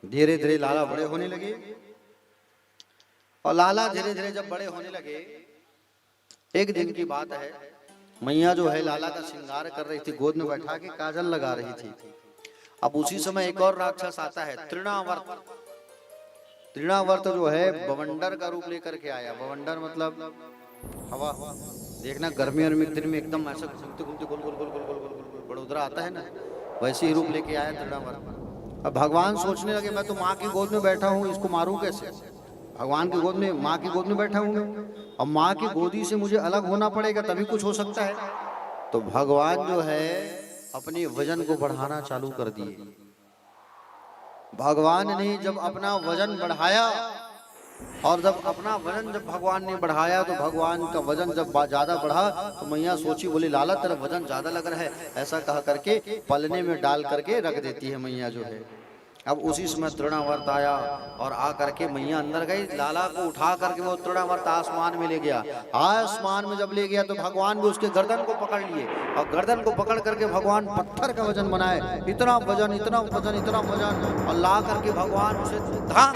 Speaker 1: धीरे धीरे लाला बड़े होने लगे, और लाला धीरे धीरे जब बड़े होने लगे, एक दिन की बात है, मैया जो है लाला का श्रृंगार कर रही थी, गोद में बैठा के काजल लगा रही थी। अब उसी समय एक और राक्षस आता है, तृणावर्त। तृणावर्त जो है बवंडर का रूप लेकर के आया। बवंडर मतलब हवा, देखना गर्मी और दिन में एकदम ऐसा घूमते घूमते गोल गोल गोल गोल गोल गोल गोल बड़ोदरा आता है ना, वैसे ही रूप लेके आया तृणावर्त। अब भगवान सोचने लगे मैं तो माँ की गोद में बैठा हूँ, इसको मारूं कैसे? भगवान की गोद में, माँ की गोद में बैठा हूँ, और माँ की गोदी से मुझे अलग होना पड़ेगा तभी कुछ हो सकता है। तो भगवान जो है अपने वजन को बढ़ाना चालू कर दिए। भगवान ने जब अपना वजन बढ़ाया, और जब अपना वजन जब भगवान ने बढ़ाया, तो भगवान का वजन जब ज्यादा बढ़ा तो मैया सोची, बोली लाला तेरा वजन ज्यादा लग रहा है। ऐसा कहा करके पलने में डाल करके रख देती है मैया जो है। अब उसी समय तृणावर्त आया और आ करके मैया अंदर गई, लाला को उठा करके वो तृणावर्त आसमान में ले गया। आसमान में जब ले गया तो भगवान भी उसके गर्दन को पकड़ लिए, और गर्दन को पकड़ करके भगवान पत्थर का वजन बनाए। इतना वजन, इतना वजन, इतना वजन, और ला करके भगवान उसे धाम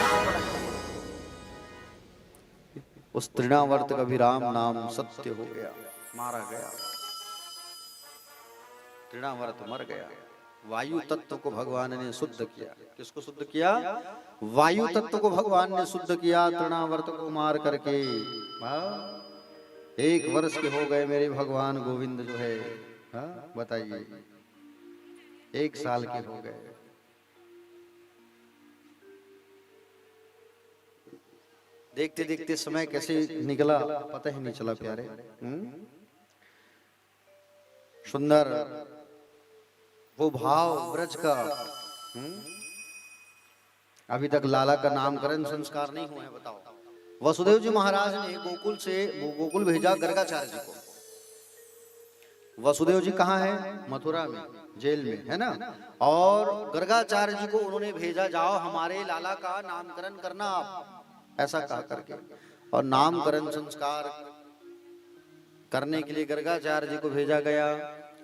Speaker 1: उस तृणावर्त का भी राम नाम सत्य हो गया, मारा गया। तृणावर्त मर गया। वायु तत्व को भगवान ने शुद्ध किया। किसको शुद्ध किया? वायु तत्व को भगवान ने शुद्ध किया तृणावर्त को मार करके। 1 वर्ष के हो गए मेरे भगवान गोविंद जो है, बताइए 1 साल के हो गए। देखते देखते समय कैसे निकला पता ही नहीं चला प्यारे। सुंदर वो भाव ब्रज का। अभी तक लाला का नामकरण संस्कार नहीं हुआ है। बताओ, वसुदेव जी महाराज ने गोकुल भेजा गर्गाचार्य जी को। वसुदेव जी कहाँ है? मथुरा में, जेल में है ना। और गर्गाचार्य जी को उन्होंने भेजा, जाओ हमारे लाला का नामकरण करना आप, ऐसा कहा करके। और नामकरण संस्कार करने के लिए गर्गाचार्य जी को भेजा गया।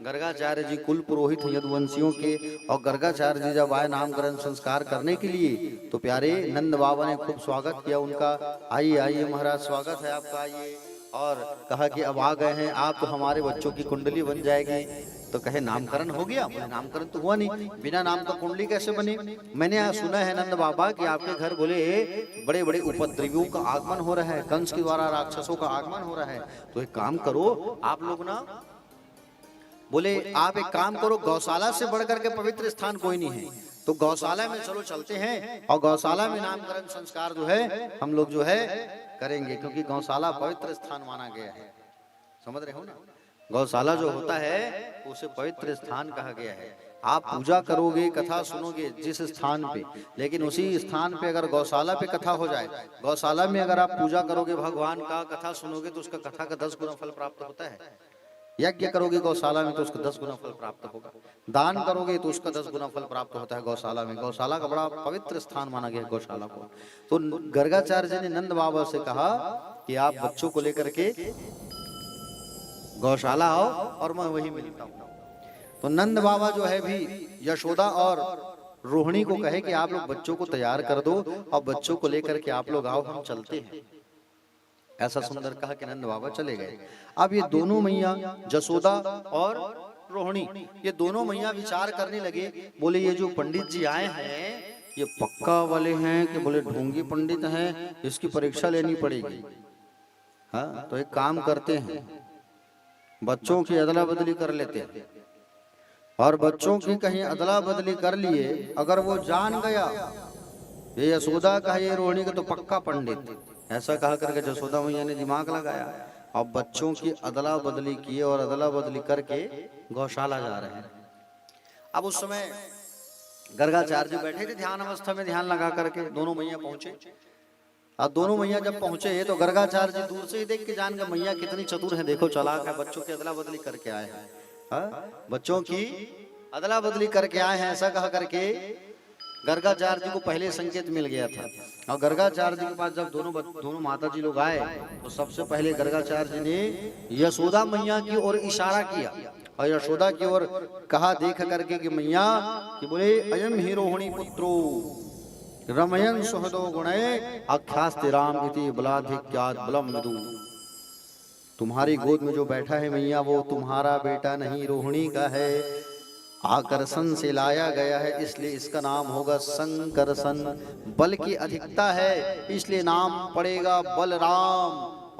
Speaker 1: गर्गाचार्य जी कुल पुरोहित यदुवंशियों के, और गर्गाचार्य जी जब आए नामकरण संस्कार करने के लिए, तो प्यारे नंद बाबा ने खूब स्वागत किया उनका। आइए आइए महाराज, स्वागत है आपका, आइए। और कहा कि अब आ गए हैं आप, तो हमारे बच्चों की कुंडली बन जाएगी। तो कहे नामकरण हो गया? नामकरण तो हुआ नहीं, बिना नाम का कुंडली कैसे बने? मैंने सुना है नंद बाबा कि आपके घर बोले बड़े बड़े उपद्रवियों का आगमन हो रहा है, कंस के द्वारा राक्षसों का आगमन हो रहा है। तो एक काम करो आप लोग ना, बोले आप एक काम करो, गौशाला से बढ़कर के पवित्र स्थान कोई नहीं है, तो गौशाला में चलो चलते हैं, और गौशाला में नामकरण संस्कार जो है हम लोग जो है करेंगे, क्योंकि गौशाला पवित्र स्थान माना गया है। समझ रहे हो ना? गौशाला जो होता है उसे पवित्र स्थान कहा गया है। आप पूजा करोगे, कथा सुनोगे जिस स्थान पे, लेकिन उसी स्थान पे अगर गौशाला पे कथा हो जाए, गौशाला में अगर आप पूजा करोगे भगवान का, कथा सुनोगे, तो उसका कथा का 10 गुना फल प्राप्त होता है। यज्ञ करोगे गौशाला में तो उसका 10 गुना फल प्राप्त होगा। दान करोगे तो उसका 10 गुना फल प्राप्त होता है गौशाला में। गौशाला का बड़ा पवित्र स्थान माना गया है गौशाला को। तो गर्गाचार्य जी ने नंद बाबा से कहा कि आप बच्चों को लेकर के गौशाला आओ और मैं वही मिलता हूँ। तो नंद बाबा जो है भी यशोदा और रोहिणी को कहे कि आप लोग बच्चों को तैयार कर दो और बच्चों को लेकर के आप लोग आओ, हम चलते हैं। ऐसा सुंदर कहा कि नंद बाबा चले गए। अब ये दोनों मैया जसोदा और रोहिणी, ये दोनों मैया विचार करने लगे, बोले ये जो पंडित जी आए हैं ये पक्का वाले हैं कि बोले ढोंगी पंडित हैं, इसकी परीक्षा लेनी पड़ेगी। हाँ, तो एक काम करते हैं, बच्चों की अदला बदली कर लेते हैं, और बच्चों की कहीं अदला बदली कर लिए, अगर वो जान गया ये यशोदा का ये रोहिणी का तो पक्का पंडित। ऐसा कहा करके जसोदा मैया ने दिमाग लगाया और बच्चों की अदला बदली किए और अदला बदली करके गौशाला जा रहे हैं। अब उस समय गर्गाचार्य जी बैठे थे ध्यान अवस्था में, ध्यान लगा करके दोनों मैया पहुंचे। और दोनों मैया जब पहुंचे तो गर्गाचार्य जी दूर से ही देख के जान गए मैया कितनी चतुर है, देखो चालाक है, बच्चों की अदला बदली करके आए हैं। बच्चों की अदला बदली करके आए हैं, ऐसा कहा करके गर्गाचार्य जी को पहले संकेत मिल गया था। और गर्गाचार्य जी के पास जब दोनों माता जी लोग आए तो सबसे पहले गर्गाचार्य जी ने यशोदा मैया की ओर इशारा किया और यशोदा की ओर कहा देख करके कि मैया कि बोले अयम ही रोहिणी पुत्रो रमयन सुहदो गुणे आख्यास्ते राम इति बलाधिक्यात् बलम विदु। तुम्हारी गोद में जो बैठा है मैया वो तुम्हारा बेटा नहीं, रोहिणी का है, आकर्षण से लाया गया है, इसलिए इसका नाम होगा संकर्षण। बल की अधिकता है इसलिए नाम पड़ेगा बलराम,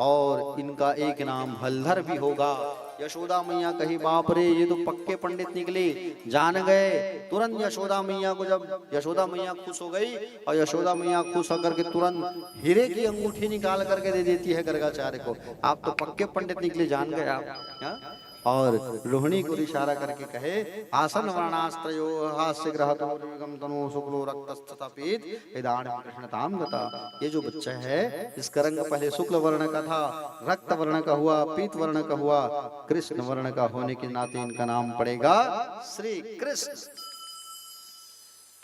Speaker 1: और इनका एक नाम हलधर भी होगा। यशोदा मैया कही बाप रे ये तो पक्के पंडित निकले, जान गए। तुरंत यशोदा मैया को, जब यशोदा मैया खुश हो गई और यशोदा मैया खुश होकर के तुरंत हीरे की अंगूठी निकाल करके दे देती है गर्गाचार्य को, आप तो पक्के पंडित निकले, जान गए आप। और रोहिणी को इशारा करके कहे आसन वर्णास्त्रयो हास्य ग्रहतो विगम तनु शुक्लो रक्तस्तपीत इदानीं कृष्णताम गता। ये जो बच्चा है इसका रंग पहले शुक्ल वर्ण का था, रक्त वर्ण का हुआ, पीत वर्ण का हुआ, कृष्ण वर्ण का होने के नाते इनका नाम पड़ेगा श्री कृष्ण।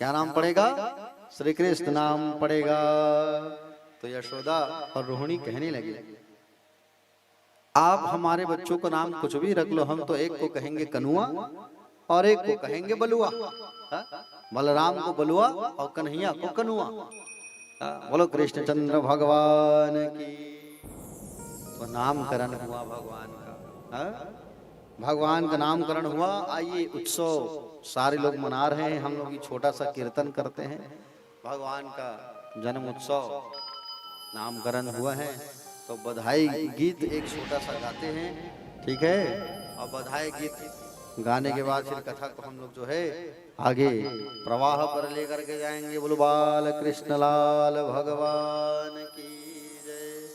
Speaker 1: क्या नाम पड़ेगा? श्री कृष्ण नाम पड़ेगा। तो यशोदा और रोहिणी कहने लगे आप हमारे बच्चों को नाम कुछ भी रख लो, हम तो एक को कहेंगे कनुआ और एक को कहेंगे बलुआ। बलराम को बलुआ और कन्हैया को कनुआ। बोलो कृष्णचंद्र भगवान की। तो नामकरण हुआ भगवान का, भगवान का नामकरण हुआ। आइए उत्सव सारे लोग मना रहे हैं, हम लोग ये छोटा सा कीर्तन करते हैं। भगवान का जन्म उत्सव नामकरण हुआ है तो बधाई गीत एक छोटा सा गाते हैं, ठीक है। और बधाई गीत गाने के बाद फिर कथा को हम लोग जो है आगे प्रवाह पर लेकर के जाएंगे। बोलो बाल कृष्ण लाल भगवान की जय,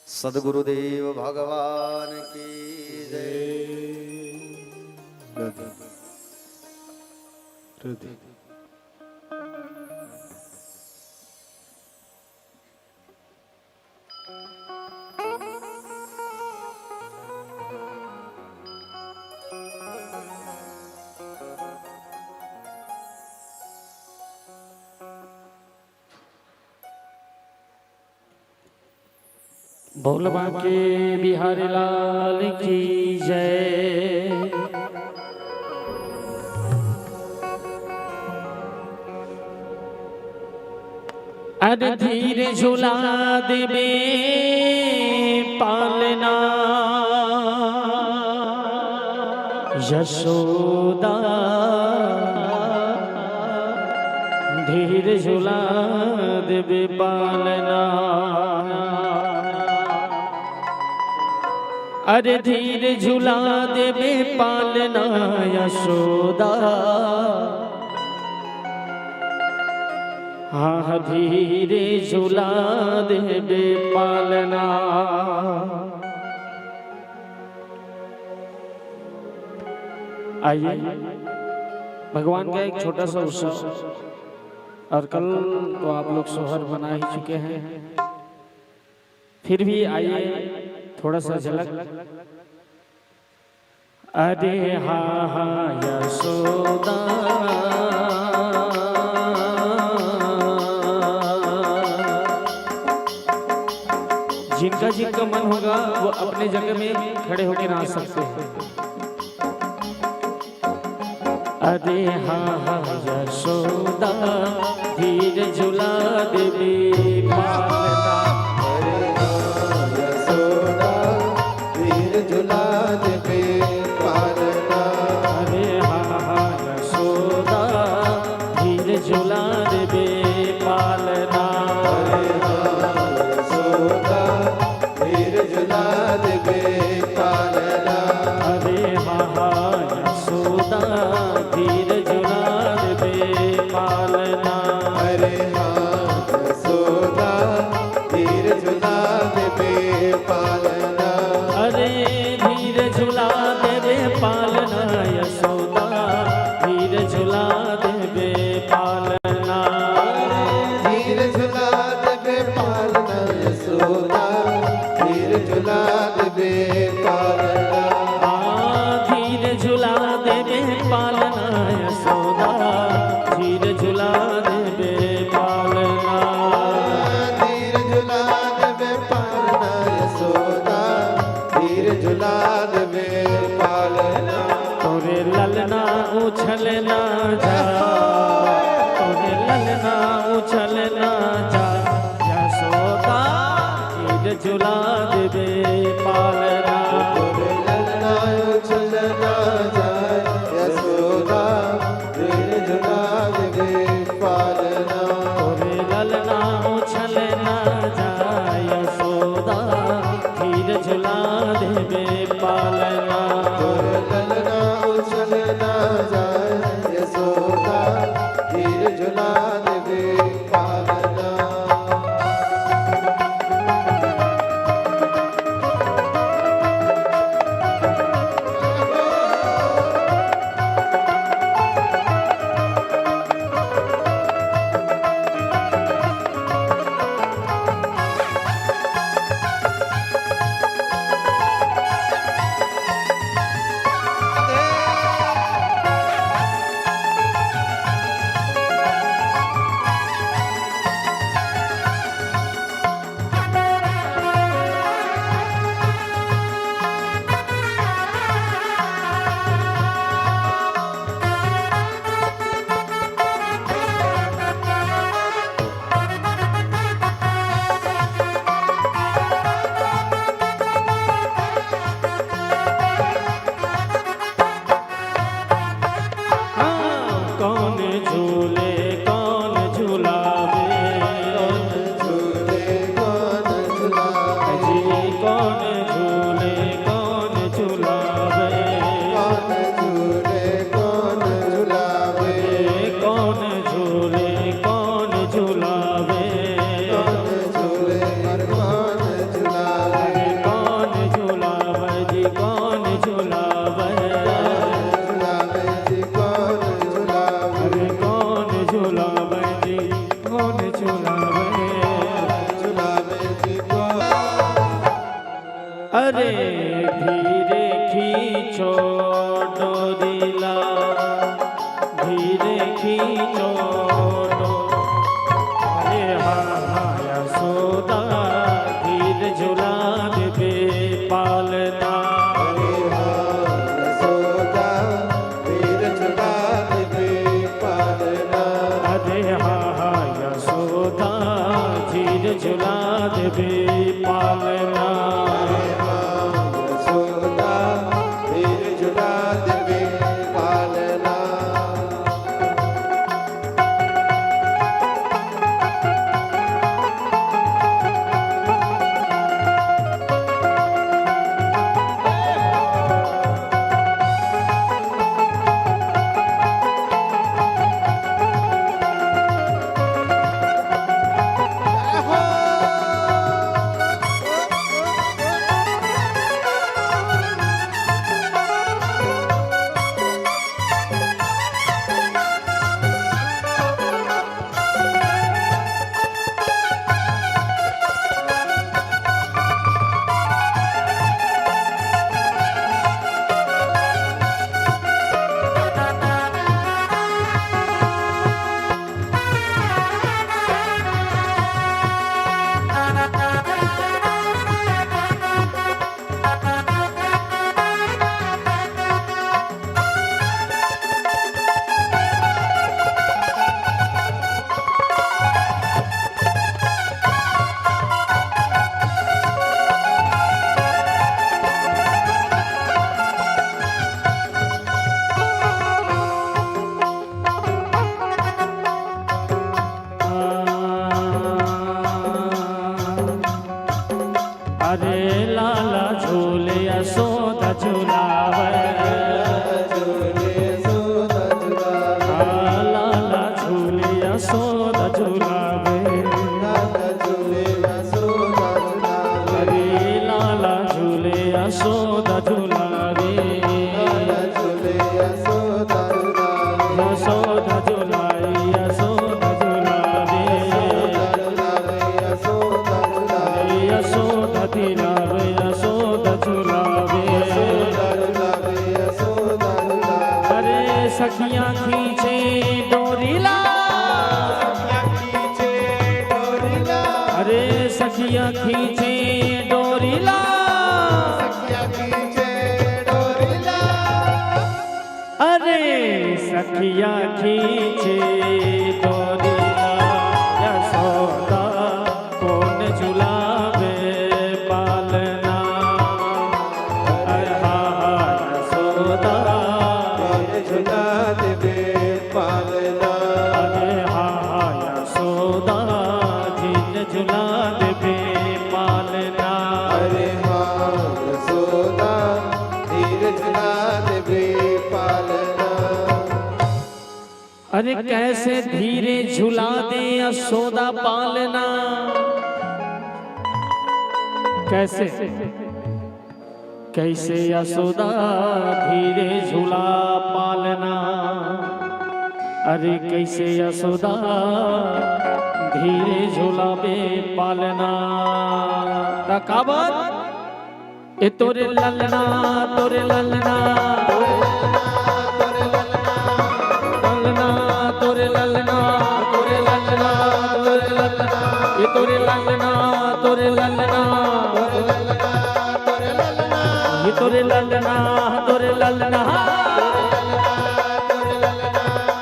Speaker 1: सदगुरुदेव भगवान की जय।
Speaker 2: बोल बांके बिहारी लाल की जय। अरे धीरे झुला देवे पालना यशोदा, धीरे झुला देवे पालना। अरे धीरे झुला देवे पालना यशोदा, हाँ धीरे झुला देवे पालना। आइए भगवान का एक छोटा सा उत्सव, और कल तो आप लोग सोहर बना ही चुके हैं, फिर भी आइए थोड़ा सा झलक। अरे हाँ हाँ यशोदा जिनका जिनका मन होगा वो अपने जगह में खड़े होकर नाच सकते हैं। अरे हाँ हाँ यशोदा धीर झुला देवी पालना,
Speaker 3: यशोदा धीर झुला देवे पालना,
Speaker 2: अरे हाँ हाँ यशोदा धीर झुला देवी पालना,
Speaker 3: यशोदा धीर झुला देवे पालना,
Speaker 2: अरे हाँ हाँ यशोदा धीर झुला देवे पालना,
Speaker 3: अरे हाँ यशोदा धीर झुला देवे पालना,
Speaker 2: अरे धीर झुला देवे पालना यशोदा धीर झुला देवे पालना,
Speaker 3: धीर झुला देवे पालना यशोदा धीर झुला देवे पालना,
Speaker 2: धीर झुला देवे पालना यशोदा धीर झुला देवे पालना,
Speaker 3: धीर झुला देवे पालना यशोदा धीर झुला देवे पालना,
Speaker 2: तोरे ललना उछलना जा, तोरे ललना उछलना जा यशोदा धीर झुला देवे पालना,
Speaker 3: ललना उछलना जाए यशोदा धीर झुला देवे पालना,
Speaker 2: तोरे ललना उछलना जा यशोदा धीर झुला देवे पालना,
Speaker 3: ललना उछलना जाए यशोदा धीर झुला देवे पालना,
Speaker 2: कौन झूले कौन झूलावे,
Speaker 3: झूले कौन झुलावे,
Speaker 2: जी कौन झूले कौन झूलावे,
Speaker 3: कौन झूले कौन झुलावे,
Speaker 2: कौन झूले कौन झूलावे,
Speaker 3: कौन झूले कौन झुलावे,
Speaker 2: कौन झूलावे जी कौन झूलावे,
Speaker 3: झुलावे जी कौन झुलावे,
Speaker 2: अरे कौन झूलावे जी कौन झूलावे,
Speaker 3: झुलावे जी कौन,
Speaker 2: अरे धीरे खींचो डोरीला, धीरे खींचो अरे हाँ हाँ यशोदा धीर झुला देवे पालना,
Speaker 3: अरे हाँ
Speaker 2: झुलावे लाला झूले यशोदा झुलावे अरे लाला झूले यशोदा झुलावे यशोदा झुलाई यशोदा झुलावे यशोदा दिलावे यशोदा झुलावे अरे सखियां खींचे डोरीला अरे सखियां खींचे डोरीला अरे सखियां खींचे डोरीला यशोदा कौन झुलावे पालना अरे हा यशोदा अरे हा यशोदा जिन झुला देवे पालना अरे कैसे धीरे झुला दे यशोदा पालना कैसे कैसे यशोदा धीरे झूला पालना अरे कैसे यशोदा धीरे झूला बे पालना तकाबर ए तोरे ललना ललना तोरे ललना ये तोरे ललना ये तोरे ललना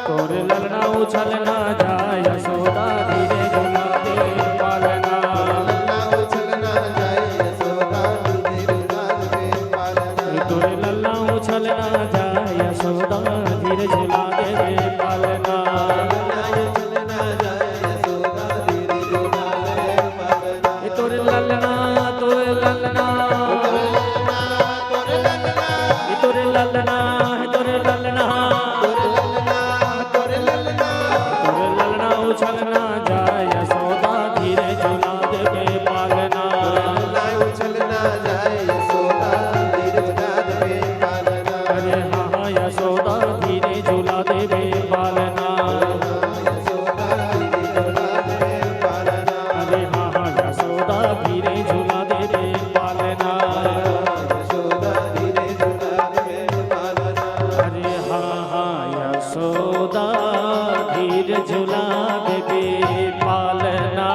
Speaker 2: तोरे ललना उछलना जाय यशोदा धीरे झूला दे पालना ये तोरे ललना उछलना जाय यशोदा धीरे झूला दे पालना ये तोरे ललना ये तोरे ललना तोरे ललना उछलना जाय यशोदा धीरे झूला दे पालना अरे हाँ यशोदा धीरे झूला दे पालना अरे हाँ यशोदा धीरे झूला दे पालना अरे हाँ यशोदा धीरे झूला दे पालना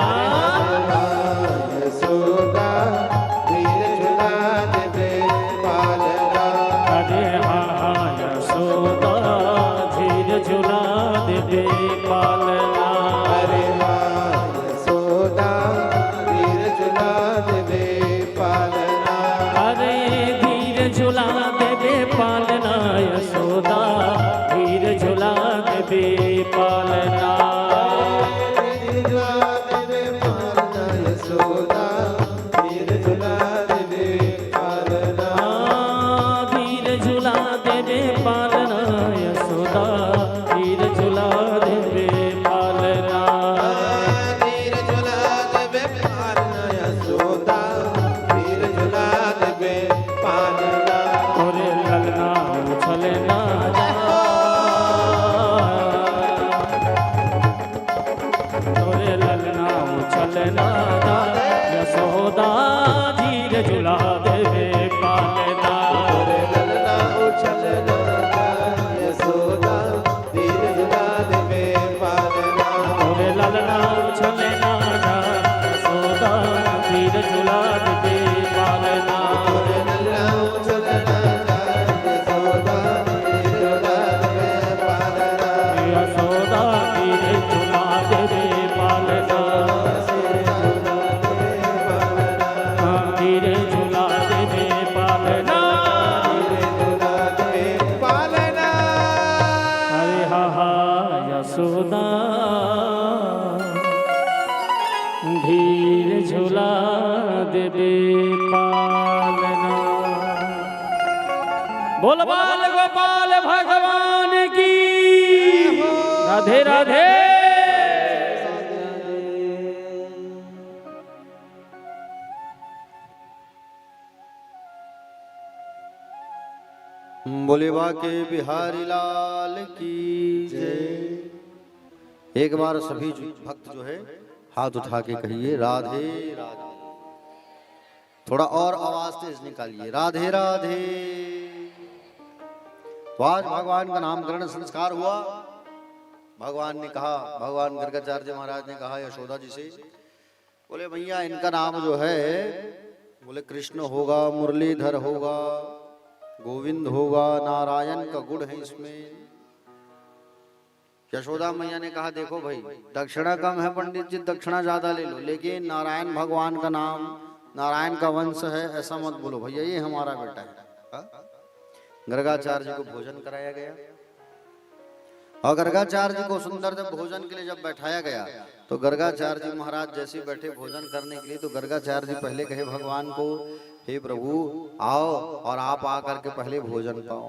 Speaker 2: अरे हाँ यशोदा धीरे झूला दे पालना अरे धीरे झूला दे पालना यशोदा धीरे झूला दे पालना धीरे झूला दे पालना यशोदा धीरे झूला दे पालना तोरे ललना उछलना तोरे ललना उछलना यशोदा धीरे झूला दे पालना बोल बाल गोपाल भगवान की राधे राधे।
Speaker 1: बोले बाके बिहारी लाल की जय। एक बार सभी भक्त जो है हाथ उठा के कहिए राधे राधे। थोड़ा और आवाज तेज निकालिए राधे राधे। तो आज भगवान का नामकरण संस्कार हुआ। भगवान ने कहा, भगवान गर्गाचार्य महाराज ने कहा यशोदा जी से, बोले भैया इनका नाम जो है बोले कृष्ण होगा, मुरलीधर होगा, गोविंद होगा, नारायण का गुण है इसमें। यशोदा मैया ने कहा देखो भाई दक्षिणा कम है पंडित जी, दक्षिणा ज्यादा ले लो, लेकिन नारायण भगवान का नाम, नारायण का वंश है ऐसा मत बोलो भैया, ये हमारा बेटा है। गर्गाचार्य जी को भोजन कराया गया और गर्गाचार्य जी को सुंदर जब भोजन के लिए जब बैठाया गया तो गर्गाचार्य जी महाराज जैसे बैठे भोजन करने के लिए तो गर्गाचार्य जी पहले कहे भगवान को, हे प्रभु आओ और आप आकर के पहले भोजन पाओ।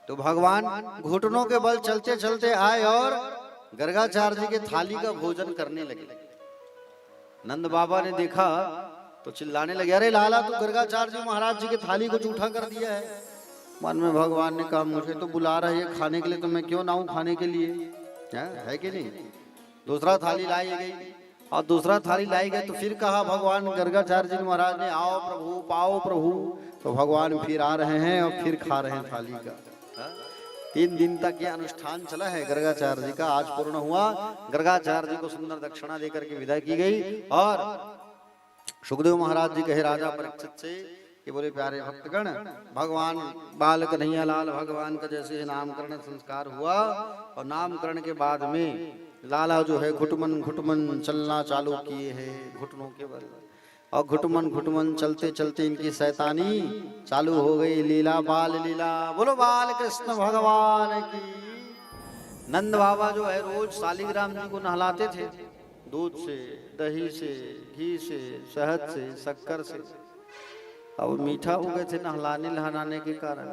Speaker 1: तो भगवान घुटनों के बल चलते चलते आए और गर्गाचार्य जी के थाली का भोजन करने लगे। नंद बाबा ने देखा तो चिल्लाने लगे, अरे लाला तू गर्गाचार्य जी महाराज जी के थाली को जूठा कर दिया है। मन में भगवान ने कहा मुझे तो बुला रहे हैं खाने के लिए, तो मैं क्यों ना आऊं खाने के लिए, है कि नहीं। दूसरा थाली लाई गई और दूसरा थाली लाई गई तो फिर कहा भगवान गर्गाचार्य जी महाराज ने, आओ प्रभु पाओ प्रभु। तो भगवान फिर आ रहे हैं और फिर खा रहे हैं थाली का। 3 दिन तक यह अनुष्ठान चला है गर्गाचार्य जी का, आज पूर्ण हुआ। गर्गाचार्य जी को सुंदर दक्षिणा देकर के विदाई की गई और सुखदेव महाराज जी कहे राजा परीक्षित से कि बोले प्यारे भक्तगण, भगवान बाल कन्हैया लाल भगवान का जैसे नामकरण संस्कार हुआ और नामकरण के बाद में लाला जो है घुटमन घुटमन चलना चालू किए हैं घुटनों के बल, और घुटमन घुटमन चलते चलते इनकी शैतानी चालू हो गई, लीला बाल लीला। बोलो बाल कृष्ण भगवान की। नंद बाबा जो है रोज शालिग्राम जी को नहलाते थे, दूध से, दही से, घी से, शहद से, शक्कर से। अब मीठा हो गए थे नहलाने नहलाने के कारण।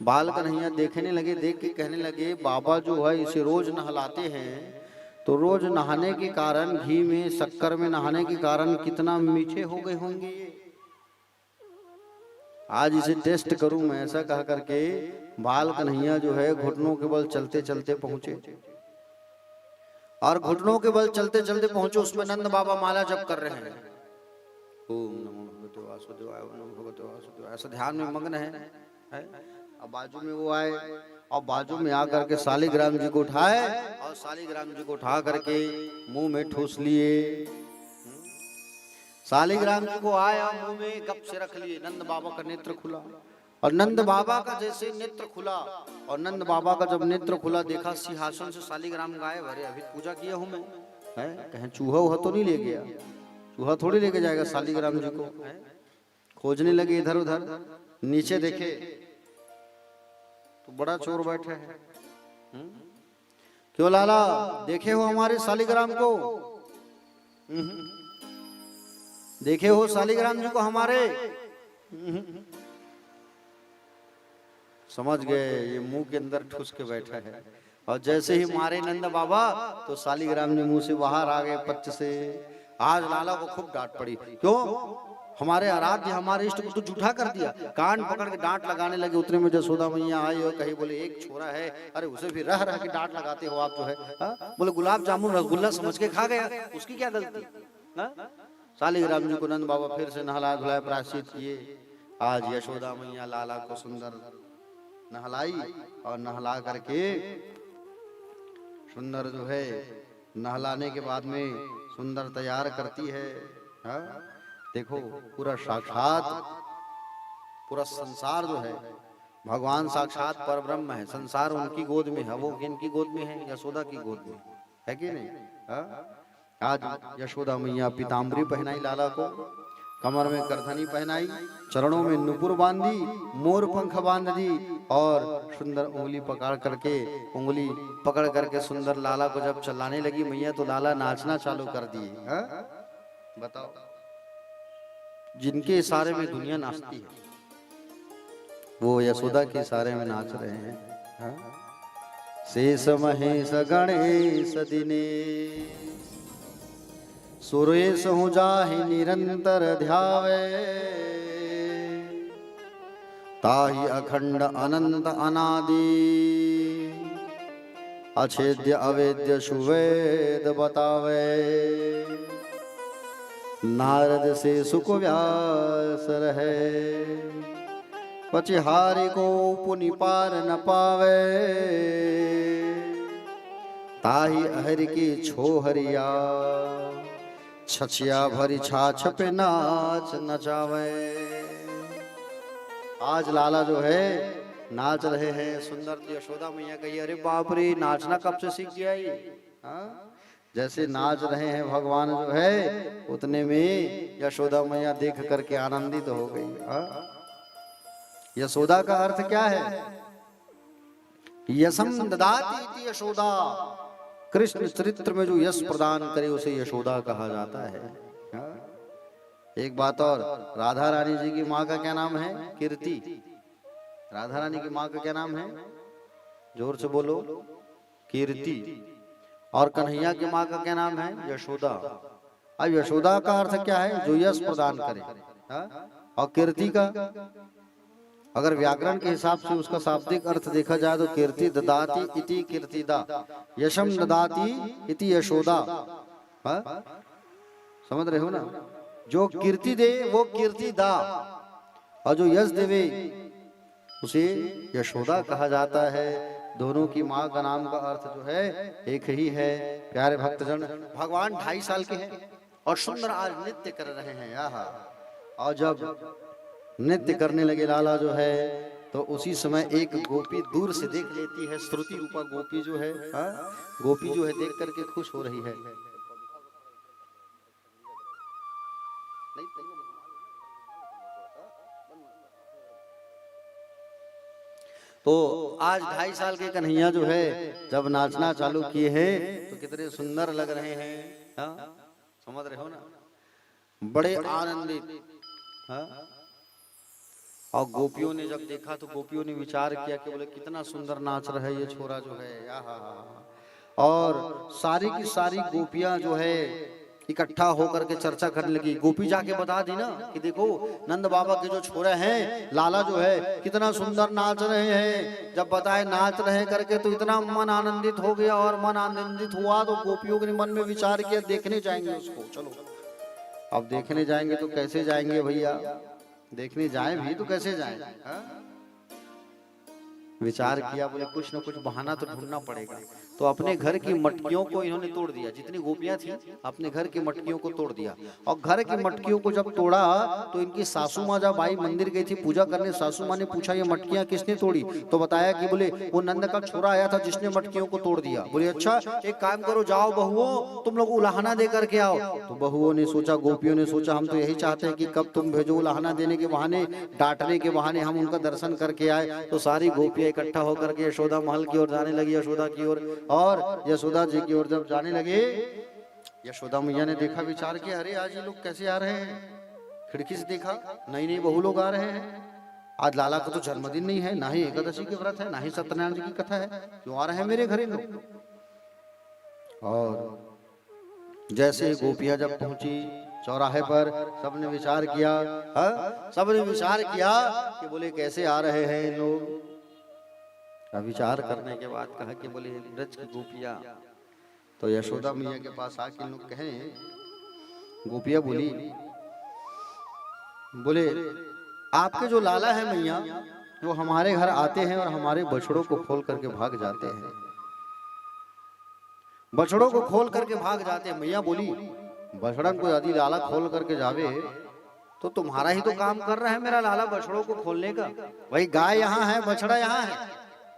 Speaker 1: बाल कन्हैया देखने लगे, देख के कहने लगे बाबा जो है इसे रोज नहलाते हैं तो रोज नहाने के कारण, घी में शक्कर में नहाने के कारण कितना मीठे हो गए होंगे ये। आज इसे टेस्ट करूं मैं, ऐसा कह करके बाल कन्हैया जो है घुटनों के बल चलते चलते पहुंचे और घुटनों के बल चलते चलते पहुंचे। उसमें नंद बाबा माला जप कर रहे हैं, ओम नमो भगवते वासुदेवाय, ओम नमो भगवते वासुदेवाय, ऐसा ध्यान में मग्न है। अब बाजू में वो आए और बाजू में आकर के शालिग्राम जी को उठाए और शालिग्राम जी को उठा करके मुंह में ठूस लिए। शालिग्राम जी को आए और मुंह में गप से रख लिए। नंद बाबा का नेत्र खुला और नंद बाबा का जैसे नेत्र खुला और नंद बाबा का जब नेत्र खुला देखा सिंहासन से शालिग्राम गायब। अरे अभी पूजा किया हूं मैं, कहीं चूहा वूहा तो नहीं ले गया, चूहा थोड़ी लेके जाएगा शालिग्राम जी को। खोजने लगे इधर उधर, नीचे देखे तो बड़ा चोर बैठे हैं। क्यों लाला देखे हो हमारे शालिग्राम को, देखे हो शालिग्राम जी को हमारे। समझ गए ये मुंह के अंदर ठूस के बैठा है। और जैसे ही मारे नंद बाबा तो शालिग्राम जी मुंह से बाहर आ गए पच्च से। आज लाला को खूब डांट पड़ी, क्यों हमारे आराध्य हमारे इष्ट को तो झूठा कर दिया। कान पकड़ के डांट लगाने लगे। उतने में जसोदा मैया आई और कही बोले एक छोरा है, अरे उसे भी रह रह के डांट लगाते हो आप जो है। बोले गुलाब जामुन रसगुल्ला समझ के खा गया, उसकी क्या गलती। शालिग्राम जी को नंद बाबा फिर से नहलाए धुलाए प्रायश्चित किए। आज यशोदा मैया लाला को सुंदर नहलाई और नहला करके सुंदर जो है नहलाने के बाद में सुंदर तैयार करती है। देखो पूरा साक्षात पूरा संसार जो है भगवान साक्षात परब्रह्म है। संसार उनकी गोद में है, वो किनकी गोद में है, यशोदा की गोद में है कि नहीं। आज यशोदा मैया पीताम्बरी पहनाई लाला को, कमर में करधनी पहनाई, चरणों में नुपुर बांधी, मोर पंख बांध दी और सुंदर उंगली पकड़ करके सुंदर लाला को जब चलाने लगी मैया तो लाला नाचना चालू कर दिए। बताओ, जिनके इशारे में दुनिया नाचती है, वो यशोदा के इशारे में नाच रहे हैं। हाँ? शेष महेश गणेश दिने सुरेश हूँ जाहि निरंतर ध्यावे ताहि अखंड अनंत अनादि अछेद्य अवेद्य सुवेद बतावे नारद से सुख व्यास रहे पचिहारी को पुनि पार न पावे ताहि हर की छोहरिया छछिया भरी छाछ पे नाच नचावे। आज लाला जो है नाच रहे हैं सुंदर। तो यशोदा मैया कही अरे बाप रे नाचना कब से सीख गया ये। हाँ? जैसे नाच रहे हैं भगवान जो है उतने में यशोदा मैया देख करके आनंदित हो गई। हाँ? यशोदा का अर्थ क्या है? यशम ददाति इति यशोदा। कृष्ण चरित्र में जो यश प्रदान करे उसे यशोदा कहा जाता है। हाँ? एक बात और, राधा रानी जी की माँ का क्या नाम है? कीर्ति। राधा रानी की माँ का क्या नाम है? जोर से बोलो, कीर्ति। और कन्हैया की माँ का क्या नाम है? यशोदा। अब यशोदा का अर्थ क्या है? जो यश प्रदान करे। हाँ? और कीर्ति का अगर व्याकरण के हिसाब से उसका शाब्दिक अर्थ देखा जाए तो कीर्ति ददाति इति कीर्तिदा, यशम ददाति इति यशोदा। हाँ? समझ रहे हो ना? जो कीर्ति दे वो कीर्तिदा और जो यश देवे उसे यशोदा कहा जाता है। दोनों की माँ का नाम का अर्थ जो है एक ही है। प्यारे भक्तजन, भगवान 2.5 साल के हैं और सुंदर आज नृत्य कर रहे हैं। यहाँ और जब नृत्य करने लगे लाला जो है तो उसी समय एक गोपी दूर से देख लेती है। श्रुति रूपा गोपी जो है, हाँ? गोपी जो है देख करके खुश हो रही है। तो आज 2.5 साल के कन्हैया जो है जब नाचना चालू किए हैं तो कितने सुंदर लग रहे हैं। हाँ? समझ रहे हो ना? बड़े आनंदित। हाँ? और गोपियों ने जब देखा तो गोपियों ने विचार किया कि बोले कितना सुंदर नाच रहा है ये छोरा जो है। और सारी की सारी गोपियां जो है इकट्ठा होकर के चर्चा करने लगी। गोपी जाके बता दी ना कि देखो नंद बाबा के जो छोरे हैं लाला जो है कितना सुंदर नाच रहे हैं। जब बताए नाच रहे करके तो इतना मन आनंदित हो गया। और मन आनंदित हुआ तो गोपियों के मन में विचार किया देखने जाएंगे उसको। चलो अब देखने जाएंगे तो कैसे जाएंगे भैया? देखने जाए भी तो कैसे जाए? हाँ? विचार किया, बोले कुछ न कुछ बहाना तो ढूंढना पड़ेगा। तो अपने घर की मटकियों को इन्होंने तोड़ दिया। जितनी गोपियां थी अपने घर की मटकियों को तोड़ दिया। और घर की मटकियों को जब तोड़ा तो इनकी सासू माँ जब आई मंदिर गई थी पूजा करने, सासू माँ ने पूछा ये मटकियां किसने तोड़ी? तो बताया कि बोले वो नंद का छोरा आया था जिसने मटकियों को तोड़ दिया। बोले अच्छा एक काम करो, जाओ बहुओं तुम लोग उलाहना दे करके आओ। तो बहुओं ने सोचा, गोपियों ने सोचा हम तो यही चाहते हैं कि कब तुम भेजो उलाहना देने के बहाने, डांटने के बहाने हम उनका दर्शन करके आए। तो सारी गोपियां इकट्ठा होकर के यशोदा महल की ओर जाने लगी, यशोदा की ओर। और यशोदा जी की ओर जब जाने लगे यशोदा मैया ने देखा, विचार किया अरे आज ये लोग कैसे आ रहे हैं? खिड़की से देखा नई नई बहू लोग आ रहे हैं। आज लाला का तो जन्मदिन नहीं है, ना ही एकादशी के व्रत है, ना ही सत्यनारायण जी की कथा है, क्यों आ रहे हैं मेरे घर लोग? और जैसे गोपियां जब पहुंची चौराहे पर सबने विचार किया। सबने विचार किया कि बोले कैसे आ रहे हैं लोग। विचार करने के बाद कहा कि बोले ब्रज की गोपियां। तो यशोदा मैया के पास आके लोग कहें, गोपियां बोली बोले आपके जो लाला है मैया वो हमारे घर आते हैं और हमारे बछड़ों को खोल करके भाग जाते हैं। बछड़ों को खोल करके भाग जाते हैं। मैया बोली बछड़न को यदि लाला खोल करके जावे तो तुम्हारा ही तो काम कर रहा है मेरा लाला बछड़ों को खोलने का। वही गाय यहाँ है बछड़ा यहाँ है,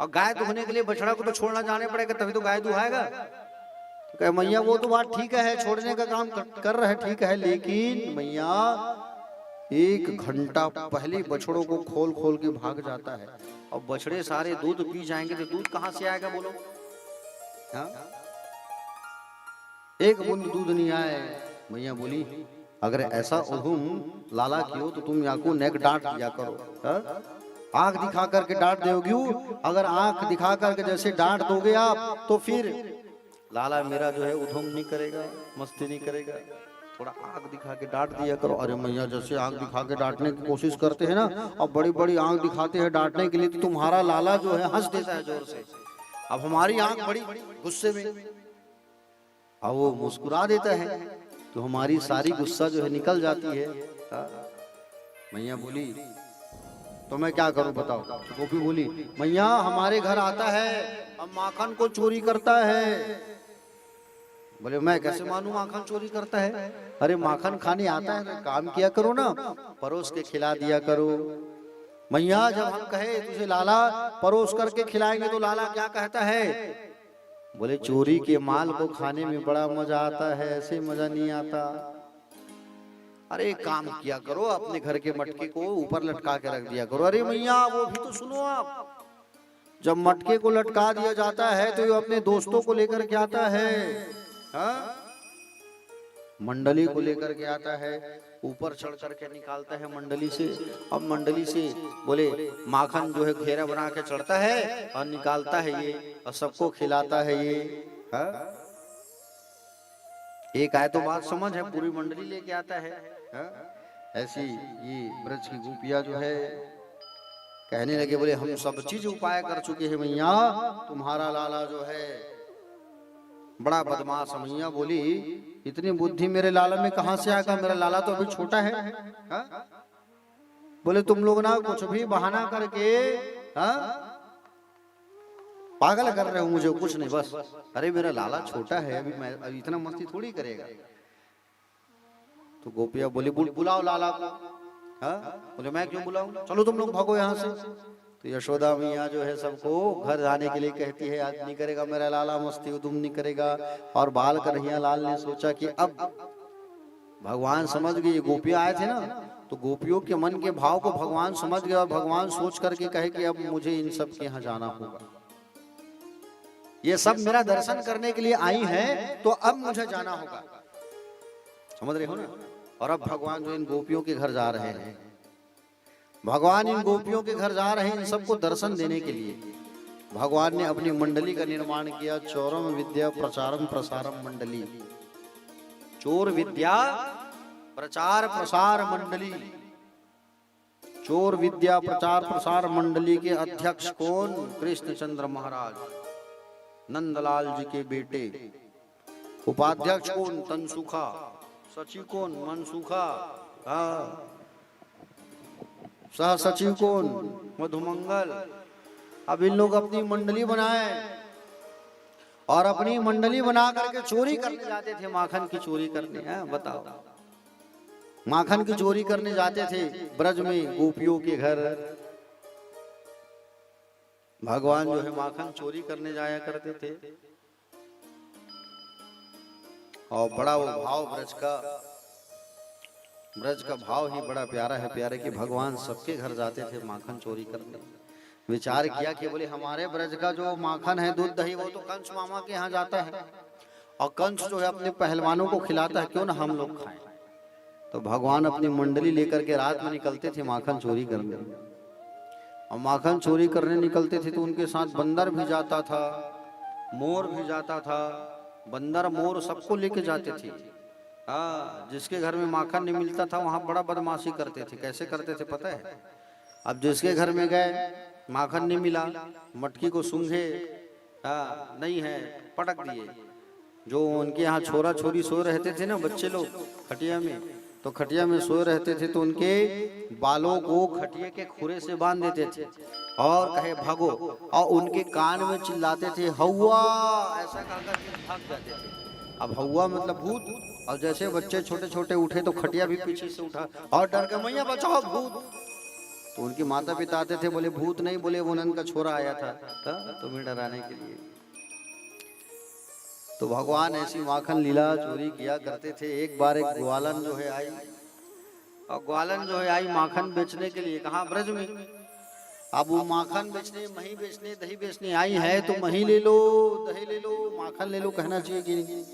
Speaker 1: और गाय दुहने के लिए बछड़ा को तो छोड़ना जाने पड़ेगा तभी तो गाय दुहाएगा। तो कहे मैया वो तो बात ठीक है, छोड़ने का काम कर रहे ठीक है, लेकिन मैया 1 घंटा पहले बछड़ों को खोल खोल के भाग जाता है और बछड़े सारे दूध पी जाएंगे तो दूध कहाँ से आएगा बोलो? हाँ? 1 बूंद दूध नहीं आए। मैया बोली अगर ऐसा उहुम लाला की हो तो तुम यहाँ को नेक डांट दिया करो। आंख दिखा करके डांट दोगे, अगर आंख दिखा करके जैसे डांट दोगे आप तो फिर लाला मेरा जो है उधम नहीं करेगा, मस्ती नहीं करेगा। थोड़ा आंख दिखा के डांट दिया करो। अरे मैया जैसे आंख दिखा के डांटने की कोशिश करते हैं ना, और बड़ी बड़ी आंख दिखाते हैं डांटने के लिए, तो तुम्हारा लाला जो है हंस देता है जोर से। अब हमारी आंख बड़ी गुस्से में, अब वो मुस्कुरा देता है, तो हमारी सारी गुस्सा जो है निकल जाती है। मैया बोली तो मैं क्या करूं बताओ। तो गोपी बोली मैया हमारे घर आता है, अब माखन को चोरी करता है। बोले मैं कैसे मानूं माखन चोरी करता है। अरे माखन खाने आता है तो काम किया करो ना, परोस के खिला दिया करो। मैया जब हम कहे तुझे लाला परोस करके खिलाएंगे तो लाला क्या कहता है। बोले चोरी के माल को खाने में बड़ा मजा आता है, ऐसे मजा नहीं आता। अरे काम किया करो, अपने घर के मटके को ऊपर लटका के रख दिया करो। अरे मैया वो भी तो सुनो आप, जब मटके को लटका दिया जाता है तो ये अपने दोस्तों को लेकर के आता है, हाँ? मंडली को लेकर के आता है, ऊपर चढ़ करके निकालता है मंडली से। अब मंडली से बोले माखन जो है घेरा बना के चढ़ता है और निकालता है ये, और सबको खिलाता है ये, हाँ? एक आए तो बात समझ है, पूरी मंडली लेके आता है, हाँ? ऐसी ये ब्रज की गोपियां जो है कहने लगे, बोले हम सब चीज उपाय कर चुके हैं मैया, तुम्हारा लाला जो है बड़ा बदमाश। मैया बोली इतनी बुद्धि मेरे लाला में कहां से आएगा, मेरा लाला तो अभी छोटा है, हाँ? बोले तुम लोग ना कुछ भी बहाना करके, हाँ? पागल कर रहे हो मुझे, कुछ नहीं बस। अरे मेरा लाला छोटा है, अभी इतना मस्ती थोड़ी करेगा। तो गोपिया बोली बुलाओ लाला को, हाँ? बोले मैं क्यों बुलाऊं, चलो तुम लोग भागो यहाँ से। तो यशोदा मैया जो है सबको घर जाने के लिए कहती है, आज नहीं करेगा मेरा लाला मस्ती, उदुम नहीं करेगा। और बाल कन्हैया लाल ने सोचा कि अब भगवान समझ गए, ये गोपियां आए थे ना, तो गोपियों के मन के भाव को भगवान समझ गए, और भगवान सोच करके कहे कि अब मुझे इन सब के यहाँ जाना होगा, ये सब मेरा दर्शन करने के लिए आई हैं, तो अब मुझे जाना होगा। समझ रहे हो ना। और अब भगवान जो इन गोपियों के घर जा रहे हैं, भगवान इन गोपियों के घर जा रहे हैं इन सबको दर्शन देने के लिए। भगवान ने अपनी मंडली का निर्माण किया, चौरम विद्या प्रचारम प्रसारम मंडली। चोर विद्या प्रचार प्रसार मंडली। चोर विद्या प्रचार प्रसार मंडली के अध्यक्ष कौन, कृष्णचंद्र महाराज, नंदलाल जी के बेटे। उपाध्यक्ष कौन, तनसुखा। सचिव कौन, मनसुखा। सह सचिव कौन, मधुमंगल। अब इन लोग अपनी मंडली बनाए, और अपनी मंडली बना करके चोरी करने जाते थे, माखन की चोरी करने। बताओ, माखन की चोरी करने जाते थे ब्रज में गोपियों के घर। भगवान जो है माखन चोरी करने जाया करते थे, और बड़ा वो भाव ब्रज का भाव ही बड़ा प्यारा है, प्यारे कि भगवान सबके घर जाते थे माखन चोरी करने। विचार किया कि बोले हमारे ब्रज का जो माखन है, दूध दही, वो तो कंस मामा के यहाँ जाता है, और कंस जो है अपने पहलवानों को खिलाता है, क्यों ना हम लोग खाएं। तो भगवान अपनी मंडली लेकर के रात में निकलते थे माखन चोरी करने। और माखन चोरी करने निकलते थे तो उनके साथ बंदर भी जाता था, मोर भी जाता था। बंदर मोर सबको लेके जाते थे। हाँ, जिसके घर में माखन नहीं मिलता था वहां बड़ा बदमाशी करते थे। कैसे करते थे पता है। अब जिसके घर में गए, माखन नहीं मिला, मटकी को सूंघे, नहीं है, पटक दिए। जो उनके यहाँ छोरा छोरी सो रहते थे ना, बच्चे लोग खटिया में, तो खटिया में सोए रहते थे तो उनके बालों को खटिया के खुरे से बांध देते थे और कहे भागो, और उनके कान में चिल्लाते थे हौवा, ऐसा कहकर भाग जाते थे। अब हौवा मतलब भूत। और जैसे बच्चे छोटे छोटे उठे तो खटिया भी पीछे से उठा और डर के मैया बचाओ भूत। तो उनके माता पिता आते थे, बोले भूत नहीं, बोले वो नंद का छोरा आया था तुम्हें डराने के लिए। तो भगवान ऐसी माखन लीला चोरी किया करते थे। एक बार एक ग्वालन जो है आई, और ग्वालन जो है आई माखन बेचने के लिए, कहाँ, ब्रज में। अब वो माखन बेचने, मही बेचने, दही बेचने आई है, तो मही ले लो, दही ले लो, माखन ले लो कहना चाहिए कि नहीं।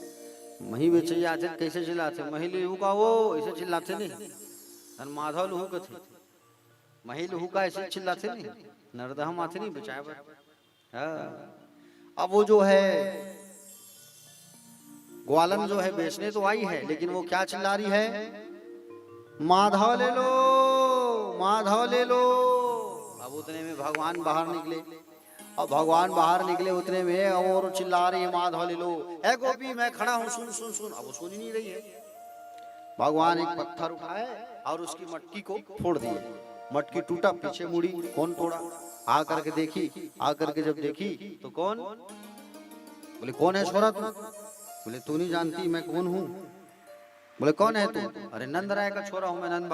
Speaker 1: मही बेचे आते कैसे चिल्लाते, मही ले का वो ऐसे चिल्लाते नहीं, माधव लहू के थे। मही लहू का ऐसे चिल्लाते नहीं, नरदहा माथे नहीं बचाए बर। हाँ। अब वो जो है ग्वालन जो है बेचने तो आई है, लेकिन वो क्या चिल्ला रही है, माधव ले लो, माधव ले लो। अब उतने में भगवान बाहर निकले, अब भगवान बाहर निकले उतने में और चिल्ला रही है माधव ले लो, ए गोपी मैं खड़ा हूँ, सुन सुन सुन। अब वो सुन ही नहीं रही है। भगवान एक पत्थर उठाए और उसकी मटकी को फोड़ दिए, मटकी टूटा, पीछे मुड़ी, कौन तोड़ा? आ करके देखी, आ करके जब देखी तो कौन? बोले कौन है छोरा तू? बोले तू नहीं जानती मैं कौन हूँ? बोले कौन है तू? अरे नंद राय का छोरा हूँ मैं, नंद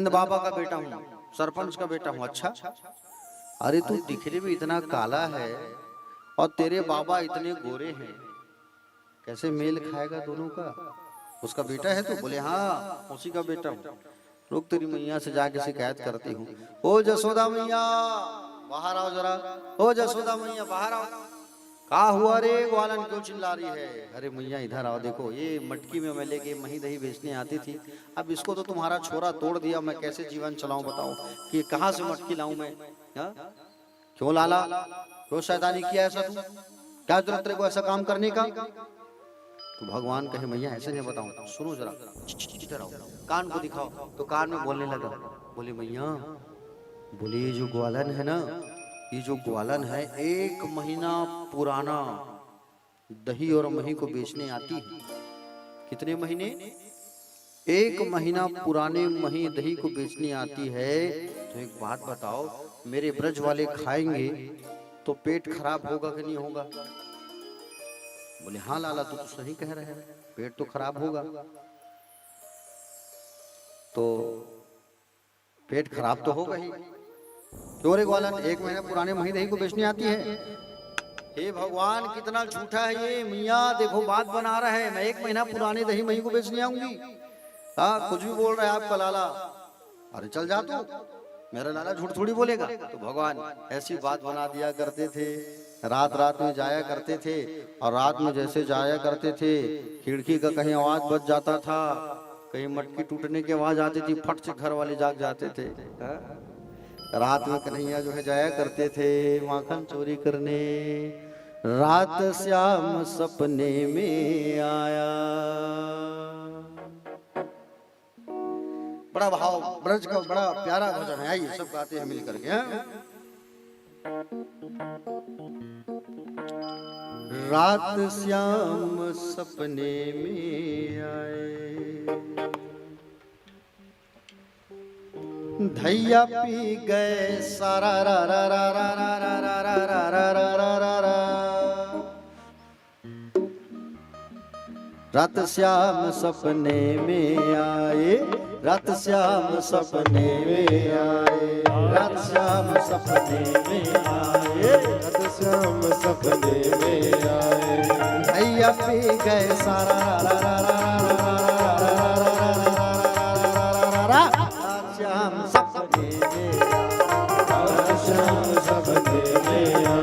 Speaker 1: बाबा का बेटा हूँ, सरपंच का बेटा हूँ। अच्छा, अरे तू दिखने में इतना काला है और तेरे बाबा इतने गोरे हैं, कैसे मेल खाएगा दोनों का? उसका बेटा है तू? बोले हाँ उसी का बेटा हूँ। रुक तेरी मैया से जाके शिकायत करती हूँ। ओ जसोदा मैया बाहर आओ जरा, ओ जसोदा मैया बाहर आओ। कहा हुआ रे ग्वालन क्यों चिल्ला रही है? अरे मैया इधर आओ, देखो ये मटकी में मैं लेके मही दही बेचने आती थी, अब इसको तो तुम्हारा छोरा तोड़ दिया, मैं कैसे जीवन चलाऊं बताओ, कि कहाँ से मटकी लाऊं मैं? हा? क्यों लाला, क्यों शैतानी किया ऐसा तू? क्या जरूरत तेरे को ऐसा काम करने का? तो भगवान कहे मैया ऐसे नहीं बताऊं, सुनो जरा, इधर आओ, कान को दिखाओ। तो कान में बोलने लगा, बोले मैया, बोले ये जो ग्वालन है ना, ये जो ग्वालन है 1 महीना पुराना दही और मही को बेचने आती है। कितने महीने? 1 महीना पुराने मही दही को बेचने आती है। तो एक बात बताओ, मेरे ब्रज वाले खाएंगे तो पेट खराब होगा कि नहीं होगा? बोले हाँ लाला तू तो सही कह रहे हैं, पेट तो खराब होगा। तो पेट खराब तो होगा ही। क्यों रे ग्वालन 1 महीना पुराने मही दही को बेचने आती है? हे भगवान कितना झूठा है ये, मियाँ देखो बात बना रहा है, मैं 1 महीना पुराने दही मही को बेचने आऊंगी? हाँ कुछ भी बोल रहा है आपका लाला। अरे चल जा तू, मेरा लाला झूठ थोड़ी बोलेगा। तो भगवान ऐसी बात बना दिया करते थे, रात रात में जाया करते थे, और रात में जैसे जाया करते थे खिड़की का कहीं आवाज बच जाता था, कहीं मटकी टूटने की आवाज आती थी, फट से घर वाले जाग जाते थे। रात में कन्हैया जो है जाया करते थे माखन चोरी करने। रात श्याम सपने में आया। बड़ा भाव ब्रज का बड़ा प्यारा भजन है, आइए सब गाते हैं मिल करके। रात श्याम सपने में आए, धैया पी गए सारा रा रा रा रा रा रा रा रा रा रा रा रा रा रा। रात श्याम सपने में आए, रात श्याम सपने में आए, रात श्याम सपने में आए, रात श्याम सपने में आए, धैया पी गए सारा रा रा रा रा श्याम सपने में आए, श्याम सपने में आए।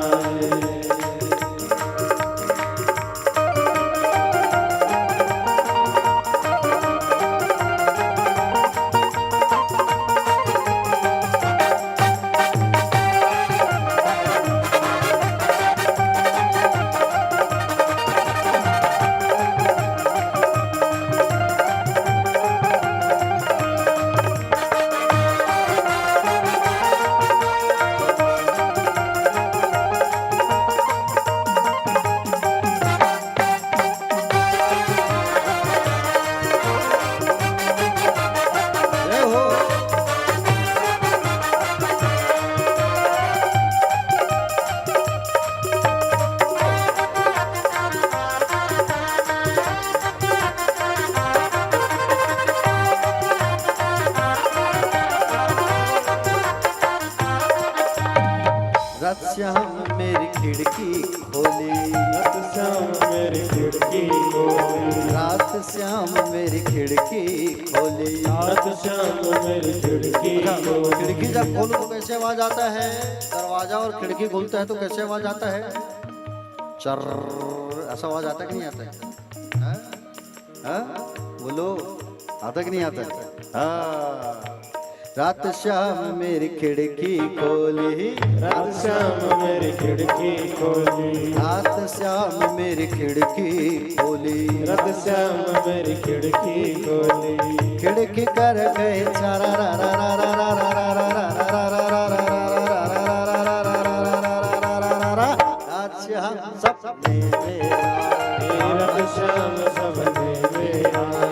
Speaker 1: रात श्याम मेरी खिड़की खोली, रात श्याम मेरी खिड़की खोली, रात श्याम मेरी खिड़की खोली, रात श्याम मेरी खिड़की खोली। खिड़की जब खोलो तो कैसे आवाज आता है? दरवाजा और खिड़की खोलता है तो कैसे आवाज आता है? चर ऐसा आवाज आता है कि नहीं आता है? बोलो आता कि नहीं आता? हाँ रात श्याम मेरी खिड़की खोली,
Speaker 3: रात श्याम मेरी खिड़की खोली,
Speaker 1: रात श्याम मेरी खिड़की खोली,
Speaker 3: रात श्याम मेरी खिड़की खोली,
Speaker 1: खिड़की कर गए चारा रा रा रा रा रा रा रा रा रा रा रा रा रा रा। रात श्याम सपने में आए,
Speaker 3: रात श्याम सपने में आए।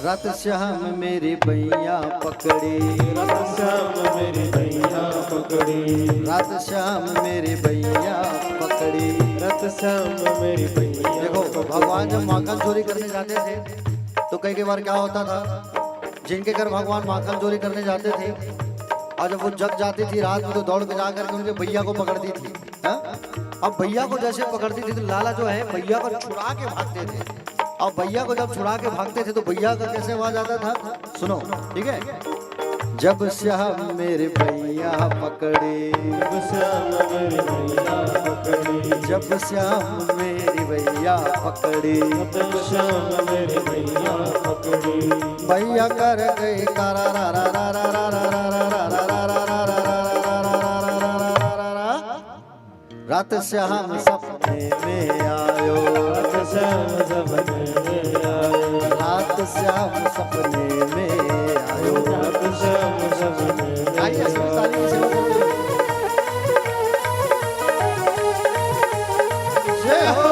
Speaker 1: रात श्याम मेरी भैया पकड़ी,
Speaker 3: रात श्याम मेरी भैया पकड़ी,
Speaker 1: रात श्याम मेरी भैया पकड़ी।
Speaker 3: रात श्याम मेरी भैया।
Speaker 1: देखो भगवान जब माखन चोरी करने जाते थे तो कई बार क्या होता था, जिनके घर भगवान माखन चोरी करने जाते थे और जब वो जग जाती थी रात में तो दौड़ के जा करके उनके भैया को पकड़ती थी। हाँ? अब भैया को जैसे पकड़ती थी तो लाला जो है भैया को छुड़ा के भागते थे। और भैया को जब छुड़ा के भागते थे तो भैया का कैसे आवाज आता था, सुनो ठीक है। जब श्याम मेरे भैया पकड़े,
Speaker 3: जब श्याम मेरी भैया पकड़ी,
Speaker 1: जब श्याम मेरी भैया पकड़ी,
Speaker 3: जब श्याम मेरी भैया पकड़ी,
Speaker 1: भैया कर गए कारा रा रा रा रा रा रा रा रा रा रा रा रा रा रा रा। रात श्याम सपने में आयो,
Speaker 3: रात श्याम सपने में आयो,
Speaker 1: रात श्याम सपने में आयो।
Speaker 3: रात श्याम सपने में
Speaker 1: आइए सभी तालियों से बजाइए। जय हो।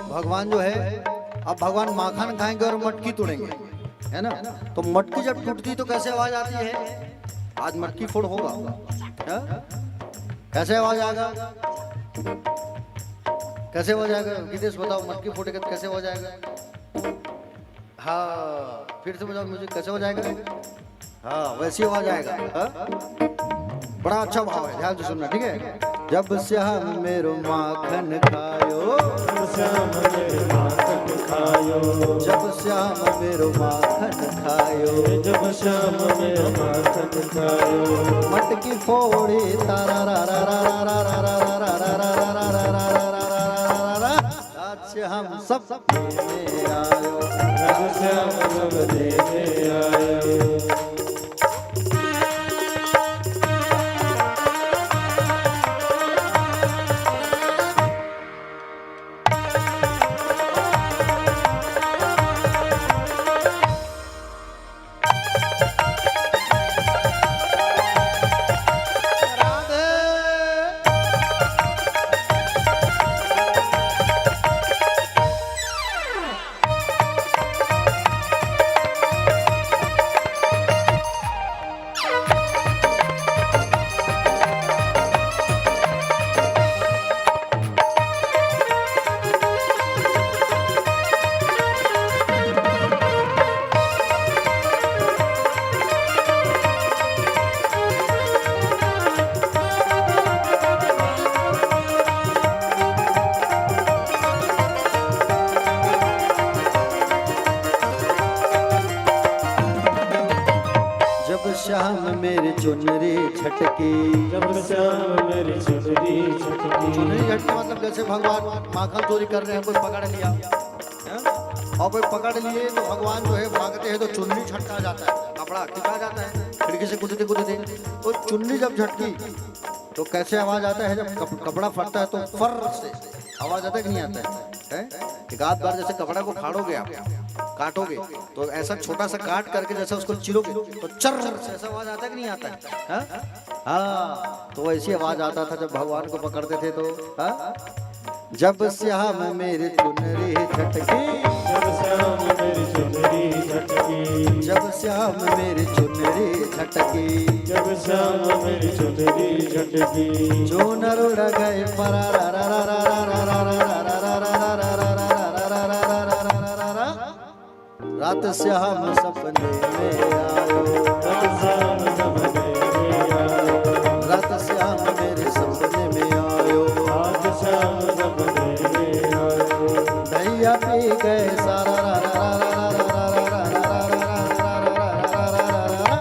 Speaker 1: भगवान जो है, अब भगवान माखन खाएंगे और मटकी तोड़ेंगे, है ना। तो मटकी जब टूटती तो कैसे आवाज आती है, आज मटकी फोड़ होगा, है? कैसे आवाज आएगा, कैसे आवाज आएगा, गीतेश बताओ, मटकी फोड़ेगा तो कैसे आवाज आएगा। हाँ फिर से बताओ मुझे, कैसे हो जाएगा। हाँ वैसी आवाज आएगा। हाँ? बड़ा अच्छा भाव है, ध्यान से सुनना, ठीक है। जब श्याम मेरो माखन खायो,
Speaker 3: श्याम मेरे माखन खायो,
Speaker 1: जब श्याम मेरो माखन खायो,
Speaker 3: जब श्याम मेरे माखन खायो,
Speaker 1: मटकी फोड़े तारा रा रा रा रा रा रा रा रा रा रा रा रा रा रा रा रा रा। रात श्याम सब में आयो,
Speaker 3: रात श्याम सब देने आयो।
Speaker 1: छटकी।
Speaker 2: जब श्याम मेरी चुनरी छटकी।
Speaker 1: चुनरी झटकी मतलब जैसे भगवान माखन चोरी कर रहे हैं, कोई पकड़ लिया और कोई पकड़ लिए तो भगवान जो है भागते हैं तो चुन्नी छटका जाता है, कपड़ा खिंचा जाता है खिड़की से कूदते कूदते। तो चुन्नी जब झटकी तो कैसे आवाज आता है, जब कपड़ा फटता है तो फर से आवाज आता है कि नहीं आता है? एक आध बार जैसे कपड़ा को फाड़ोगे आप, काटोगे तो ऐसा छोटा सा काट करके जैसे उसको चिरोगे तो चर से ऐसा आवाज आता है कि नहीं आता है? हाँ, तो ऐसी आवाज आता था जब भगवान को पकड़ते थे तो। हाँ, जब श्याम मेरी चुनरी झटकी।
Speaker 2: जब श्याम मेरी चुनरी झटकी।
Speaker 1: जब श्याम मेरी चुनरी झटकी।
Speaker 2: जब श्याम मेरी चुनरी झटकी।
Speaker 1: जो नर उड़ गए परा रा रा रा रा रा रा रा रा रा रा रा रा रा रा रा रा रा रा। रात श्याम सपने में आयो।
Speaker 2: रात श्याम सपने में आयो।
Speaker 1: रात श्याम मेरे सपने में आयो।
Speaker 2: रात श्याम सपने में आयो।
Speaker 1: दैया पी गए सारा रा रा रा रा रा रा रा रा रा रा रा रा रा रा।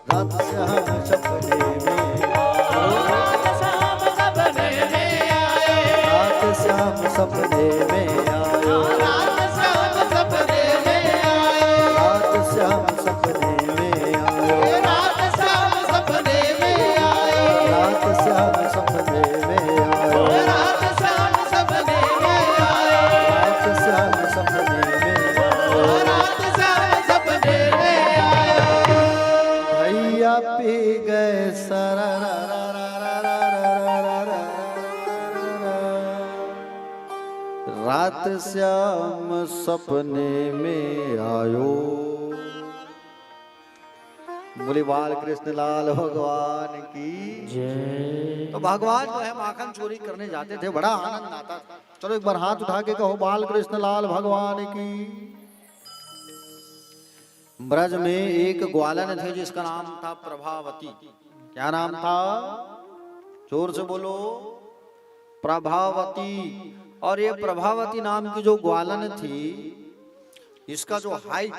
Speaker 1: रात श्याम सपने में आयो।
Speaker 2: रात श्याम सपने में आयो।
Speaker 1: रात श्याम सपने में आयो।
Speaker 2: रात श्याम सपने में आयो।
Speaker 1: रात श्याम सपने में आयो।
Speaker 2: रात श्याम सपने में आयो।
Speaker 1: रात श्याम सपने में आयो।
Speaker 2: रात श्याम सपने में आयो।
Speaker 1: रात श्याम सपने में आयो।
Speaker 2: रात श्याम सपने में आयो।
Speaker 1: भैया पी गए सारा रा रा रा रा रा रा रा रा रा। रात श्याम सपने में आयो। बोले बाल कृष्ण लाल भगवान की
Speaker 2: जय।
Speaker 1: तो भगवान जो है माखन चोरी करने जाते थे, बड़ा आनंद आता था। चलो एक बार हाथ उठा के कहो बाल कृष्ण लाल भगवान की। ब्रज में एक ग्वालन थे जिसका नाम था प्रभावती। क्या नाम था? जोर से बोलो, प्रभावती। और ये प्रभावती नाम की जो ग्वालन थी, इसका जो हाइट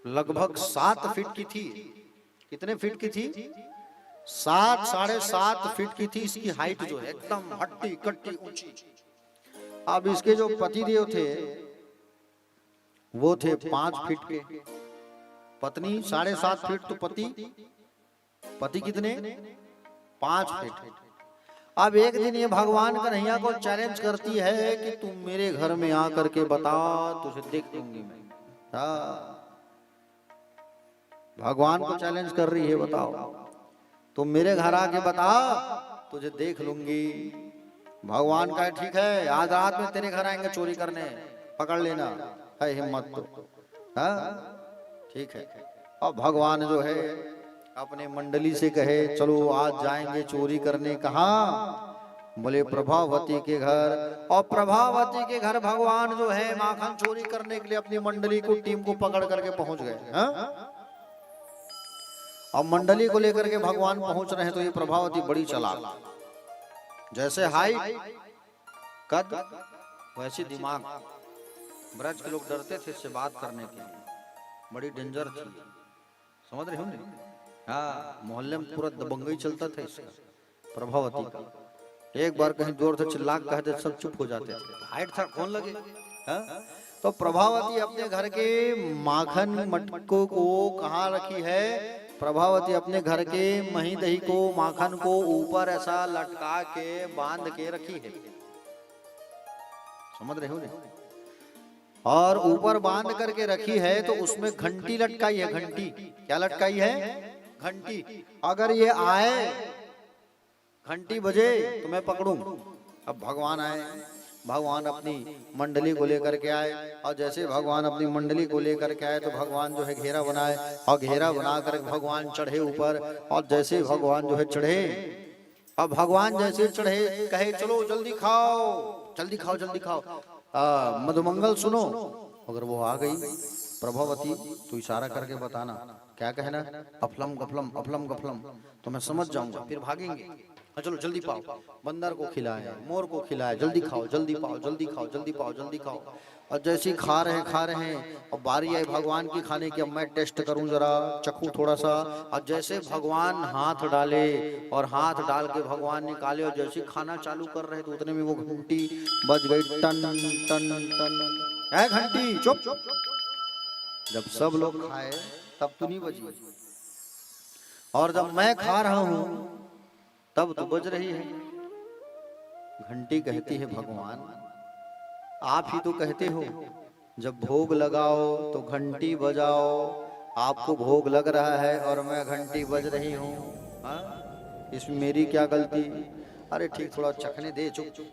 Speaker 1: लगभग 7 फीट की थी। कितने फीट की थी? 7 साढ़े 7 फीट की थी इसकी हाइट जो है, एकदम हट्टी कट्टी ऊंची। अब इसके जो पतिदेव थे वो थे 5 फीट के, पत्नी 7.5 फीट। तो पति कितने? 5 फीट। अब एक दिन ये भगवान कन्हैया को चैलेंज करती है कि तुम मेरे घर में आकर के बता, तुझे देख दूंगी मैं। हाँ, भगवान को चैलेंज कर रही है, बताओ तुम मेरे घर आके बता, तुझे देख लूंगी। भगवान का ठीक है, आज रात में तेरे घर आएंगे चोरी करने, पकड़ लेना, है हिम्मत तो। हाँ ठीक है। अब भगवान जो है अपने मंडली से कहे चलो आज जाएंगे चोरी करने। कहाँ? बोले प्रभावती के घर। और प्रभावती के घर भगवान जो है माखन चोरी करने के लिए अपनी मंडली को, टीम को पकड़ करके पहुंच गए। हाँ? अब मंडली को लेकर के भगवान पहुंच रहे हैं तो ये प्रभावती बड़ी चालाक, जैसे हाइट कद वैसे दिमाग। ब्रज के लोग डरते थे इससे बात करने के लिए, बड़ी डेंजर थी, समझ रहे हो नहीं? हाँ, मोहल्ले में पूरा दबंगई चलता था इसका, प्रभावती का। एक बार कहीं जोर से चिल्ला कहते सब चुप हो जाते थे, हाइट था कौन लगे। हाँ? तो प्रभावती अपने घर के माखन मटकों को कहाँ रखी है? प्रभावती अपने घर के मही दही को, माखन को ऊपर ऐसा लटका के बांध के रखी है, समझ रहे हो नहीं? और ऊपर बांध करके रखी है तो उसमें घंटी लटकाई है। घंटी क्या लटकाई है? घंटी। अगर ये आए, घंटी बजे तो मैं पकड़ूं। अब भगवान आए, भगवान अपनी मंडली को लेकर के आए, और जैसे भगवान अपनी मंडली को लेकर के आए तो भगवान जो है घेरा बनाए, और घेरा बना कर भगवान चढ़े ऊपर। और जैसे भगवान जो है चढ़े, अब भगवान जैसे चढ़े कहे चलो जल्दी खाओ जल्दी खाओ जल्दी खाओ, मधुमंगल सुनो। अगर वो आ गई प्रभावती तो इशारा करके बताना क्या कहना, अफलम गफलम अफलम गफलम, तो मैं समझ जाऊंगा, फिर भागेंगे। हाँ चलो जल्दी पाओ, बंदर को खिलाए, मोर को खिलाए, जल्दी खाओ, जल्दी पाओ, जल्दी खाओ, जल्दी पाओ, जल्दी खाओ। और जैसे ही खा रहे हैं और बारी आई भगवान की खाने की, अब मैं टेस्ट करूं जरा, चखूं थोड़ा सा। और जैसे भगवान हाथ डाले और हाथ डाल के भगवान निकाले और जैसे खाना चालू कर रहे तो उतने में वो घंटी बज गई, टन टन टन। है घंटी चुप। जब सब लोग खाए तब तो नहीं बजी, और जब मैं खा रहा हूं तब तो बज रही है। घंटी कहती है भगवान आप ही तो कहते हो जब भोग लगाओ तो घंटी बजाओ, आपको भोग लग रहा है और मैं घंटी बज रही हूँ, इसमें मेरी क्या गलती? अरे ठीक, थोड़ा चखने दे, चुप।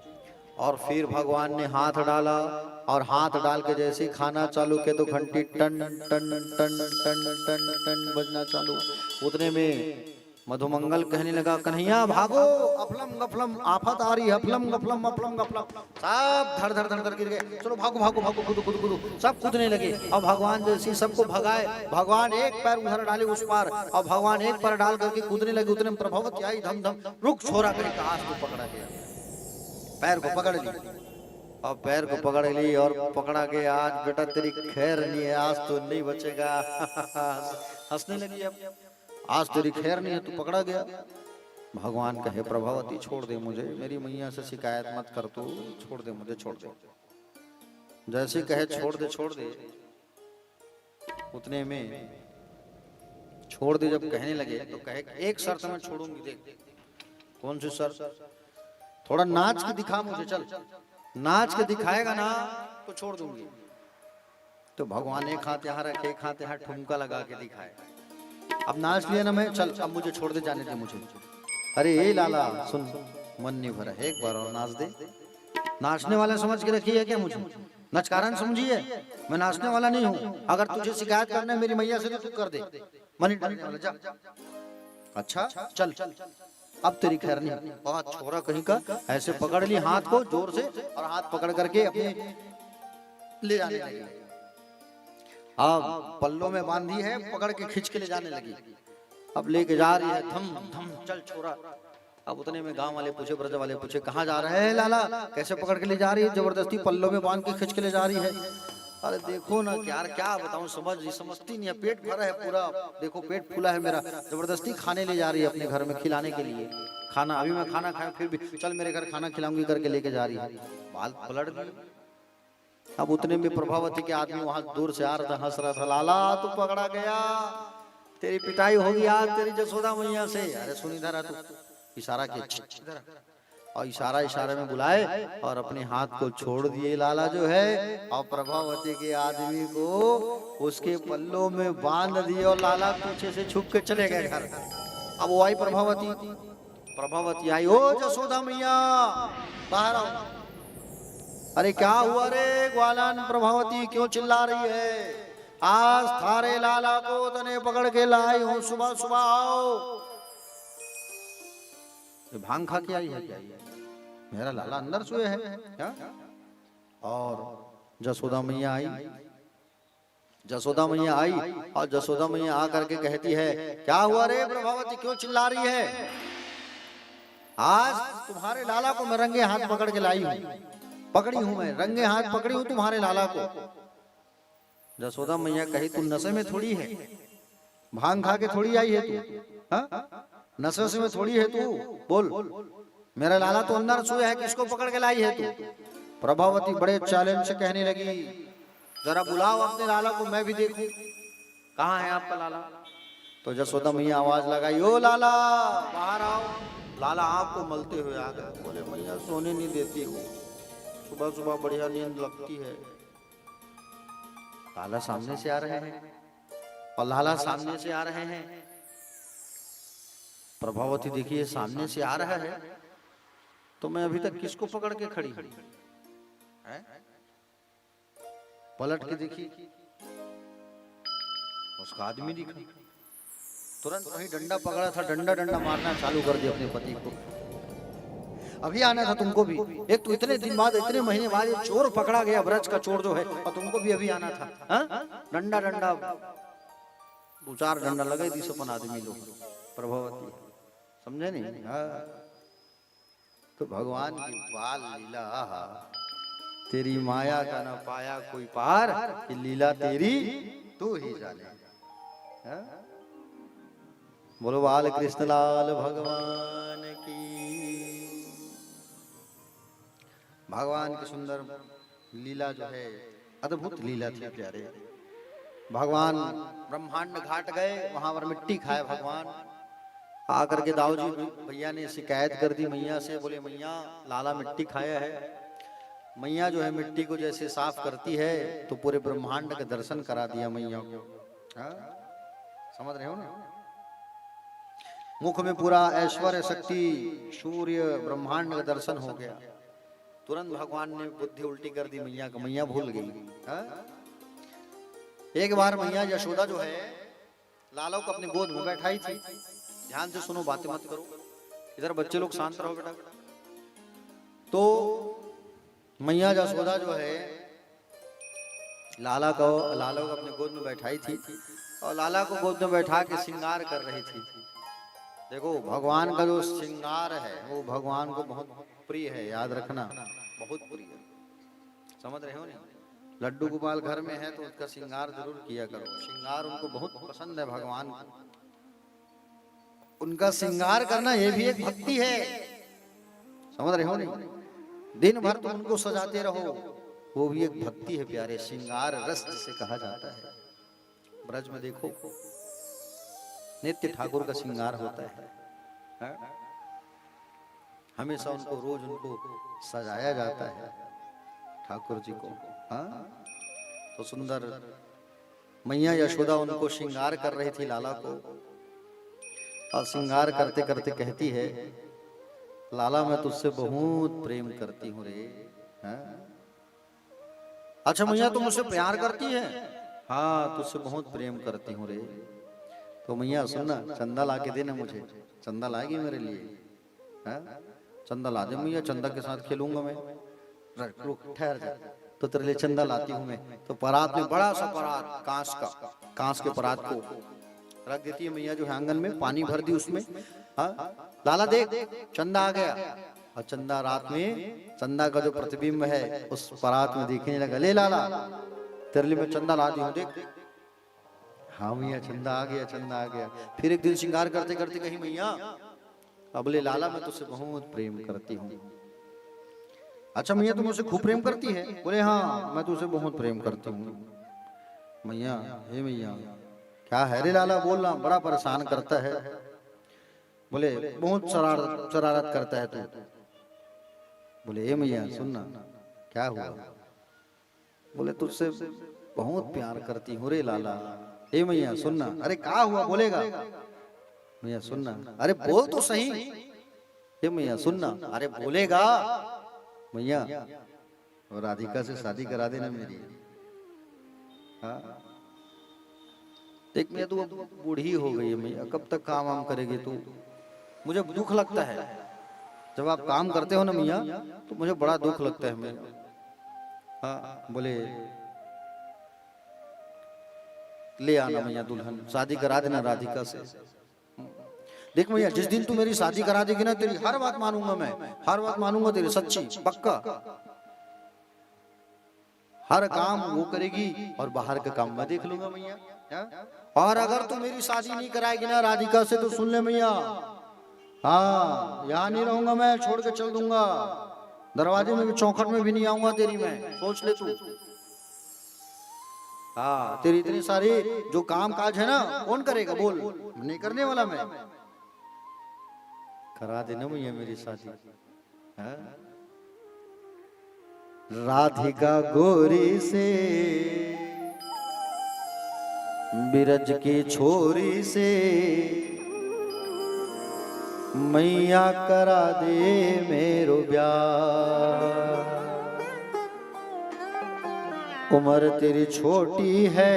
Speaker 1: और फिर भगवान ने हाथ डाला और हाथ डाल के जैसे ही खाना चालू किया तो घंटी टन टन टन टन टन टन बजना चालू। उतने में मधुमंगल कहने लगा कन्हैया भागो, अफलम गफलम आफत आ रही है, अफलम गफलम अफलम गफलम। सब धड़ धड़ धड़ धड़ गिर गए, चलो भागो भागो भागो, कूदो कूदो कूदो, सब कूदने लगे। और भगवान जैसे सबको भगाए, भगवान एक पैर उधर डाले उस पार और भगवान एक पैर डाल करके कूदने लगे। उतने में प्रभावती आई, धम धम, रुक छोरा करके हाथ को पकड़ा गया, पैर को पकड़ ली और पैर को पकड़ ली और पकड़ा के आज बेटा तेरी खैर नहीं है, आज तो नहीं बचेगा। हंसने लगी, अब आज तेरी खैर नहीं है, तू पकड़ा गया। भगवान कहे प्रभावती छोड़ दे मुझे, मेरी मैया से शिकायत मत कर, तू छोड़ दे मुझे, छोड़ दे। जैसे कहे छोड़ दे छोड़ दे, उतने में छोड़ दे जब कहने लगे तो कहे एक शर्त मैं छोड़ूंगी, देख। कौन सी शर्त? थोड़ा नाच के दिखा मुझे, चल नाच के दिखाएगा ना तो छोड़ दूंगी। तो भगवान एक हाथ यहाँ रखे, एक हाथ यहाँ ठुमका लगा के दिखाए। अब नाच लिया ना मैं, चल अब मुझे छोड़ दे, जाने दे मुझे। अरे ये लाला सुन, मन नहीं भरा, एक बार और नाच दे। नाचने वाला समझ के रखी है क्या मुझे? नचकारण समझी है? मैं नाचने वाला नहीं हूँ। अगर तुझे शिकायत करना है मेरी मैया से तो तू कर दे, मनी जा। अच्छा चल, अब तेरी खैर नहीं। बहुत छोरा कहीं का, ऐसे पकड़ ली हाथ को जोर से और हाथ पकड़ करके अपने ले जाने लगी। अब पल्लों में बांधी है, पकड़ के खींच के ले जाने लगी। अब लेके जा रही है, धम धम, चल छोरा। अब उतने में गांव वाले पूछे, ब्रज वाले पूछे कहाँ जा रहे हैं लाला, कैसे पकड़ के ले जा रही है? जबरदस्ती पल्लों में बांध के खींच के ले जा रही है। अरे देखो ना यार, क्या बताऊं, समझती नहीं है, पेट भरा है पूरा, देखो पेट फूला है मेरा, जबरदस्ती खाने ले जा रही है अपने घर में खिलाने के लिए खाना। अभी मैं खाना खाया फिर भी चल मेरे घर खाना खिलाऊंगी करके लेके जा रही है। बाल पलट गए। अब उतने में प्रभावती के आदमी वहां दूर से आ रहा था, हंस रहा था, लाला तू पकड़ा गया, तेरी पिटाई होगी आज तेरी जसोदा मैया से। अरे सुन इधर आ तू, इशारा किया और इशारे में बुलाए और अपने हाथ को छोड़ दिए लाला जो है, और प्रभावती के आदमी को उसके पल्लों में बांध दिए और लाला पीछे से छुप के चले गए घर। अब वो आई प्रभावती आई, ओ जसोदा मैया बाहर आओ। अरे क्या हुआ रे ग्वालन, प्रभावती क्यों चिल्ला रही है? आज थारे लाला को तने पकड़ के लाई हूँ, सुबह सुबह आओ। भांग खा के आई है क्या? मेरा लाला अंदर सोए है क्या? और जसोदा मैया आई और जसोदा मैया आकर के कहती है, क्या हुआ रे प्रभावती, क्यों चिल्ला रही है? आज तुम्हारे लाला को मैं रंगे हाथ पकड़ के लाई हूँ, पकड़ी हूँ मैं, रंगे हाथ पकड़ी हूँ तुम्हारे लाला को। जसोदा मैया कही, तू नशे में थोड़ी है, भांग खा के थोड़ी आई है तू, नशे से में थोड़ी है तू, बोल मेरा लाला तो अंदर सोया है, किसको पकड़ के लाई है तू? प्रभावती बड़े चैलेंज से कहने लगी, जरा बुलाओ अपने लाला को, मैं भी देखूं कहाँ है आपका लाला। तो जसोदा मैया आवाज लगाई, ओ लाला बाहर आओ। लाला आपको मलते हुए आ गए, बोले मैया सोने नहीं देती हूँ, सुबह सुबह बढ़िया नींद लगती है। लाला सामने से आ रहे हैं प्रभावती देखिए सामने से आ रहा है, तो मैं अभी तक किसको पकड़ के खड़ी हूं? पलट के देखी, उसका आदमी दिखा, तुरंत वही डंडा पकड़ा था, डंडा मारना चालू कर दिया अपने पति को। अभी आना था तुमको भी, एक तो इतने दिन बाद, इतने महीने बाद ये चोर पकड़ा गया, ब्रज का चोर जो है, और तुमको भी अभी आना था। डंडा 2-4 डंडा लगे दी सपन आदमी लोग, प्रभावती समझे नहीं। तो भगवान की बाल लीला, आहा, तेरी माया का न पाया कोई पार, कि लीला तेरी तू ही जाने। हाँ? बोलो बाल कृष्ण लाल भगवान की। भगवान की सुंदर लीला जो है, अद्भुत लीला थी प्यारे। भगवान ब्रह्मांड घाट गए, वहां पर मिट्टी खाए भगवान। आकर के दाऊ जी भैया ने शिकायत कर दी मैया से, बोले मैया लाला मिट्टी खाया है। मैया जो है मिट्टी को जैसे साफ करती है तो पूरे ब्रह्मांड का दर्शन करा दिया मैया को। हाँ? समझ रहे हो ना? मुख में पूरा ऐश्वर्य शक्ति सूर्य ब्रह्मांड का दर्शन हो गया। तुरंत भगवान ने बुद्धि उल्टी कर दी मैया को, मैया भूल गई। हाँ? एक बार मैया यशोदा जो है लाला को अपनी गोद में बैठाई थी। ध्यान से सुनो, बातें मत करो, इधर बच्चे लोग शांत रहो बेटा। तो मैया यशोदा जो है लाला को अपने गोद में बैठाई थी और लाला को गोद में बैठा के श्रृंगार कर रही थी। देखो भगवान का जो श्रृंगार है वो भगवान को बहुत प्रिय है, याद रखना, बहुत प्रिय है। समझ रहे हो नहीं? लड्डू गोपाल घर में है तो उसका श्रृंगार जरूर किया करो। श्रृंगार उनको बहुत पसंद है भगवान को। उनका श्रृंगार करना ये भी एक भक्ति है। समझ रहे हो नहीं? दिन भर तुम उनको सजाते रहो, वो भी एक भक्ति है प्यारे। श्रृंगार रस जिसे कहा जाता है। ब्रज में देखो नित्य ठाकुर का श्रृंगार होता है। हमेशा उनको रोज उनको सजाया जाता है ठाकुर जी को। हाँ? तो सुंदर मैया यशोदा उनको श्रृंगार कर रही थी लाला को, और श्रृंगार करते करते कहती है लाला मैं तुझसे बहुत प्रेम करती हूँ रे। हाँ? अच्छा मैया तुम मुझसे प्यार करती है? हाँ तुझसे बहुत प्रेम करती हूँ रे। तो मैया सुनना, चंदा ला के देना मुझे। चंदा लाएगी मेरे लिए? हाँ? चंदा ला दे मैया, चंदा के साथ खेलूंगा मैं। ठहर जा, तो तेरे लिए चंदा लाती हूँ मैं। तो परात में बड़ा सा परात कांच के परात को रख देती है मैया जो है आंगन में, पानी भर दी उसमें। हाँ? लाला देख चंदा आ गया। और चंदा रात में, चंदा का जो प्रतिबिंब है उस परात में दिखने लगा। ले लाला तेरे लिए मैं चंदा ला दी हूँ, देख। हाँ मैया चंदा आ गया, चंदा आ गया। फिर एक दिन श्रृंगार करते करते कही मैया अब ले लाला मैं तुझसे बहुत प्रेम करती हूँ। अच्छा मैया तुम मुझसे खूब प्रेम करती है? बोले हाँ मैं तुझसे बहुत प्रेम करती हूँ। मैया हे मैया क्या है रे लाला, बोलना, बड़ा परेशान करता है। बोले बहुत शरारत करता है तू। बोले ए मैया सुनना, क्या हुआ? बोले तुझसे बहुत प्यार करती हूँ रे लाला। ए मैया सुनना। अरे क्या हुआ, बोलेगा? मैया सुनना। अरे बोल तो सही। ए मैया सुनना। अरे बोलेगा? मैया और राधिका से शादी करा देना मेरी। हाँ? देख मैया तू अब बूढ़ी हो गई है मैया, कब तक काम वाम करेगी तू? मुझे दुख लगता है जब आप काम करते हो ना मैया, तो मुझे बड़ा दुख लगता है मैया। हाँ? बोले ले आना मैया दुल्हन, शादी करा देना राधिका से। देख मैया जिस दिन तू मेरी शादी करा देगी ना, तेरी हर बात मानूंगा मैं, हर बात मानूंगा तेरी, सच्ची पक्का। हर काम वो करेगी और बाहर का काम मैं देख लूंगा मैया। और अगर तू मेरी शादी नहीं कराएगी ना राधिका से तो सुन ले मैया, हाँ यहाँ नहीं रहूंगा मैं, छोड़ के चल दूंगा। दरवाजे में भी, चौखट में भी नहीं आऊंगा तेरी मैं, सोच ले तू। हाँ तेरी इतनी सारी जो काम काज है ना कौन करेगा बोल? नहीं करने वाला मैं। करा देना मैया मेरी शादी। हाँ? राधिका गोरी से, बिरज की छोरी से, मैया करा दे मेरो ब्याह। उम्र तेरी छोटी है,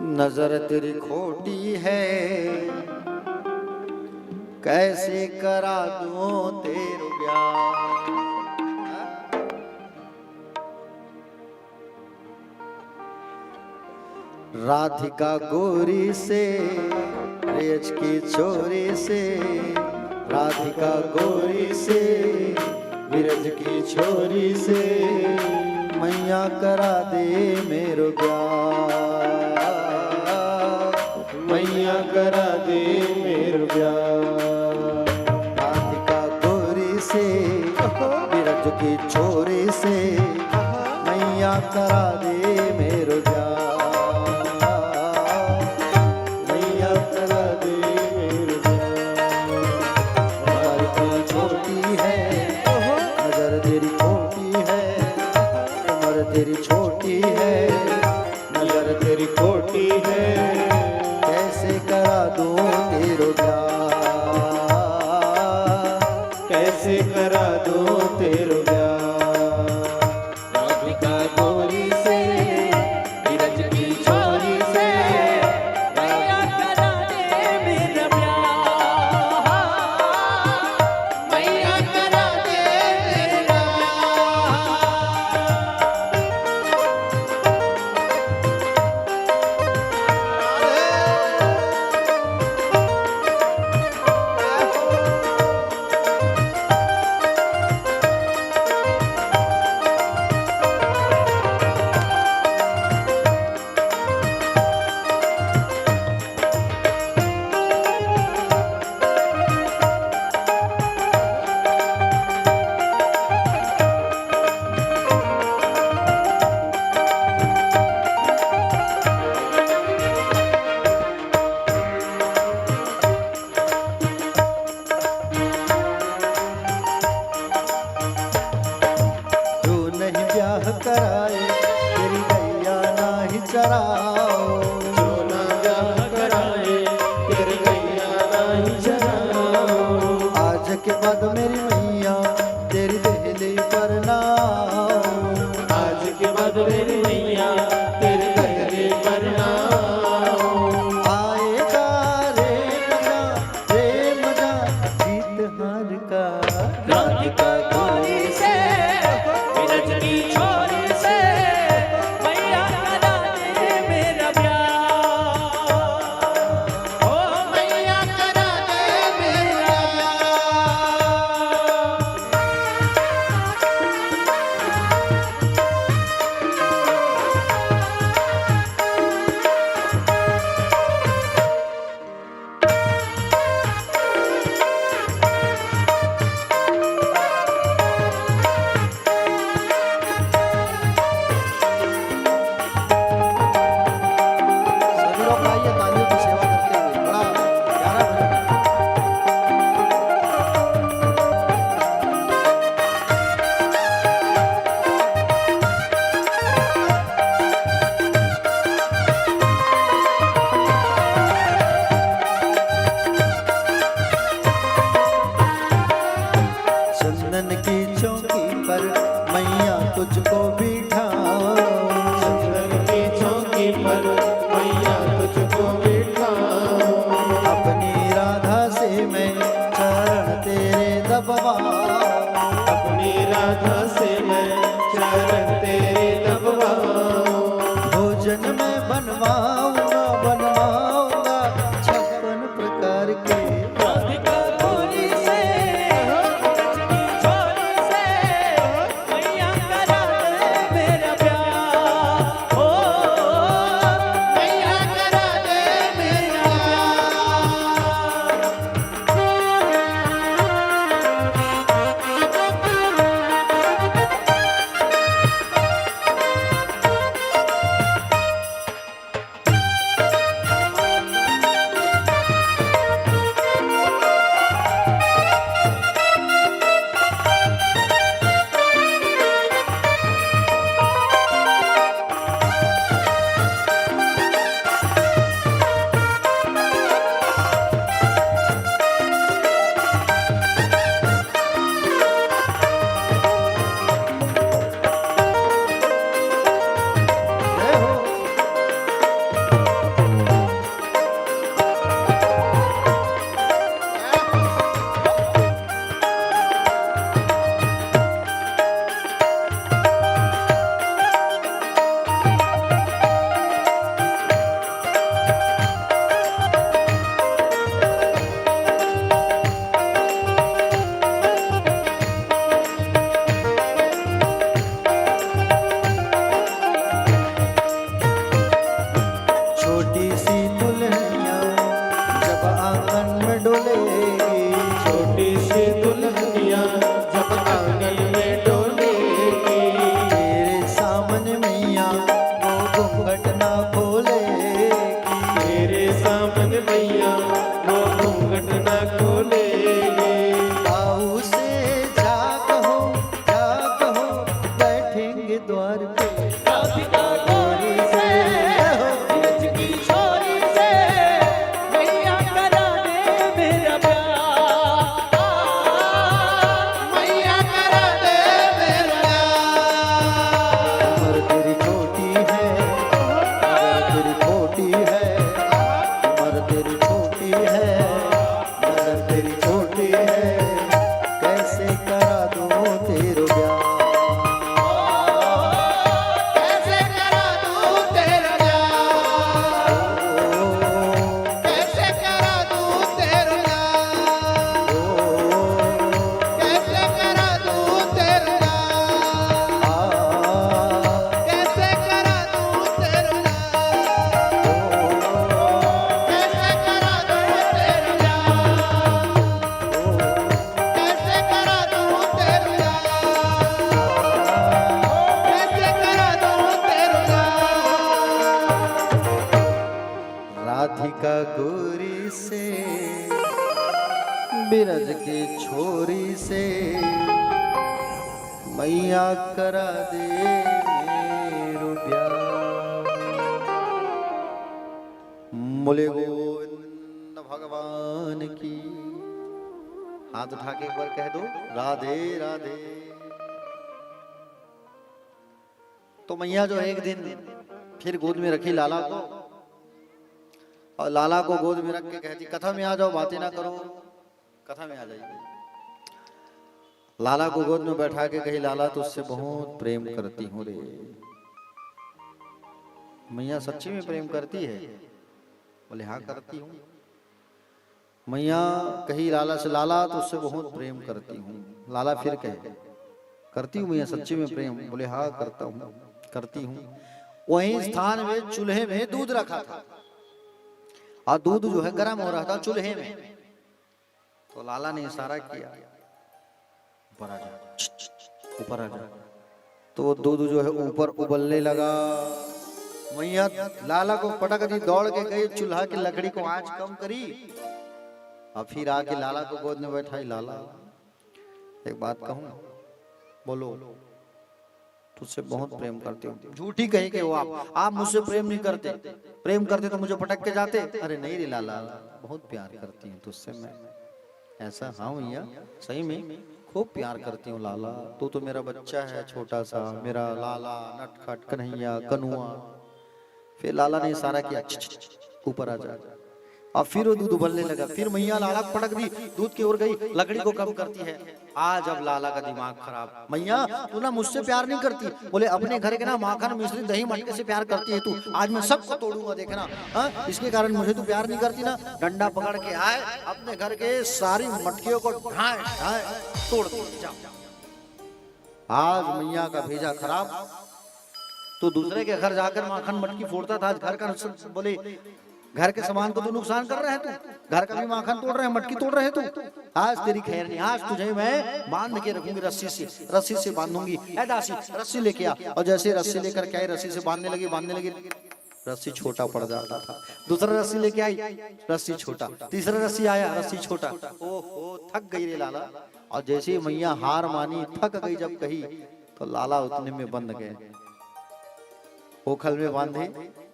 Speaker 1: नजर तेरी खोटी है, कैसे करा दूं तेरो ब्याह। राधिका गोरी से, ब्रज की छोरी से, राधिका गोरी से विरज की छोरी से मैया करा दे मेरो ब्याह,
Speaker 3: मैया करा दे मेरो ब्याह।
Speaker 1: राधिका गोरी से विरज की छोरी से मैया करा दे मेरो ब्याह,
Speaker 3: मैया करा दे मेरो ब्याह।
Speaker 1: हमारी कोई छोटी है नजर तेरी खोटी है, उम्र तेरी छोटी है
Speaker 3: नजर तेरी खोटी है,
Speaker 1: कैसे करा दूं तेरो ब्याह,
Speaker 3: कैसे करा दूं तेरो ब्याह। राधिका गोरी से विरज की छोरी से मैया करा दे मेरा ब्याह, मैया करा दे मेरा
Speaker 1: तू नहीं ब्याह कराए तेरी गैया ना ही चराओ,
Speaker 3: जो ना ब्याह कराए तेरी गैया नहीं चराओ।
Speaker 1: आज के बाद मेरी मैया तेरी दहली पर ना आओ,
Speaker 3: आज के बाद मेरी मैया तेरे दहली पर ना आओ।
Speaker 1: आएगा रे मजा जीत हार का।
Speaker 3: राधिका गोरी से विरज की छोरी से मैया करा दे मेरा ब्याह, ओ मैया करा दे मेरा ब्याह। घूंघट न खोलेंगे।
Speaker 1: आओ से जा कहो बैठेंगे द्वार पे।
Speaker 2: राधिका गोरी से ब्रज की छोरी से मैया करा दे मेरा प्यार, मैया करा दे मेरा प्यार।
Speaker 1: उम्र तेरी छोटी है, उम्र तेरी छोटी है, उम्र तेरी छोटी है, उम्र तेरी छोटी है, कैसे करा दूं तेरो ब्याह।
Speaker 2: कैसे करा दूं तेरा प्यार, कैसे करा दूं तेरा प्यार, कैसे करा दूं तेरा प्यार, कैसे करा दूं तेरा प्यार, कैसे करा दूं तेरा प्यार, कैसे करा दूं तेरा प्यार, कैसे करा दूं तेरा प्यार।
Speaker 1: राधिका गोरी से बिरज की छोरी से मैया करा दे मेरो ब्याह। बोले गोविंद भगवान की। हाथ उठा के एक बार कह दो राधे राधे। तो मैया जो एक दिन फिर गोद में रखी लाला को, और लाला को गोद में रख के कहती कथा में आ जाओ, बातें ना करो, कथा में आ जाइए। लाला को गोद में बैठा के कही लाला तुझसे बहुत प्रेम करती हूँ रे। मैया सच्ची में प्रेम करती है? बोले हाँ करती हूँ। मैया कही लाला से लाला तुझसे बहुत प्रेम करती हूँ। लाला फिर कहे करती हूँ मैया सच्ची में प्रेम? बोले हाँ करता हूँ करती हूँ। वहीं स्थान में चूल्हे में दूध रखा था और दूध जो है गर्म हो रहा था चूल्हे में। तो लाला ने इशारा किया ऊपर आ जा, ऊपर आ जा। तो दूध जो है ऊपर उबलने लगा। मैया लाला को पटक दी, दौड़ के गई, चूल्हा की लकड़ी को आंच कम करी और फिर आके लाला को गोद में बैठाई। लाला एक बात कहूं, बोलो तुझसे बहुत प्रेम करती हूँ। झूठी कही के वो आप मुझसे प्रेम नहीं करते, प्रेम करते तो मुझे पटक के जाते। अरे नहीं रे लाला, बहुत प्यार करती हूँ तुझसे मैं। ऐसा? हाँ भैया सही में खूब प्यार करती हूँ लाला, तू तो मेरा बच्चा है छोटा सा, मेरा लाला नटखट कन्हैया कनुआ। फिर लाला ने इशारा किया ऊपर आ जा। अब फिर वो दूध उबलने लगा। फिर मैया लाला को पटक दी, दूध की ओर गई, लकड़ी को कम करती है। आज अब लाला का दिमाग खराब। मैया तू ना मुझसे प्यार नहीं करती, बोले अपने घर के ना माखन मिश्री दही मटके से प्यार करती है तू। आज मैं सबको तोड़ूंगा देखना। हाँ इसके कारण मुझे तू प्यार नहीं करती ना। डंडा पकड़ के आए, अपने घर के सारी मटकियों को ढाए ढाए तोड़ दिया। आज मैया का भेजा खराब। तो दूसरे के घर जाकर माखन मटकी फोड़ता था, आज घर का बोले घर के सामान को तो नुकसान कर रहे हैं तू, घर का भी माखन तोड़ रहे हैं, मटकी तोड़ रहे हैं तू। आज तेरी खैर नहीं, आज तुझे मैं बांध के रखूंगी रस्सी से बांधूंगी। ऐ दासी रस्सी लेके आ। और जैसे रस्सी लेकर के आई, रस्सी से बांधने लगी, रस्सी छोटा पड़ जाता था। दूसरा रस्सी लेके आई, रस्सी छोटा। तीसरा रस्सी आया, रस्सी छोटा। ओहो थक गई रे लाला। और जैसे मैया हार मानी, थक गई जब कही, तो लाला उतने में बंध गए, ओखल में बांधे,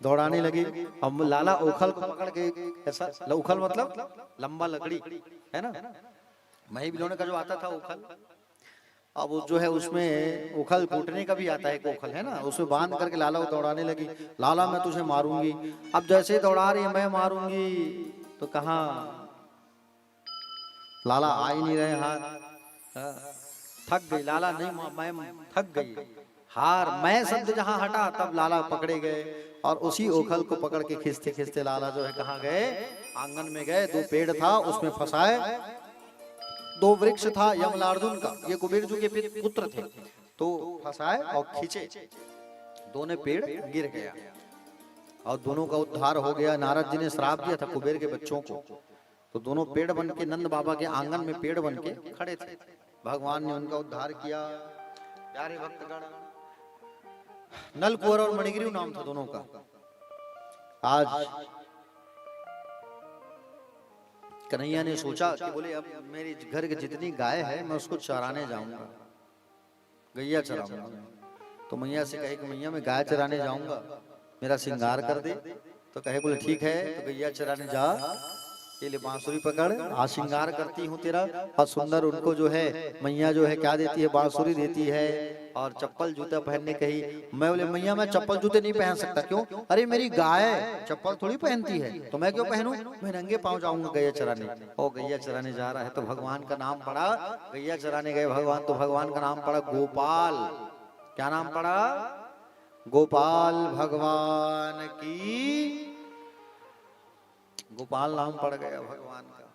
Speaker 1: दौड़ाने लगे। अब लाला ओखल को पकड़ के ऐसा, ओखल मतलब लंबा लकड़ी है ना, मही बिलोने का जो आता था ओखल। अब जो है उसमें ओखल कूटने का भी आता है एक ओखल है ना, उसमें बांध करके लाला को दौड़ाने लगी। लाला मैं तुझे मारूंगी। अब जैसे दौड़ा रही है मैं मारूंगी, तो कहाँ लाला आ ही नहीं रहे हाथ। थक गई लाला, नहीं मैं थक गई। हार मैं शब्द जहां हटा तब लाला पकड़े गए, और उसी ओखल को पकड़ के खींचते खींचते लाला जो है कहाँ गए, आंगन में गए। दो पेड़ था उसमें फंसाए, दो वृक्ष था यमलार्जुन का, ये कुबेर जी के पुत्र थे, तो फंसाए और खींचे। दोनों पेड़ गिर गया और दोनों का उद्धार हो गया। नारद जी ने श्राप दिया था कुबेर के बच्चों को, तो दोनों पेड़ बन के नंद बाबा के आंगन में पेड़ बन के खड़े थे। भगवान ने उनका उद्धार किया। प्यारे भक्तगण, नल कुंवर और मणिग्रीव नाम था दोनों का। आज कन्हैया ने सोचा कि बोले अब मेरे घर की जितनी गाय है मैं उसको चराने जाऊंगा, गैया चराऊंगा। तो मैया से कहे कि मैया मैं गाय चराने जाऊंगा, मेरा श्रृंगार कर दे। तो कहे बोले ठीक है, तो गैया चराने जा, ये ले बांसुरी पकड़, आज श्रृंगार करती हूँ तेरा। और सुंदर उनको जो है मैया जो है क्या देती है, बांसुरी देती है और चप्पल जूता पहनने कही। मैं बोले मैया मैं चप्पल जूते नहीं पहन सकता। क्यों? अरे मेरी गाय चप्पल थोड़ी पहनती है, तो मैं क्यों पहनूं, मैं नंगे पाँव जाऊंगा गैया चराने। ओ गैया चराने जा रहा है तो भगवान का नाम पड़ा, गैया चराने गए भगवान, तो भगवान का नाम पड़ा गोपाल। क्या नाम पड़ा? गोपाल भगवान की, गोपाल नाम पड़ गया भगवान का।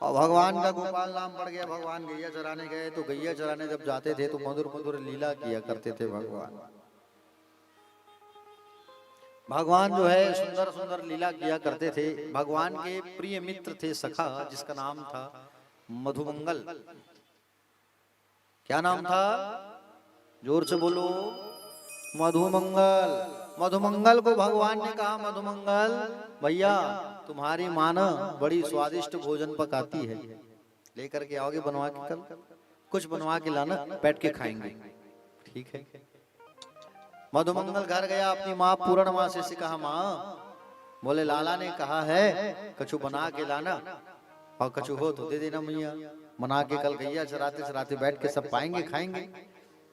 Speaker 1: और भगवान का गोपाल नाम पड़ गया। भगवान गैया चराने गए, तो गैया चराने जब जाते थे तो मधुर मधुर लीला किया करते थे भगवान। भगवान जो है सुंदर सुंदर लीला किया करते थे। भगवान के प्रिय मित्र थे सखा, जिसका नाम था मधुमंगल। क्या नाम था? जोर से बोलो, मधुमंगल। मधुमंगल को भगवान ने कहा, मधुमंगल भैया तुम्हारी माँ ना बड़ी स्वादिष्ट भोजन पकाती है, लेकर के आओगे बनवा के, कल कुछ बनवा के लाना, बैठ के खाएंगे। ठीक है। मधुमंगल घर गया, अपनी माँ पूर्णमासी से कहा, माँ बोले लाला ने कहा है कछु बना के लाना, और कछु हो तो दे देना मैया, बना के कल गैया चराते चराते बैठ के सब पाएंगे खाएंगे।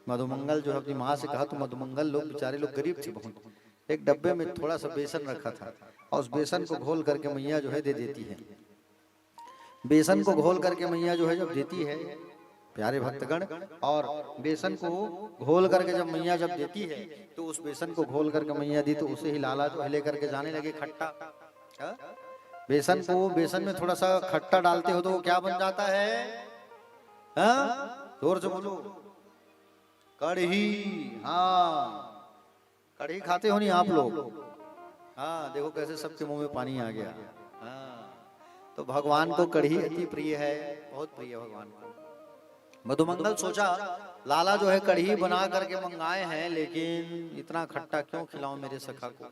Speaker 1: मधुमंगल जो अपनी माँ से कहा, तो मधुमंगल लोग बेचारे लोग गरीब थे बहुत, एक डब्बे में थोड़ा सा बेसन रखा था और उस बेसन को घोल करके मैया जो है दे देती है। बेसन को घोल करके मैया जो है जब देती है प्यारे भक्तगण, और बेसन को घोल करके जब मैया जब देती है, तो उस बेसन को घोल करके मैया दी, तो उसे ही लाला जो है लेकर के जाने लगे खट्टा। बेसन को, बेसन में थोड़ा सा खट्टा डालते हो तो वो क्या बन जाता है? जोर से बोलो, कढ़ी। हाँ कढ़ी खाते हो नहीं आप लोग? हाँ देखो कैसे सबके मुंह में पानी आ गया। हाँ तो भगवान को कढ़ी अति प्रिय है, बहुत प्रिय है भगवान को। मधुमंगल सोचा लाला जो है कढ़ी बना करके मंगाए हैं, लेकिन इतना खट्टा क्यों खिलाऊं मेरे सखा को,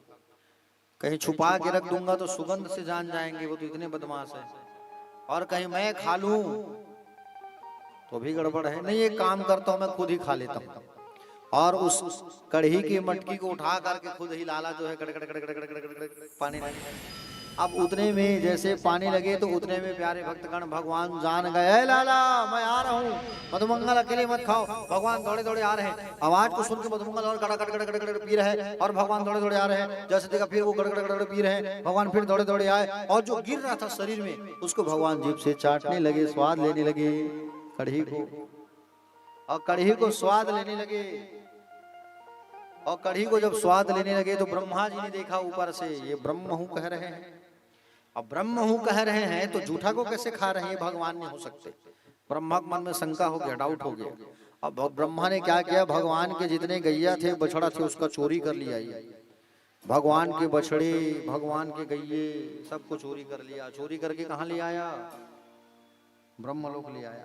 Speaker 1: कहीं छुपा के रख दूंगा तो सुगंध से जान जाएंगे, वो तो इतने बदमाश है, और कहीं मैं खा लूं तो भी गड़बड़ है। नहीं एक काम करता हूं, मैं खुद ही खा लेता हूं। और उस कढ़ी की मटकी को उठा करके खुद ही लाला जो है कड़ कड़ कड़ कड़ कड़ कड़ कड़ पानी लगे। अब उतने में जैसे पानी लगे, तो उतने में प्यारे भक्तगण भगवान जान गए, लाला मैं आ रहा हूँ, मधुमंगल अकेले मत खाओ। भगवान दौड़े दौड़े आ रहे हैं, आवाज को सुन के मधुमंगल और कड़ कड़ कड़ कड़ कड़ पी रहे हैं, और भगवान दौड़े दौड़े आ रहे हैं। जैसे देखा फिर वो कड़ कड़ कड़ पी रहे हैं, भगवान फिर दौड़े दौड़े आए, और जो गिर रहा था शरीर में उसको भगवान जीभ से चाटने लगे, स्वाद लेने लगे कढ़ी को, और कढ़ी को स्वाद लेने लगे। और कढ़ी को जब स्वाद लेने लगे तो ब्रह्मा जी ने देखा ऊपर से, ये ब्रह्म हूं कह रहे हैं। अब ब्रह्म हूं कह रहे हैं तो जूठा को कैसे खा रहे हैं, भगवान नहीं हो सकते। ब्रह्मा के मन में शंका हो गया, डाउट हो गया। अब ब्रह्मा ने क्या किया, भगवान के जितने गैया थे बछड़ा थे उसका चोरी कर लिया। भगवान के बछड़े, भगवान के गैये सबको चोरी कर लिया। चोरी करके कहाँ ले आया? ब्रह्मलोक ले आया।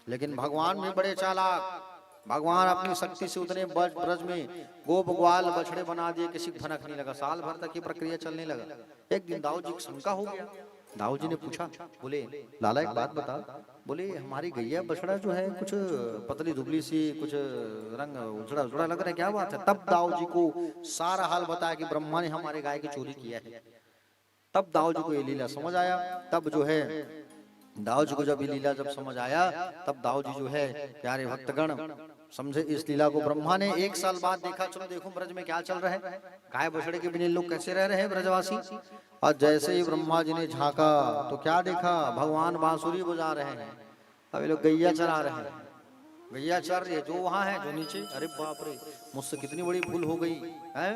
Speaker 1: लेकिन भगवान भी बड़े चालाक, भगवान अपनी शक्ति से उतने ब्रज में गोप ग्वाल बछड़े बना दिए, किसी फनक नहीं लगा। साल भर तक ये प्रक्रिया चलने लगा। एक दिन दाऊ जी को शंका हो गया। दाऊ जी ने पूछा, बोले लाला एक बात बता, बोले हमारी गैया बछड़ा जो है कुछ पतली दुबली सी, कुछ रंग उजड़ा उजड़ा लग रहा है, क्या बात है? तब दाऊ जी को सारा हाल बताया कि ब्रह्मा ने हमारे गाय की चोरी किया है। तब दाऊ जी को ये लीला समझ आया। तब जो है दाऊ जी को जब ये लीला जब समझ आया, तब दाऊ जी जो है प्यारे भक्तगण समझे इस लीला को। ब्रह्मा ने 1 साल बाद देखा, चलो देखो ब्रज में क्या चल रहा है, गाय बछड़े के बिना लोग कैसे रह रहे हैं ब्रजवासी। और जैसे ही ब्रह्मा जी ने झांका तो क्या देखा, भगवान बांसुरी बजा रहे हैं, अब ये लोग गैया चरा रहे हैं। गैया चर रही है, जो वहां है जो नीचे, अरे बाप रे मुझसे कितनी बड़ी भूल हो गई है।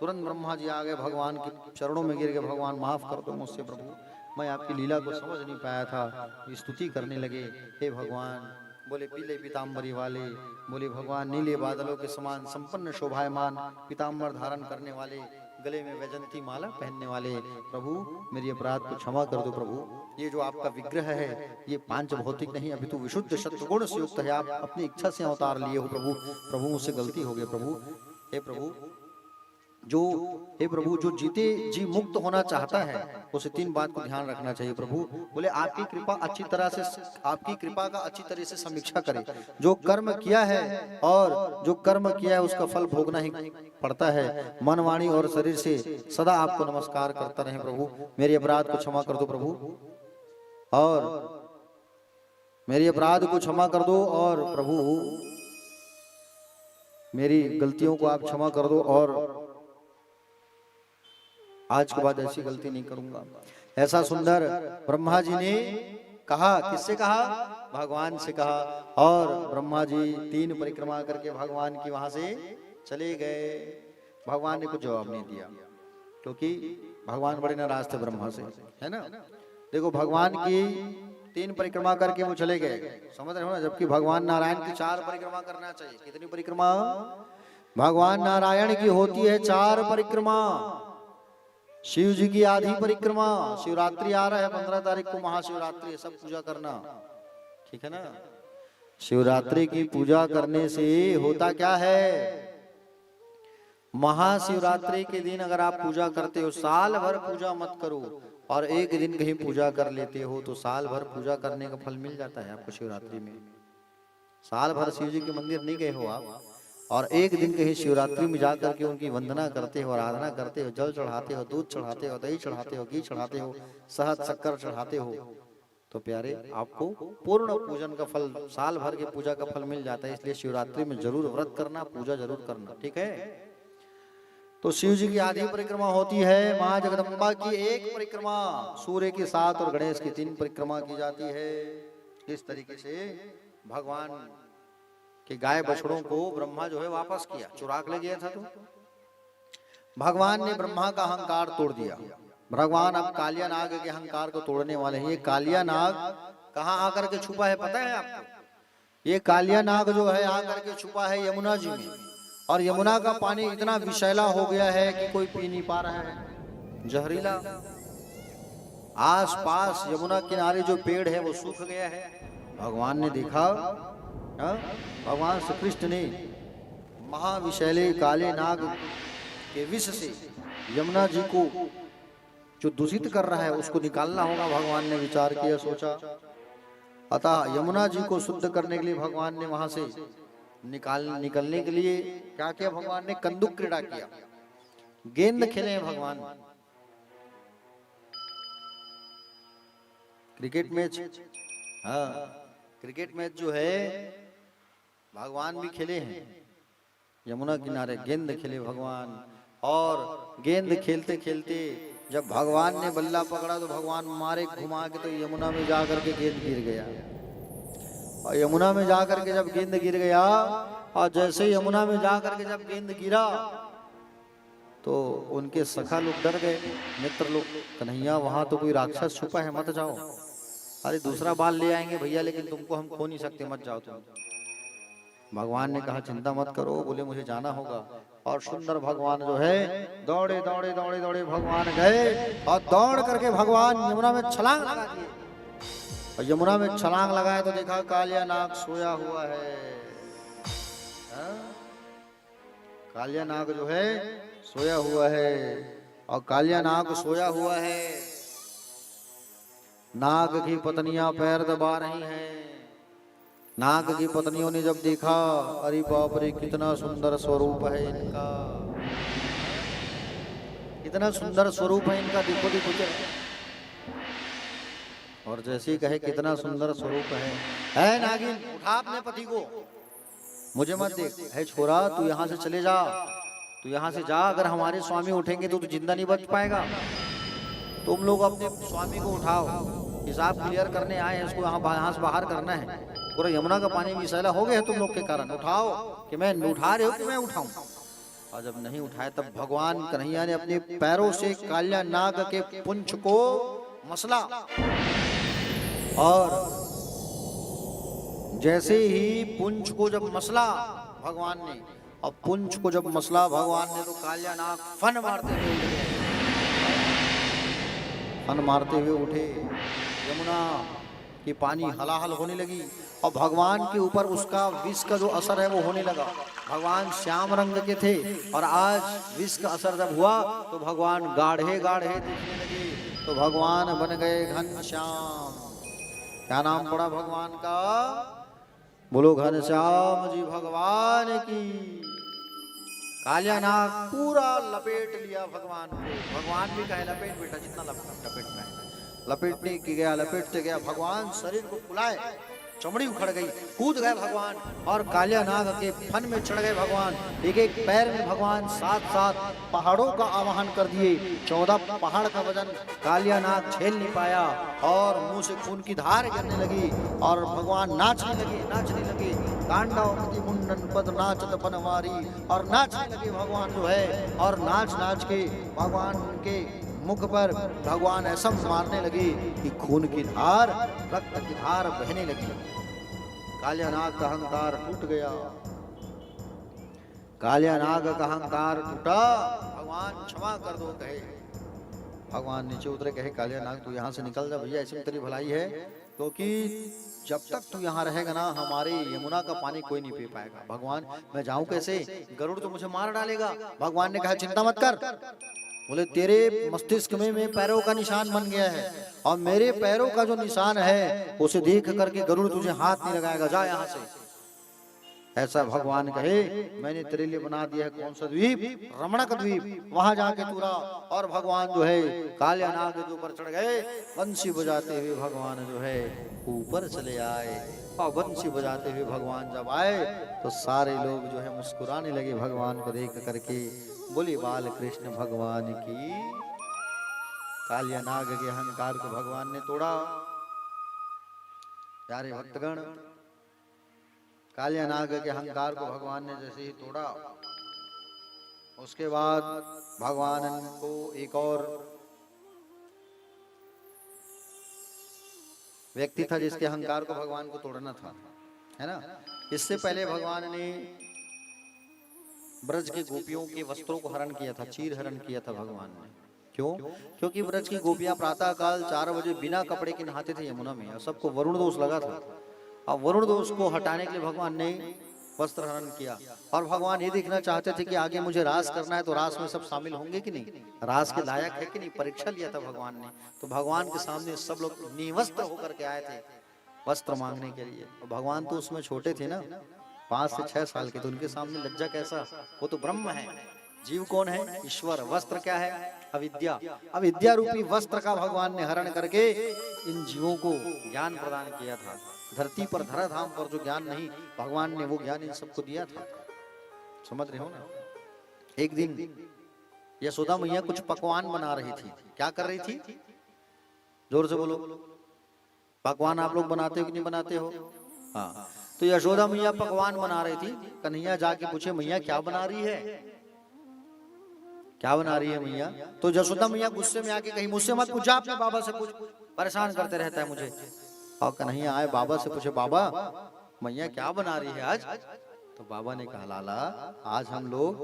Speaker 1: तुरंत ब्रह्मा जी आ गए, भगवान के चरणों में गिर गए, भगवान माफ कर दो मुझसे प्रभु, मैं आपकी लीला को समझ नहीं पाया था। स्तुति करने लगे, हे भगवान, बोले पीले पीताम्बरी वाले, बोले भगवान नीले बादलों के समान संपन्न शोभायमान, पीताम्बर धारण करने वाले, गले में वैजंती माला पहनने वाले, प्रभु मेरी अपराध को क्षमा कर दो प्रभु। ये जो आपका विग्रह है ये पांच भौतिक नहीं, अभी तो विशुद्ध शतगुण से युक्त है, आप अपनी इच्छा से अवतार लिए हो प्रभु। प्रभु मुझसे गलती हो गई प्रभु। हे प्रभु जो हे प्रभु जो जीते जी मुक्त होना चाहता है उसे 3 बात को ध्यान रखना चाहिए प्रभु। बोले आपकी कृपा अच्छी तरह से, आपकी कृपा का अच्छी तरह से समीक्षा करे। जो कर्म किया है और जो कर्म किया है उसका फल भोगना ही पड़ता है। मन वाणी और शरीर से सदा आपको नमस्कार करता रहे प्रभु। मेरे अपराध को क्षमा कर दो प्रभु, और मेरी अपराध को क्षमा कर दो, और प्रभु मेरी गलतियों को आप क्षमा कर दो, और आज के बाद ऐसी गलती नहीं करूंगा। ऐसा सुंदर ब्रह्मा जी ने कहा। किससे कहा? भगवान से कहा। और ब्रह्मा जी 3 परिक्रमा करके भगवान की वहां से चले गए। भगवान ने कुछ जवाब नहीं दिया, क्योंकि भगवान बड़े नाराज थे ब्रह्मा से, है ना। देखो भगवान की 3 परिक्रमा करके वो चले गए, समझ रहे हो ना। जबकि भगवान नारायण की 4 परिक्रमा करना चाहिए। कितनी परिक्रमा? भगवान नारायण की होती है 4 परिक्रमा। शिव जी की आधी परिक्रमा। शिवरात्रि आ रहा है 15 तारीख को, महाशिवरात्रि है, सब पूजा करना, ठीक है ना। शिवरात्रि की पूजा करने से होता क्या है? महाशिवरात्रि के दिन अगर आप पूजा करते हो, साल भर पूजा मत करो, और एक दिन कहीं पूजा कर लेते हो तो साल भर पूजा करने का फल मिल जाता है आपको शिवरात्रि में। साल भर शिव जी के मंदिर नहीं गए हो आप, और एक दिन कहीं शिवरात्रि में जाकर के उनकी वंदना करते हो, आराधना करते हो, जल चढ़ाते हो, दूध चढ़ाते हो, दही चढ़ाते हो, घी चढ़ाते हो, शहद शक्कर चढ़ाते हो, तो प्यारे आपको पूर्ण पूजन का फल, साल भर के पूजा का फल मिल जाता है। इसलिए शिवरात्रि में जरूर व्रत करना, पूजा जरूर करना, ठीक है। तो शिव जी की आधी परिक्रमा होती है। माँ जगदम्बा की 1 परिक्रमा, सूर्य की 7 और गणेश की 3 परिक्रमा की जाती है। इस तरीके से भगवान के गाय बछड़ों को ब्रह्मा जो है वापस किया, चुरा के ले गया था। तो भगवान ने ब्रह्मा का अहंकार तोड़ दिया। भगवान अब कालिया नाग के अहंकार को तोड़ने वाले हैं। ये कालिया नाग कहाँ आकर के छुपा है पता है आपको? ये कालिया नाग जो है आकर के छुपा है यमुना जी में, और यमुना का पानी इतना विषैला हो गया है कि कोई पी नहीं पा रहा है, जहरीला। आस पास यमुना किनारे जो पेड़ है वो सूख गया है। भगवान ने देखा, भगवान श्री कृष्ण ने महाविषैले काले नाग के विष से यमुना जी को जो दूषित कर रहा है उसको निकालना होगा। भगवान ने विचार किया, सोचा। अतः यमुना जी को शुद्ध करने के लिए भगवान ने वहां से निकलने के लिए क्या किया? भगवान ने कंदुक क्रीड़ा किया, गेंद खेले हैं भगवान। क्रिकेट मैच, हाँ क्रिकेट मैच जो है भगवान भी खेले हैं यमुना किनारे, गेंद खेले भगवान। और गेंद खेलते खेलते जब भगवान ने बल्ला पकड़ा तो भगवान मारे घुमा के, तो यमुना में जाकर के गेंद गिर गया। और यमुना में जाकर के जब गेंद गिर गया, और जैसे यमुना में जाकर के जब गेंद गिरा तो उनके सखा लोग डर गए, मित्र लोग, कन्हैया वहां तो कोई राक्षस छुपा है, मत जाओ। अरे दूसरा बाल ले आएंगे भैया, लेकिन तुमको हम खो नहीं सकते, मत जाओ तुम। भगवान ने कहा चिंता मत करो, बोले मुझे जाना होगा। और सुंदर भगवान जो है दौड़े दौड़े दौड़े दौड़े भगवान गए, और दौड़ करके भगवान यमुना में छलांग लगा दिए। और यमुना में छलांग लगाए तो देखा कालिया नाग सोया हुआ है। कालिया नाग जो है सोया हुआ है, और कालिया नाग सोया हुआ है। नाग की पत्नियां पैर दबा रही हैं। नाग की पत्नियों ने जब देखा, अरे बाप रे कितना सुंदर स्वरूप है इनका, कितना सुंदर स्वरूप है इनका, देखो देखो क्या। और जैसे ही कहे कितना सुंदर स्वरूप है नागिन उठा अपने पति को, मुझे मत देख, है छोरा तू यहाँ से चले जा, तू यहाँ से जा, अगर हमारे स्वामी उठेंगे तो तू जिंदा नहीं बच पाएगा। तुम लोग अपने स्वामी को उठाओ, हिसाब क्लियर करने आए हैं, इसको यहाँ से बाहर करना है। पूरा यमुना का पानी विषैला हो गया है तुम लोग के कारण, उठाओ। कि मैं उठा रहे हो कि मैं उठाऊं? और जब नहीं उठाए तब भगवान कन्हैया ने अपने पैरों से कालिया नाग के पुंछ को मसला, और जैसे ही पुंछ को जब मसला भगवान ने, और पुंछ को जब मसला भगवान ने, तो कालिया नाग फन मारते हुए उठ गए, फन मारते हुए उठे। यमुना की पानी हलाहल होने लगी, और भगवान के ऊपर उसका विष का जो असर है वो होने लगा। भगवान श्याम रंग के थे और आज विष का असर जब हुआ तो भगवान गाढ़े गाढ़े दिखने लगे, तो भगवान बन गए घनश्याम। क्या नाम पड़ा भगवान का? बोलो घनश्याम जी भगवान की। कालिया नाग पूरा लपेट लिया भगवान को। भगवान भी कहे लपेट बेटा, जितना लपेटना है। लपेटने की गया, लपेटते गया, भगवान शरीर को फुलाए, चमड़ी उखड़ गई, कूद गए भगवान और कालिया नाग के फन में चढ़ गए भगवान। एक एक पैर में भगवान 7-7 पहाड़ों का आवाहन कर दिए। 14 पहाड़ का वजन कालिया नाग झेल नहीं पाया और मुंह से खून की धार गिरने लगी और भगवान नाचने लगे। कांडव मुंडन पद नाचत बनवारी, और नाचने लगे भगवान जो है, और नाच के भगवान के मुख पर भगवान ऐसा मारने लगे कि खून की धार, रक्त की धार बहने लगी। कालिया नाग का अहंकार टूट गया। कालिया नाग का अहंकार टूटा। भगवान क्षमा कर दो कहे। भगवान नीचे उतरे, कहे कालिया नाग तू यहाँ से निकल जा भैया, ऐसी तेरी भलाई है, क्योंकि जब तक तू यहाँ रहेगा ना हमारे यमुना का पानी कोई नहीं पी पाएगा। भगवान मैं जाऊं कैसे? गरुड़ तो मुझे मार डालेगा। भगवान ने कहा चिंता मत कर। बोले तेरे मस्तिष्क में पैरों का निशान बन गया है और मेरे पैरों का जो निशान है उसे देख करके गरुड़ तुझे हाथ नहीं लगाएगा, जा यहाँ से। ऐसा भगवान कहे। मैंने तेरे लिए बना दिया है कौन सा द्वीप? रमणक द्वीप। वहां जाके तू रहा। और भगवान जो है कालिया नाग के ऊपर चढ़ गए। बंसी बजाते हुए भगवान जो है ऊपर चले आए और बंसी बजाते हुए भगवान जब आए तो सारे लोग जो है मुस्कुराने लगे भगवान को देख करके। बोली बाल कृष्ण भगवान की। कालिया नाग के अहंकार को भगवान ने तोड़ा। प्यारे भक्तगण, कालिया नाग के अहंकार को भगवान ने जैसे ही तोड़ा, उसके बाद भगवान को एक और व्यक्ति था जिसके अहंकार को भगवान को तोड़ना था, है ना। इससे पहले भगवान ने ब्रज के गोपियों के वस्त्रों को हरण किया था, चीर हरण किया था भगवान ने। क्यों? क्योंकि ब्रज की गोपियां प्रातः काल 4 बजे बिना कपड़े के नहाते थे यमुना में और सबको वरुण दोष लगा था। और वरुण दोष को हटाने के लिए भगवान ने वस्त्र हरण किया और भगवान ये देखना चाहते थे कि आगे मुझे रास करना है तो रास में सब शामिल होंगे कि नहीं, रास के लायक है कि नहीं। परीक्षा लिया था भगवान ने। तो भगवान के सामने सब लोग निवस्त्र होकर के आए थे वस्त्र मांगने के लिए। और भगवान तो उसमें छोटे थे ना, 5 से 6 साल के, तो उनके सामने लज्जा कैसा? वो तो ब्रह्म है। जीव कौन है? ईश्वर। वस्त्र क्या है? अविद्या। अविद्या रूपी वस्त्र का भगवान ने हरण करके इन जीवों को ज्ञान प्रदान किया था। धरती पर धराधाम पर जो ज्ञान नहीं, भगवान ने वो ज्ञान इन सबको दिया था। समझ रहे हो ना। एक दिन यशोदा मैया कुछ पकवान बना रही थी। क्या कर रही थी? जोर से बोलो। पकवान आप लोग बनाते हो कि नहीं बनाते हो? हाँ। तो यशोदा मैया पकवान बना रही थी। कन्हैया जाके पूछे मैया क्या बना रही है, क्या बना रही है मैया? तो यशोदा मैया गुस्से में आके कही मुझसे मत पूछा, अपने बाबा से पूछ, परेशान करते रहता है मुझे। और कन्हैया आए बाबा से पूछे बाबा मैया क्या बना रही है आज? तो बाबा ने कहा लाला आज हम लोग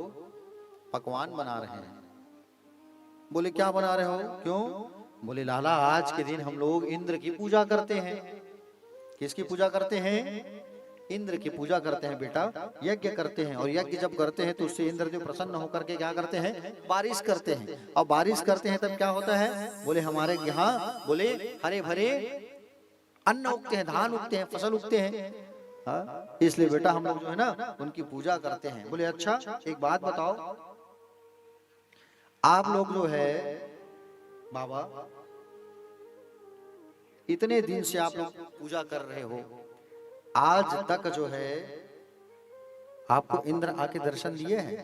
Speaker 1: पकवान बना रहे हैं। बोले क्या बना रहे हो? क्यों? बोले लाला आज के दिन हम लोग इंद्र की पूजा करते हैं। किसकी पूजा करते हैं? इंद्र की पूजा करते हैं बेटा, यज्ञ करते हैं। और यज्ञ जब करते हैं तो उससे इंद्र जो प्रसन्न होकर के क्या करते हैं? बारिश करते हैं। और बारिश करते हैं तब क्या होता है? बोले हमारे यहाँ बोले हरे भरे अन्न उगते हैं, धान उगते हैं, फसल उगते हैं। हाँ? इसलिए बेटा हम लोग जो है ना उनकी पूजा करते हैं। बोले अच्छा एक बात बताओ, आप लोग जो है बाबा इतने दिन से आप लोग पूजा कर रहे हो, आज तक जो है आपको इंद्र आके दर्शन दिए हैं?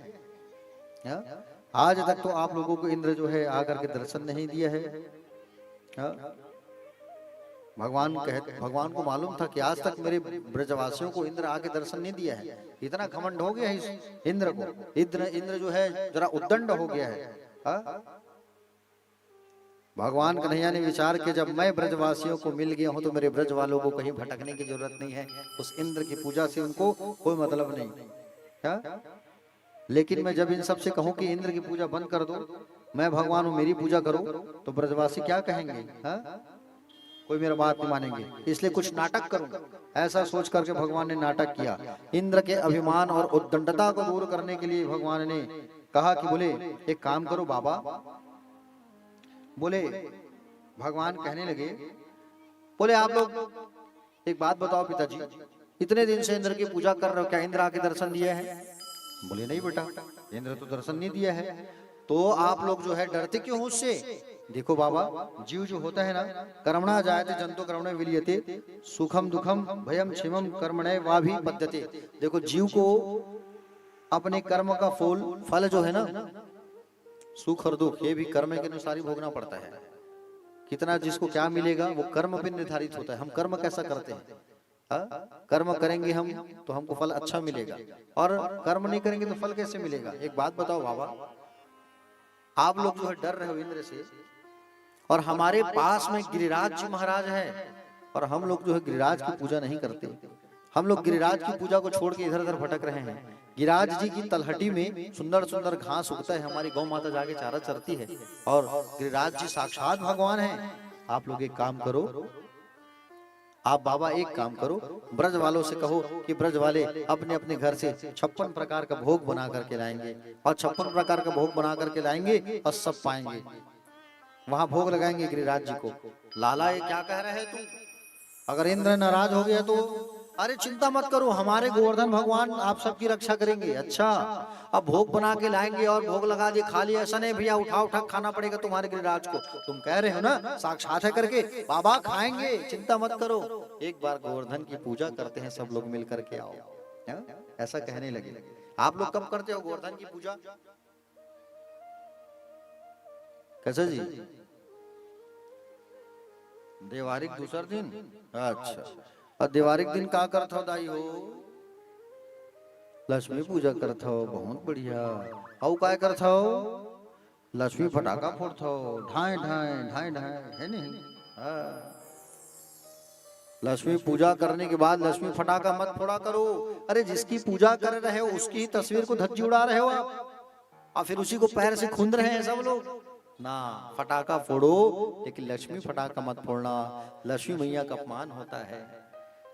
Speaker 1: आज तक तो आप लोगों को इंद्र जो है आकर के दर्शन नहीं दिया है। भगवान को मालूम था कि आज तक मेरे ब्रजवासियों को इंद्र आके दर्शन नहीं दिया है। इतना घमंड हो गया है इस इंद्र को। इंद्र जो है जरा उद्दंड हो गया है। भगवान कन्हैया ने विचार किया जब मैं ब्रजवासियों को मिल गया हूं तो मेरे ब्रज वालों को कहीं भटकने की जरूरत नहीं है। उस इंद्र की पूजा से उनको कोई मतलब नहीं। क्या? लेकिन मैं जब इन सब से कहूं कि इंद्र की पूजा बंद कर दो, मैं भगवान हूं मेरी पूजा करो, तो ब्रजवासी क्या कहेंगे? कोई मेरा बात नहीं मानेंगे, इसलिए कुछ नाटक करूंगा। ऐसा सोच करके भगवान ने नाटक किया। इंद्र के अभिमान और उद्दंडता को दूर करने के लिए भगवान ने कहा कि बोले एक काम करो बाबा, बोले भगवान कहने लगे, बोले आप लोग एक बात बताओ पिताजी, इतने दिन से इंद्र की पूजा कर रहे हो, क्या इंद्र आके दर्शन दिया है? बोले नहीं बेटा, इंद्र तो दर्शन नहीं दिया है। तो आप लोग जो है डरते क्यों उससे? देखो बाबा, जीव जो होता है ना, कर्मणा जायते जंतु कर्मणे विलीयते, सुखम दुखम भयम क्षेमम कर्मणे वाभि पद्यते। देखो जीव को अपने कर्म का फल जो है ना, सुख और दुख, ये भी कर्म के अनुसार ही भोगना पड़ता है। कितना जिसको क्या मिलेगा वो कर्म पे निर्धारित होता है। हम कर्म कैसा करते हैं? कर्म करेंगे हम तो हमको फल अच्छा मिलेगा, और कर्म नहीं करेंगे तो फल कैसे मिलेगा? एक बात बताओ बाबा, आप लोग जो है डर रहे हो इंद्र से, और हमारे पास में गिरिराज जी महाराज है, और हम लोग जो है गिरिराज की पूजा नहीं करते। हम लोग गिरिराज की पूजा को छोड़ के इधर उधर भटक रहे हैं। गिरिराज जी की तलहटी में सुंदर सुंदर घास उगता है, हमारी गौ माता जाके चारा चरती है, और गिरिराज जी साक्षात भगवान हैं। आप लोग एक काम करो, आप बाबा एक काम करो, ब्रज वालों से कहो कि ब्रज वाले अपने अपने घर से 56 प्रकार का भोग बना करके लाएंगे, और 56 प्रकार का भोग बना करके लाएंगे और सब पाएंगे, वहां भोग लगाएंगे गिरिराज जी को। लाला ये क्या कह रहे हैं तुम? अगर इंद्र नाराज हो गया तो? अरे चिंता मत करो, हमारे गोवर्धन भगवान आप सबकी रक्षा करेंगे। अच्छा, अब भोग बना के लाएंगे और भोग लगा दिए, खा लिया, ऐसा नहीं भैया, उठा उठा खाना पड़ेगा तुम्हारे गिरिराज को। तुम कह रहे हो ना साक्षात है करके, बाबा खाएंगे, चिंता मत करो, एक बार गोवर्धन की पूजा करते हैं, सब लोग मिल करके आओ। ऐसा कहने लगे। आप लोग कब करते हो गोवर्धन की पूजा? कैसे जी? देवारिक दूसर दिन? अच्छा, और देवारिक दिन का करत हो दाई हो? लक्ष्मी पूजा करत हो, बहुत बढ़िया। और काय करत हो? लक्ष्मी फटाका फोड़त हो, ढाई ढाई ढाई ढाई, है नहीं? लक्ष्मी पूजा करने के बाद लक्ष्मी फटाका मत फोड़ा करो। अरे जिसकी पूजा कर रहे हो उसकी तस्वीर को धज्जी उड़ा रहे हो आप, और फिर उसी को पैर से खूंद रहे हैं सब लोग ना। फटाका फोड़ो, लेकिन लक्ष्मी फटाका मत फोड़ना, लक्ष्मी मैया का अपमान होता है।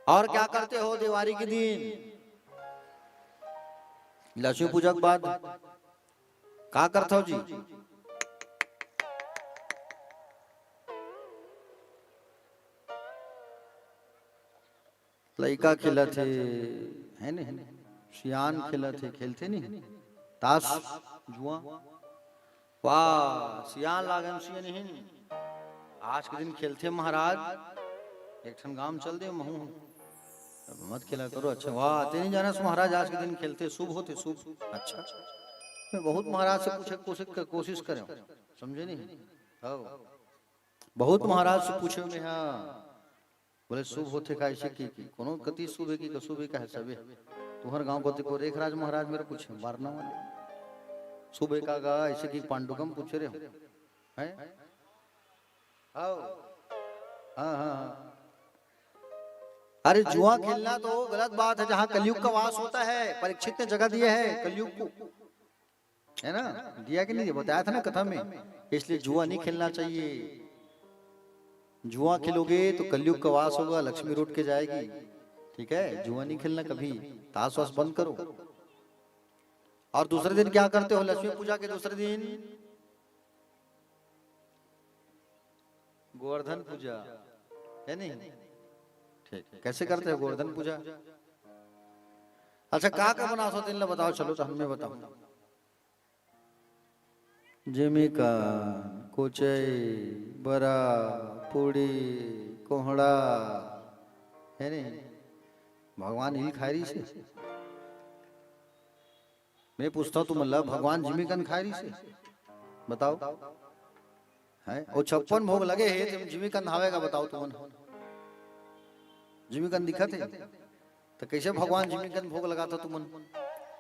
Speaker 1: और क्या करते हो दिवाली के दिन? लक्ष्मी पूजा के बाद क्या करते हो जी? लड़का खेला थे, है नहीं? सियान खेला थे, खेलते नहीं? ताश जुआ, वाह सियान लागन सिया नहीं। आज के दिन खेलते महाराज, एक ठन गांव चल दे महू मत खेला करो। अच्छा वाह, ते नहीं जाना महाराज, आज के दिन खेलते शुभ होते, शुभ। अच्छा, मैं बहुत महाराज से पूछे कोशिश करें, समझे नहीं? हाँ, बहुत महाराज से पूछे में, हाँ बोले शुभ होते का ऐसे की कोनो कति शुभ है की शुभ है कहे सबे। तुम्हारे गांव को को रेख राज महाराज मेरे पूछे मारना वाले शुभ का गा ऐसे की पांडुकम पूछ रहे हो हैं? हाँ हाँ हाँ, अरे जुआ खेलना तो गलत बात है, जहाँ कलयुग का वास होता है। परीक्षित ने जगह दिया है कलयुग को, है ना? दिया कि नहीं? बताया था ना कथा में। इसलिए जुआ नहीं खेलना चाहिए। जुआ खेलोगे तो कलयुग का वास होगा, लक्ष्मी रूठ के जाएगी। ठीक है, जुआ नहीं खेलना कभी, ताश वास बंद करो। और दूसरे दिन क्या करते हो? लक्ष्मी पूजा के दूसरे दिन गोवर्धन पूजा, है नहीं? ठीक है, कैसे करते हो गोवर्धन पूजा? अच्छा, का बना सो दिन बताओ, चलो तो हमें बताओ। जिमिका, कोचई, बरा, पूड़ी, कोहड़ा, है नहीं? भगवान हिल खायरी से? मैं पूछता हूँ तुम अल्लाह, भगवान जिमिकन खायरी से? बताओ है? वो 56 भोग लगे है, तुम जिमिकन हावेगा? बताओ तुम, जिमिकन दिखा थे तो कैसे भगवान जिमिकन भोग लगाता तुम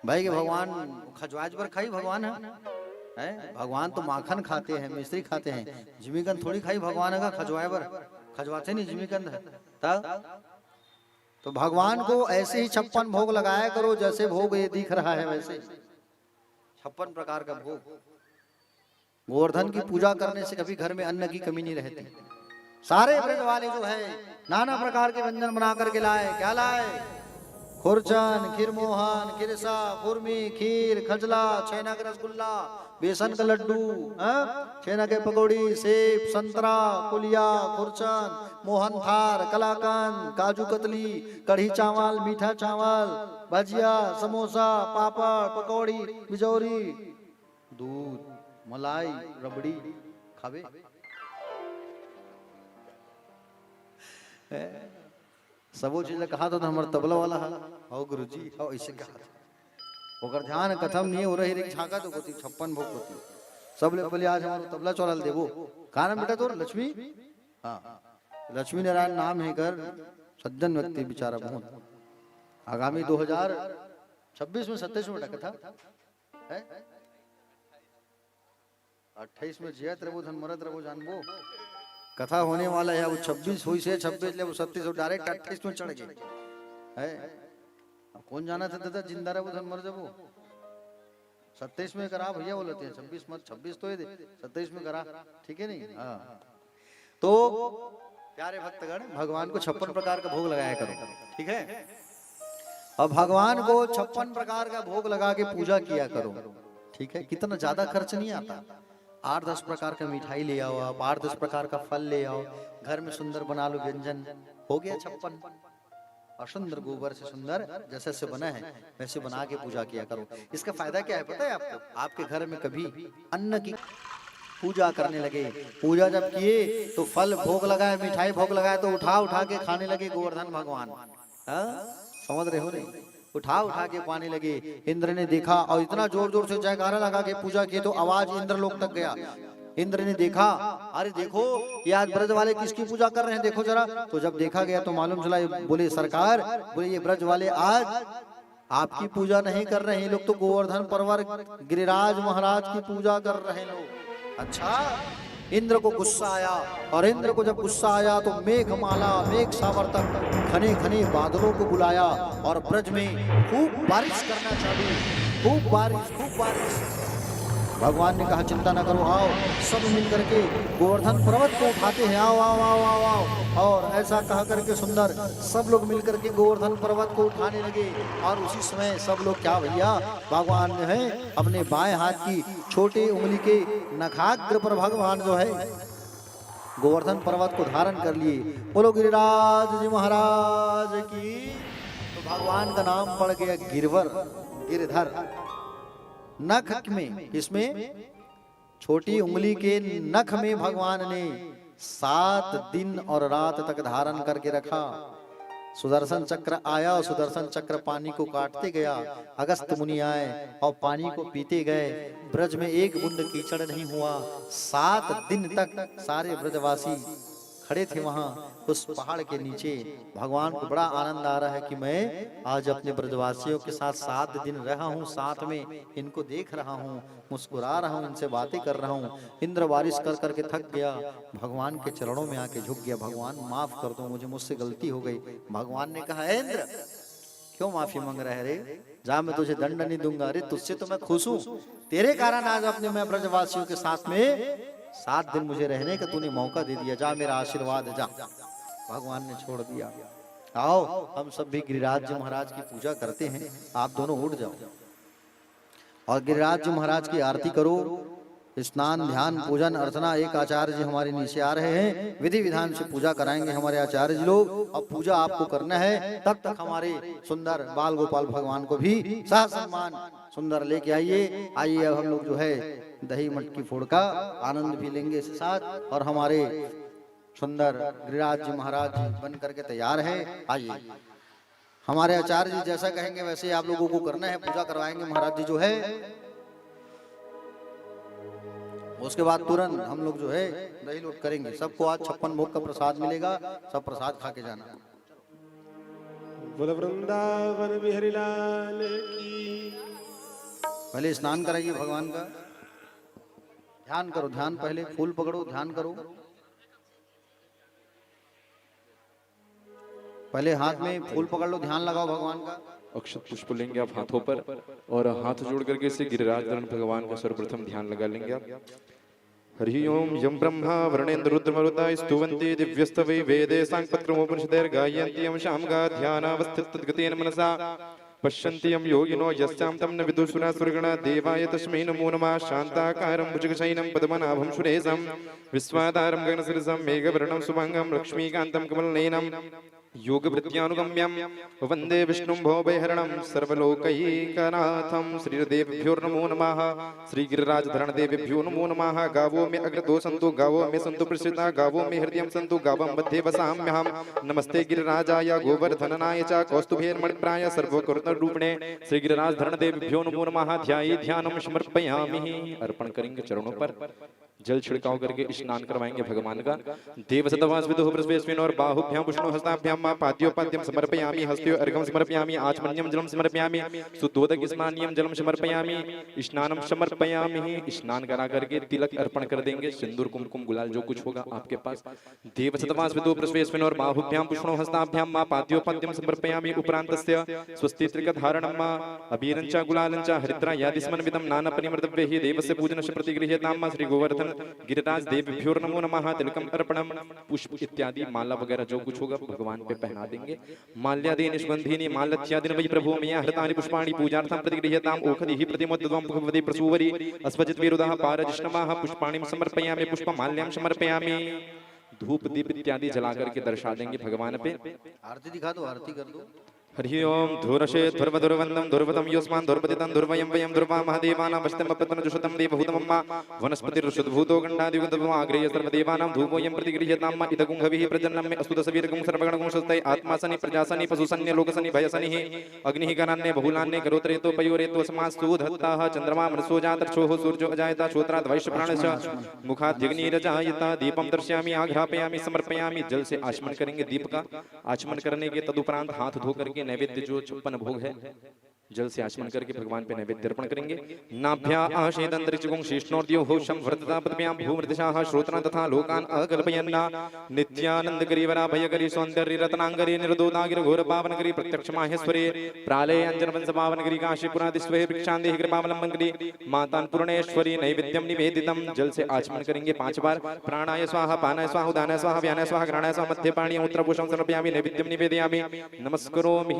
Speaker 1: भाई? के भगवान खजवाज पर खाई भगवान है? भगवान तो माखन खाते हैं, मिश्री खाते हैं, जिमिकन थोड़ी खाई भगवान का खजवाए पर, खजवाते नहीं जिमिकन था। तो भगवान को ऐसे ही 56 भोग लगाया करो, जैसे भोग ये दिख रहा है वैसे 56 प्रकार का भोग। गोवर्धन की पूजा करने से कभी घर में अन्न की कमी नहीं रहती। सारे ब्रज वाले जो है नाना प्रकार के व्यंजन बना करके लाए। क्या लाए? खुरचन, खीरमोहन, खिरसा, खुरमी, खीर, खजला, छेना का रसगुल्ला, बेसन का लड्डू, छेना के पकौड़ी, सेब, संतरा, कुलिया, खुरचन, मोहन थार, कलाकंद, काजू कतली, कढ़ी चावल, मीठा चावल, भजिया, समोसा, पापड़, पकौड़ी, बिजौरी, दूध, मलाई, रबड़ी खावे। सबो चीज कहा तो हमारे तबला वाला है हो गुरुजी हो ऐसे कहा ओकर ध्यान कथम नहीं हो रही रे झाका तो होती 56 भोग होती सब ले पहले आज हमारा तबला चौराल देवो कारण बेटा तोर लक्ष्मी हाँ लक्ष्मी नारायण नाम है कर सज्जन व्यक्ति बेचारा बहुत आगामी 2026 में 27 में कथा है 28 में जियत रहो धन मरत रहो जानबो कथा होने वाला है वो 26 हुई से 26 ले वो 37 डायरेक्ट 28 में चढ़ गए है कौन जाना था दादा जिंदा रहो धन मर जाबो 27 में करा भैया बोलते हैं 26 मत 26 तो ये दे 27 में करा ठीक है नहीं हाँ तो प्यारे भक्तगण भगवान को 56 प्रकार का भोग लगाया करो ठीक है अब भगवान को 56 प्रकार का भोग लगा के पूजा किया करो ठीक है कितना ज्यादा खर्च नहीं आता 8-10 प्रकार का मिठाई ले आओ आप 8-10 प्रकार का फल ले आओ घर में सुंदर बना लो व्यंजन हो गया 56 और सुंदर गोबर से सुंदर जैसे से बना है वैसे बना के पूजा किया करो। इसका फायदा क्या है पता है आपको? आपके घर में कभी अन्न की पूजा करने लगे पूजा जब किए तो फल भोग लगाए मिठाई भोग लगाए तो उठा के खाने लगे गोवर्धन भगवान। समझ रहे हो नहीं? उठा के पाने लगे। इंद्र ने देखा और इतना जोर जोर से जयकारा लगा के पूजा किए तो आवाज इंद्र लोक तक गया। इंद्र ने देखा अरे देखो ये आज ब्रज वाले किसकी पूजा कर रहे हैं देखो जरा। तो जब देखा गया तो मालूम चला बोले सरकार बोले ये ब्रज वाले आज आपकी पूजा नहीं कर रहे हैं लोग तो गोवर्धन पर्वत गिरिराज महाराज की पूजा कर रहे हैं लोग। अच्छा इंद्र को गुस्सा आया और इंद्र को जब गुस्सा आया तो मेघमाला मेघ सावर्तक घने घने बादलों को बुलाया और ब्रज में खूब बारिश करना चालू। खूब बारिश। भगवान ने कहा चिंता न करो आओ सब मिल करके गोवर्धन पर्वत को उठाते हैं आओ आओ आओ आओ आओ। और ऐसा कह करके सुंदर सब लोग मिल करके गोवर्धन पर्वत को उठाने लगे। और उसी समय सब लोग क्या भैया भगवान ने है अपने बाएं हाथ की छोटी उंगली के नखाग्र पर भगवान जो है गोवर्धन पर्वत को धारण कर लिए। बोलो गिरिराज जी महाराज की। तो भगवान का नाम पड़ गया गिरवर गिरधर। नख में इसमें छोटी उंगली के नख में भगवान ने 7 दिन और रात तक धारण करके रखा। सुदर्शन चक्र आया और सुदर्शन चक्र पानी को काटते गया। अगस्त मुनि आए और पानी को पीते गए। ब्रज में एक बूंद कीचड़ नहीं हुआ। 7 दिन तक सारे ब्रजवासी खड़े थे वहां उस पहाड़ के नीचे। भगवान को बड़ा आनंद आ रहा है कि मैं आज अपने ब्रजवासियों के साथ 7 दिन रहा हूँ साथ में इनको देख रहा हूँ मुस्कुरा रहा हूँ इनसे बातें कर रहा हूँ। इंद्र बारिश कर करके थक गया भगवान के चरणों में आके झुक गया। भगवान माफ कर दो मुझसे गलती हो गई। भगवान ने कहा इंद्र क्यों माफी मांग रहे रे जा मैं तुझे दंड नहीं दूंगा। अरे तुझसे तो मैं खुश हूँ तेरे कारण आज अपने मैं ब्रजवासियों के साथ में 7 दिन मुझे रहने का तूने मौका दे दिया। जा मेरा आशीर्वाद जा। भगवान ने छोड़ दिया। आओ हम सब भी गिरिराज जी महाराज की पूजा करते हैं। आप दोनों उठ जाओ और गिरिराज जी महाराज की आरती करो। स्नान ध्यान पूजन अर्चना एक आचार्य जी हमारे नीचे आ रहे हैं विधि विधान से पूजा कराएंगे हमारे आचार्य जी लोग। और पूजा आपको करना है तब तक हमारे सुंदर बाल गोपाल भगवान को भी सह सम्मान सुंदर लेके आइए। आइए अब हम लोग जो है दही मटकी फोड़ का आनंद भी लेंगे इसके साथ। और हमारे सुंदर गिरिराज जी महाराज जी बन करके तैयार है। आइए हमारे आचार्य जी जैसा कहेंगे वैसे आप लोगों को करना है। पूजा करवाएंगे महाराज जी जो है। उसके बाद तुरंत हम लोग जो है दही लूट करेंगे। सबको आज 56 भोग का प्रसाद मिलेगा। सब प्रसाद खा के जाना।
Speaker 3: बोल वृंदावन बिहारी लाल की।
Speaker 1: पहले स्नान कराइए भगवान का। ध्यान करो ध्यान पहले फूल पकड़ो ध्यान करो। पहले हाथ में फूल पकड़ लो ध्यान लगाओ भगवान का।
Speaker 4: अक्षत पुष्प लेंगे आप हाथों पर और हाथ जोड़ करके इसे गिरिराज धरण भगवान का सर्वप्रथम ध्यान लगा लेंगे आप। हरि ओम यम ब्रह्मा वरुणेन्द्र रुद्रमरुता स्तुवन्ति दिव्यस्तवै वेदे सांख्यपत्रमोपनिषदैर्गायन्ति यं शामगा ध्यानावस्थितगतेन मनसा पश्यन्ति यं योगिनो यस्यां तं न विदुषुरा सुरगणा देवाय तस्मै नमो नमः शान्ताकारं भुजगशयनं पद्मनाभं सुरेशं विश्वाधारं गगनसदृशं मेघवर्णं शुभांगं लक्ष्मीकान्तं कमलनयनं योगवृत्त्यानुगम्यं वन्दे विष्णुं भवभयहरणं सर्वलोकैकनाथं श्रीदेवभ्यो नमो नमः श्रीगिरिराजधरणदेवेभ्यो नमो नमः गावो मे अग्रतो सन्तु गावो मे सन्तु प्रसृता गावो मे हृदयं सन्तु गावं मध्ये वसाम्यहं नमस्ते गिरिराजाय गोवर्धननाय च कौस्तुभेर्मणिप्राय सर्वकरुणरूपिणे श्रीगिरिराजधरणदेवेभ्यो नमो नमः ध्याये ध्यानं समर्पयामि। अर्पण करेंगे चरणों पर जल छिड़काव करके स्नान करवाएंगे भगवान का। देवसतवास विदुः प्रस्वेस्मिन् और बाहुभ्यां पुष्णो हस्ताभ्यां मा पाद्योपाद्यं समर्पयामि हस्तयो अर्घं समर्पयामि आचमन्यं जलं समर्पयामि शुद्धोदक स्नानियं जलं समर्पयामि स्नानं समर्पयामि। स्नान करा करके तिलक अर्पण कर देंगे, सिंदूर कुमकुम गुलाल जो कुछ होगा आपके पास। देवसतवास विदुः प्रस्वेस्मिन् और बाहुभ्यां पुष्णो हस्ताभ्यां मा पाद्योपाद्यं समर्पयामि उपरान्तस्य स्वस्ति त्रिकधारणं मा अबीरं च गुलालं च हरिद्रा यादिस्मन्वितं नाना परिमर्तव्यैः देवस्य पूजनस्य प्रतिगृह्यतां मा श्री गोवर्धन गिरिराज देवभ्यो नमो नमः। तिलकम अर्पणम पुष्प इत्यादि माला वगैरह जो कुछ होगा भगवान पे पहना देंगे। माल्यादीनि सुगंधीनि मालत्यादीनि वै प्रभु मया हृतानि पुष्पाणि पूजार्थं प्रतिगृह्यताम् ओखदिः प्रतिमोद्गतं भगवते प्रसूवरी अस्वजित विरुदः पारजिष्णमाः पुष्पाणि समर्पयामि पुष्पमाल्यां समर्पयामि। धूप दीप इत्यादि जला करके दर्शा देंगे भगवान पे।
Speaker 1: आरती दिखा दो, आरती कर दो।
Speaker 4: हरि ओम धूरशे ध्रुवधुरवन्दं ध्रुवतं योस्मान् ध्रुवपतितं ध्रुवयं वयं ध्रुवा महदेवानां वस्तमपतनं जुषतं देवभूतमम्मा वनस्पतिरुषद्भूतो गण्डादिगुन्दमाग्रेय सर्वदेवानां धूपोऽयं प्रतिगृह्यतां मा इदगुंहविः प्रजननं मे अस्तु दशवीरगुं सर्वगणगुं स्वस्ते आत्मासनि प्रजासनि पशुसन्य लोकसनि भयसनिः अग्निः गणान्य बहुलान्य करोत्रेतो पयोरेतो समास्तु धत्ताः चन्द्रमा मनसो जातर्षोः सूर्यो अजायता श्रोत्राद् वैश्यप्राणश्च मुखाद्यग्निरजायता दीपं दर्शयामि आघ्रापयामि समर्पयामि। जल से आचमन करेंगे दीप का। आचमन करने के तदुपरांत हाथ धो करके नैवेद्य जो 56 भोग है जल से आचमन करके भगवान पे नैवेद्य अर्पण करेंगे। नाभ्या आशेदंतरिक्षगुं शीष्णोर्द्यो होशं व्रतता पद्म्यां भूमृतिशाः श्रोत्रान् तथा लोकान् अकल्पयन्ना नित्यानंदकरी वराभयकरी सौन्दर्य रत्नांगरी निर्दोदागिर घोर पावनकरी प्रत्यक्ष माहेश्वरी प्रालय अंजन वंश पावनकरी काशीपुरादिस्वहे भिक्षान्देहि कृपावलंबनकरी मातान पूर्णेश्वरी नैवेद्यं निवेदितं। जल से आचमन करेंगे 5 बार। प्राणाय स्वाहा पानाय स्वाहा उदानाय स्वाहा व्यानाय स्वाहा ग्रहणाय स्वाहा मध्यपाणि उत्तरपुषं समर्पयामि नैवेद्यं निवेदयामि नमस्करोमि।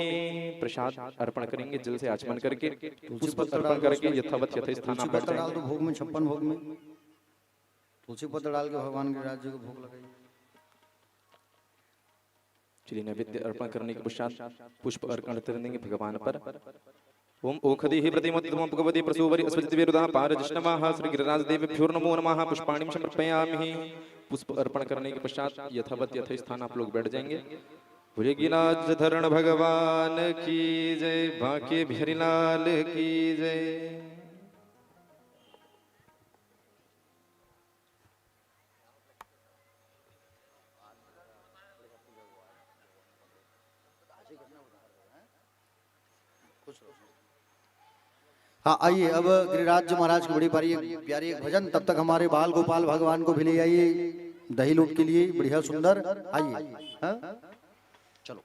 Speaker 4: प्रसाद अर्पण करेंगे जल से आचमन करके पुष्प अर्पण करके यथावत यथास्थान आप बैठ जाएंगे।
Speaker 1: भोग में 56 भोग में तुलसी पत्र डाल के भगवान के राज्य को भोग लगाइए।
Speaker 4: चलिए नैवेद्य अर्पण करने के पश्चात पुष्प अर्पण कर देंगे भगवान पर। ओम ओखदिः प्रतिमोद्गतं भगवते प्रसूवरी अस्वजित विरुदः पारजिष्णमाः श्री गिरिराज देवेभ्यो नमो नमः पुष्पाणि समर्पयामि। पुष्प अर्पण करने के पश्चात यथावत यथास्थान आप लोग बैठ जाएंगे। गिरिराज धरण भगवान की जय, बांके बिहारी लाल की जय।
Speaker 1: हाँ आइए, अब गिरिराज जी महाराज की बड़ी प्यारी एक भजन। तब तक हमारे बाल गोपाल भगवान को भी ले आइए दही लूट के लिए, बढ़िया सुंदर। आइए हाँ? चलो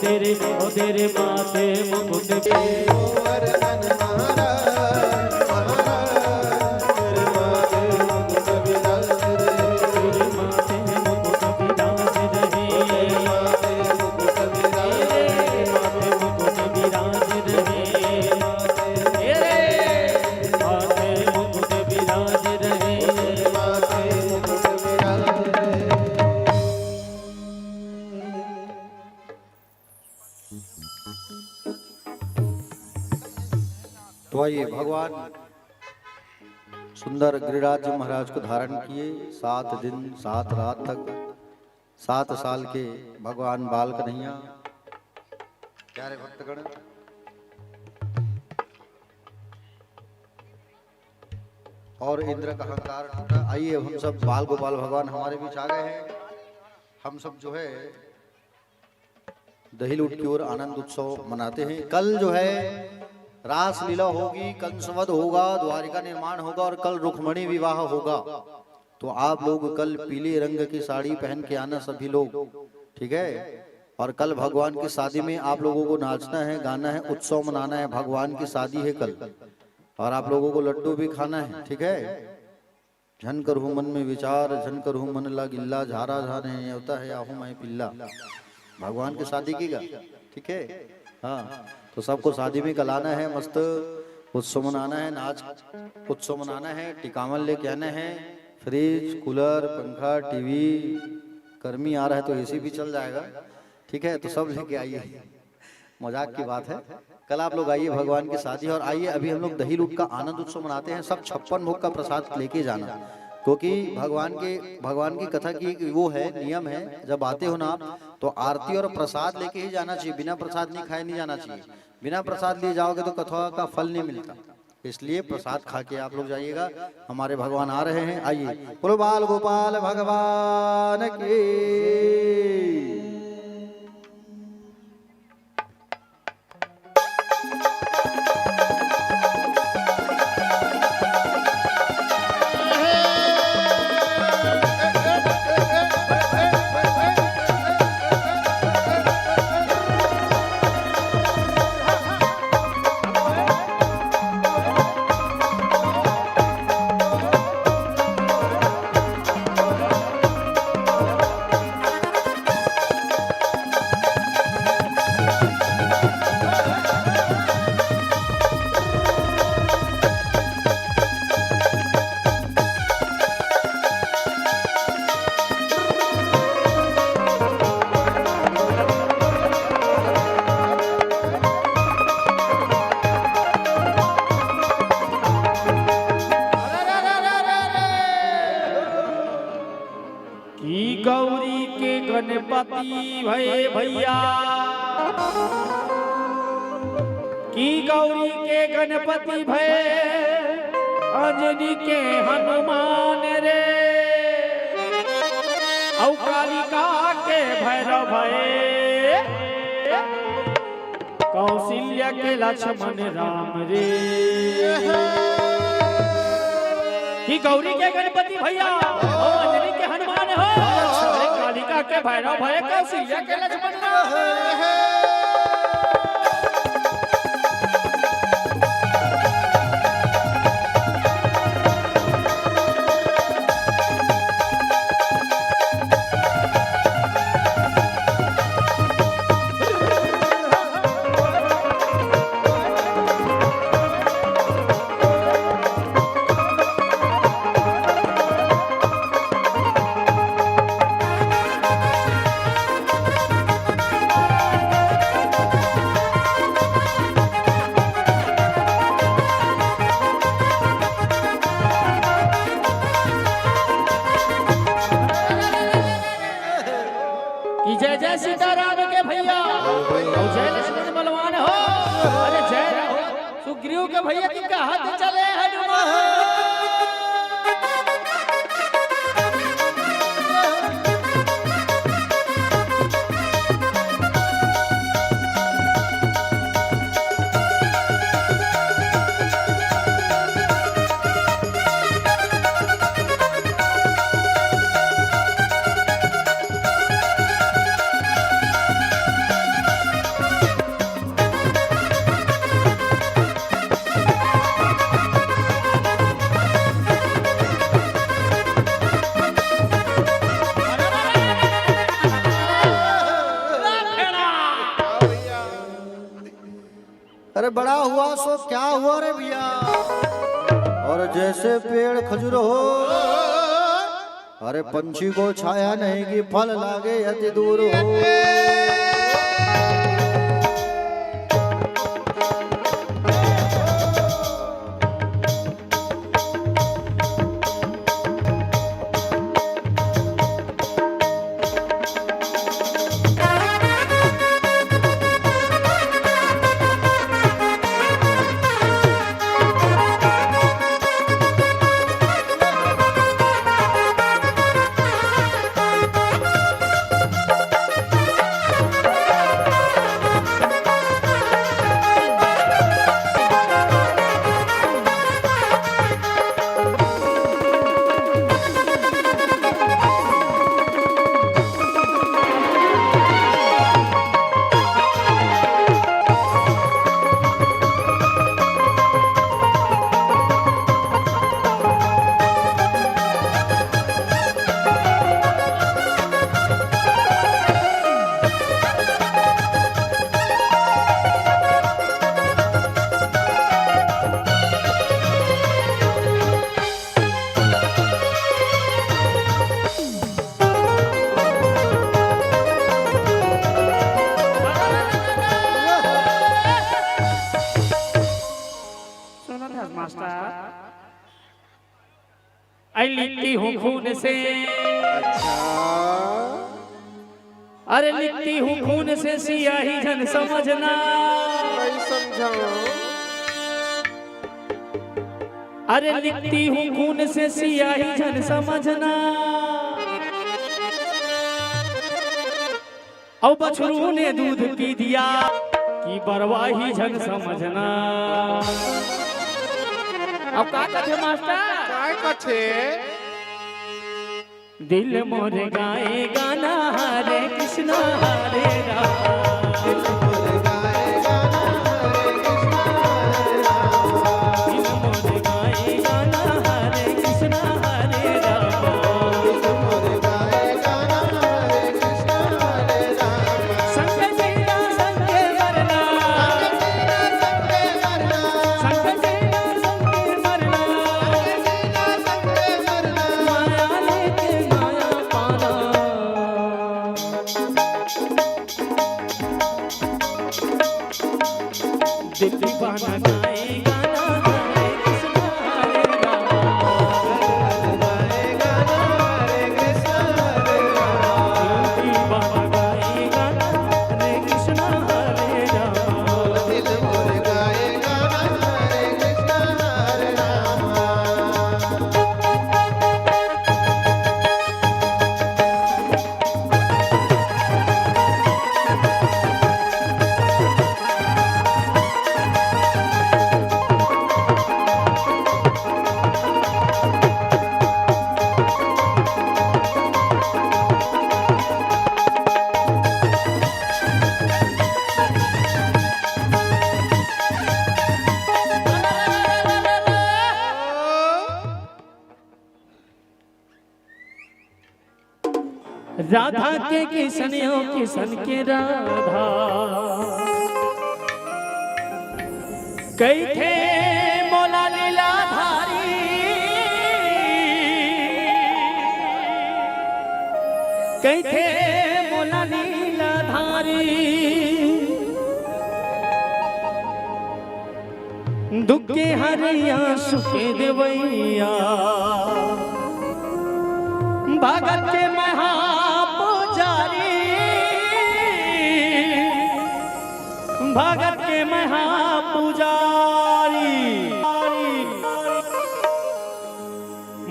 Speaker 2: तेरे माथे मुकुट तेरे माथे मुकुट विराज रहे तेरे माथे मुकुट विराज रहे तेरे माथे मुकुट विराज रहे
Speaker 1: तो आइए भगवान सुंदर गिरिराज जी महाराज को धारण किए 7 दिन 7 रात तक 7 साल के भगवान बाल कन्हैया प्यारे भक्तगण और इंद्र का अहंकार टूटा। आइए हम सब बाल गोपाल भगवान हमारे बीच आ गए हैं। हम सब जो है दही लूट की ओर आनंद उत्सव मनाते हैं। कल जो है रास लीला होगी, कंसवध होगा, द्वारिका निर्माण होगा और कल रुक्मणी विवाह होगा। तो आप लोग कल पीले रंग की साड़ी पहन के आना सभी लोग, ठीक है। और कल भगवान की शादी में आप लोगों को नाचना है, गाना है, उत्सव मनाना है। भगवान की शादी है कल और आप लोगों को लड्डू भी खाना है, ठीक है। झन करहूँ मन में विचार, झन करहूँ मन ला गिल्ला, झारा झाने होता है आहू मैं पिल्ला। भगवान की शादी की गा, ठीक है। हाँ, तो सबको शादी में कलाना है, मस्त उत्सव मनाना है, नाच उत्सव मनाना है, टिकामन लेके आना है, फ्रिज, कूलर, पंखा, टीवी, गर्मी आ रहा है तो एसी भी चल जाएगा, ठीक है। तो सब लेके आइए, मजाक की बात है। कल आप लोग आइए भगवान की शादी। और आइए अभी हम लोग दही लूट का आनंद उत्सव मनाते हैं। सब 56 भोग का प्रसाद लेके जाना, क्योंकि भगवान की कथा की वो है, नियम है, जब आते हो ना आप तो आरती और प्रसाद लेके ही जाना चाहिए। बिना प्रसाद नहीं खाए नहीं जाना चाहिए। बिना प्रसाद लिए जाओगे तो कथा का फल नहीं मिलता, इसलिए प्रसाद खा के आप लोग जाइएगा। हमारे भगवान आ रहे हैं, आइए। बोलो बाल गोपाल भगवान की।
Speaker 2: गौरी के गणपति भये भैया की गौरी के गणपति भये अंजनी के हनुमान रे औ कालिका के भैरव भये कौशल्या के लक्ष्मण राम रे की गौरी के गणपति भैया अंजनी के हनुमान हो कालिका के भैरव भय कौशल्या के लक्ष्मण राम। जय जय सीताराम के भैया और जय लक्ष्मण बलवान हो। अरे जय हो सुग्रीव के भैया की कहत चले हनुमान।
Speaker 1: अरे बड़ा हुआ सो क्या हुआ रे भैया। और जैसे पेड़ खजूर हो, अरे पंछी को छाया नहीं कि फल लागे अति दूर हो।
Speaker 2: आई लिखती हूँ खून से,
Speaker 3: अच्छा
Speaker 2: अरे लिखती हूँ खून से सियाही जन समझना,
Speaker 3: नहीं समझा।
Speaker 2: अरे लिखती हूँ खून से सियाही जन समझना, और बछरू ने दूध पी दिया कि बरवाही जन समझना। अब का कथे मास्टर?
Speaker 3: काय कथे?
Speaker 2: दिल मोर गाए गाना हरे कृष्णा हरे राम, दिल मोर गाए गाना हरे कृष्णा हरे राम, दिल मोर गाए गाना हरे कृष्णा हरे राम, दिल मोर गाए गाना हरे कृष्णा हरे राम। संग जीना संगे मरना, संग जीना संगे मरना, माया लेके माया पाना। दिल दीवाना गाए गाना हरे कृष्णा हरे राम, गाए गाना हरे कृष्णा हरे राम, दिल दीवाना गाए गाना हरे कृष्णा हरे राम, दिल मोर गाए गाना हरे कृष्णा हरे राम। राधा के किशन ओ किशन के राधा, कई थे मोला लीलाधारी, कई थे मोला लीलाधारी, दुख के हरिया सुखे देवैया, भगत के महापुजारी, भगत के महापुजारी,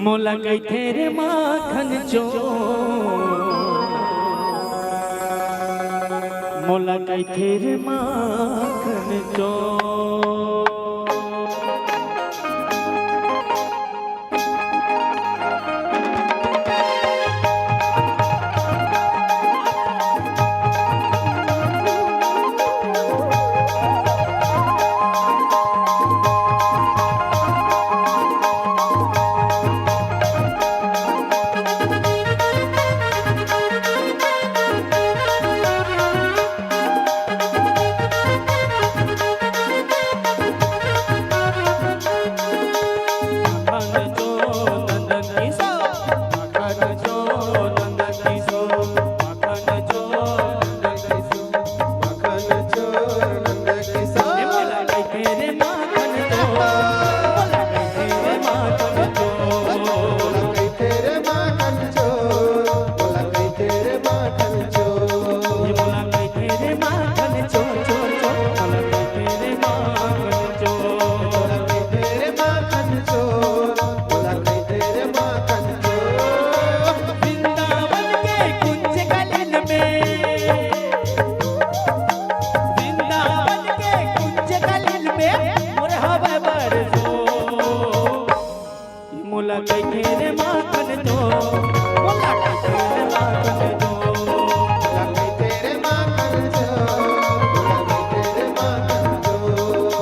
Speaker 2: मोला गई तेरे माखन चो, मोला गई तेरे माखन चो। चोर चोर चोर मोला कई तेरे माखन चोर
Speaker 3: तेरे माखन चोर बोला कई तेरे माखन चोर
Speaker 2: वृंदावन के कुंज गलिन में वृंदावन के कुंज गलिन में मोर हवा बरसो मोला कई तेरे माखन चोर मोला कई तेरे माखन चोर
Speaker 3: बोला कई तेरे माखन चोर बोला कई तेरे माखन चोर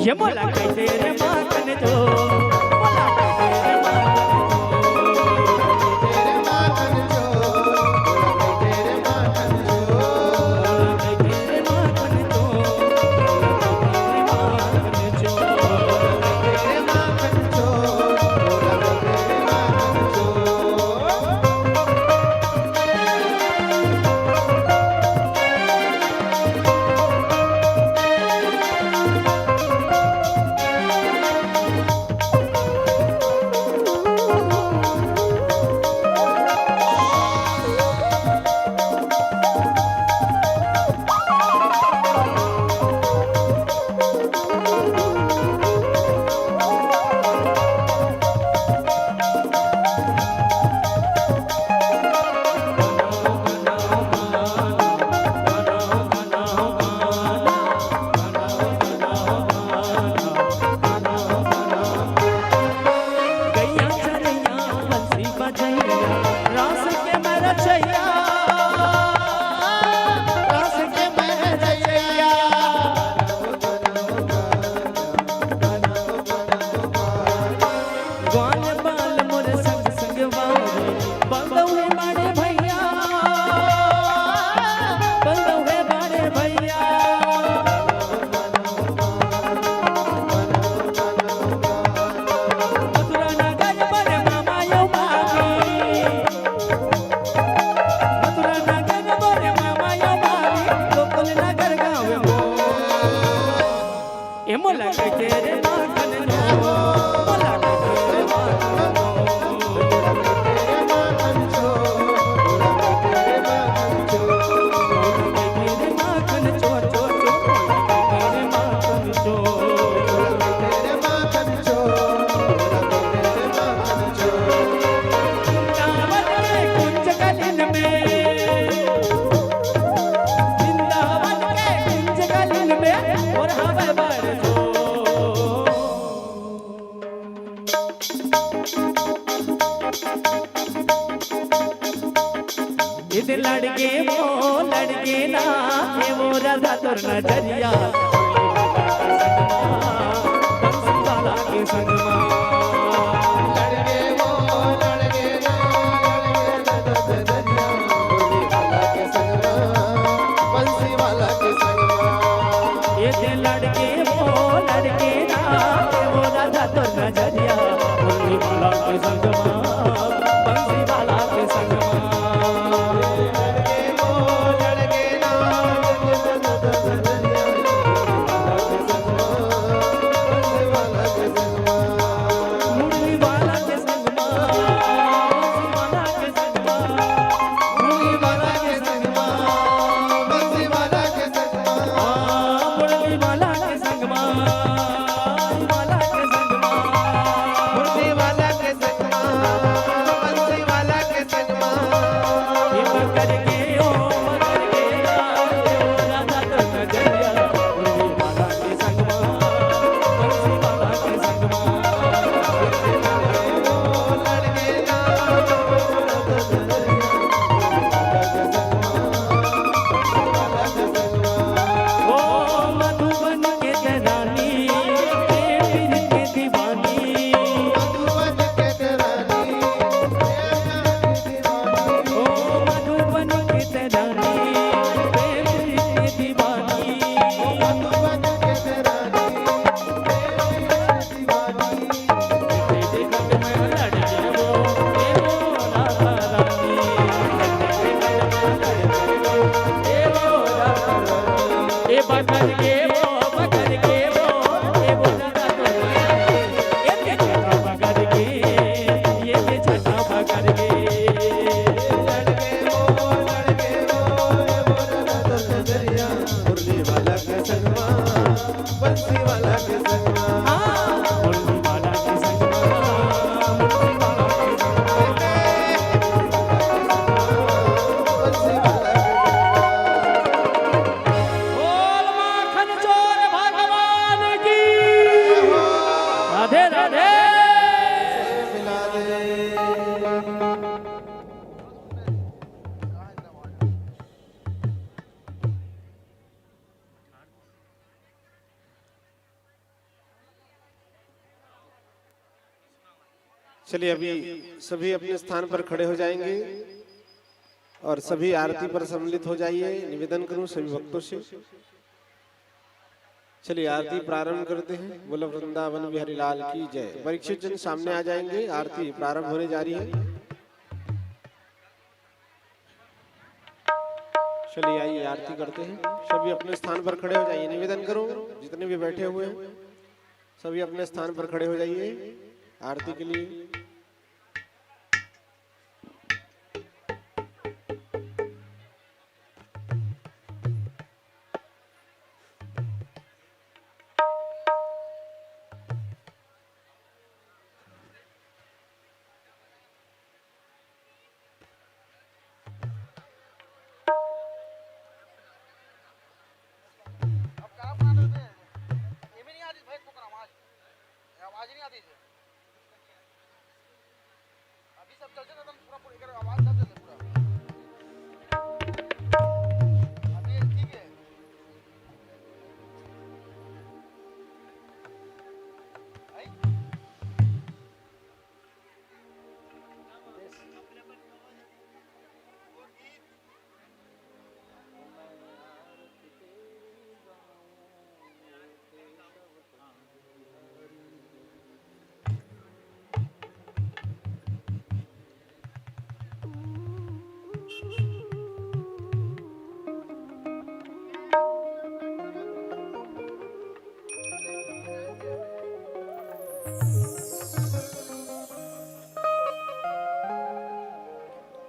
Speaker 2: ये मोला कई तेरे माखन चोर मोला कई तेरे माखन चोर
Speaker 3: तेरे माखन चोर बोला कई तेरे माखन चोर
Speaker 2: तेरे माखन चोर
Speaker 3: तेरे माखन चोर बोला कई तेरे माखन चोर
Speaker 2: गैया चरैया बंसी बजैया रास के मरचैया रास के मरचैया ग्वाल बाल मोर संग संग वारे बंदौए बाड़े भैया बंदौए बाड़े भैया मथुरा नगर बड़े मामा यो मामी मथुरा नगर बड़े मामा यो मामी गोकुल नगर गाँव मो ए मोला कई तेरे माखन चोर मोला कई तेरे माखन तेरे माखन चोर चोर चोर तेरे माखन चोर
Speaker 3: तेरे माखन चोर तेरे माखन चोर
Speaker 2: वृंदावन के कुंज गलिन में वृंदावन के कुंज गलिन में और हवा बरसो इध लड़के ना ये वो राधा तुर नजरिया बंसी वाला के संग
Speaker 3: लड़के ना लड़के दरिया बोली वाला के संग बंसी वाला के संग
Speaker 2: ये थे लड़के ना ये वो राधा तुर नजरिया बंसी वाला के संग बंसी वाला के संग
Speaker 3: चलिए अभी सभी अपने स्थान पर खड़े हो जाएंगे और सभी आरती पर सम्मिलित हो जाइए। निवेदन करूं सभी भक्तों से। चलिए आरती प्रारंभ करते हैं। बोलो वृंदावन बिहारी लाल की जय। परीक्षित जन सामने आ जाएंगे, आरती प्रारंभ होने जा रही है। चलिए आइए आरती करते हैं। सभी अपने स्थान पर खड़े हो जाइए। निवेदन करो जितने भी बैठे हुए हैं सभी अपने स्थान पर खड़े हो जाइए आरती के लिए।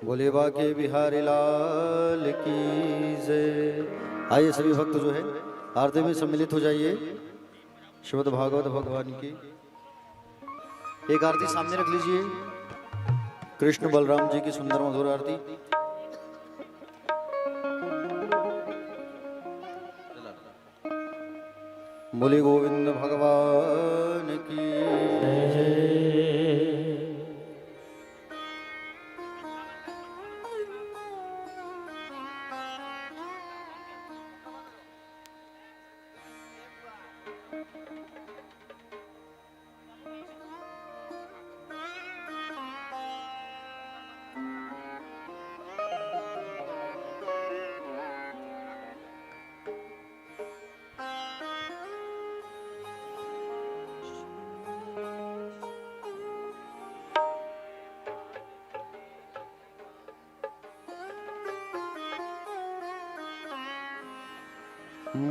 Speaker 1: बोले बाके बिहारी लाल की जय। आइए सभी भक्त जो है आरती में सम्मिलित हो जाइए। श्रीमद् भागवत भगवान की एक आरती सामने रख लीजिए। कृष्ण बलराम जी की सुंदर मधुर आरती। बोले गोविंद भगवान की जय।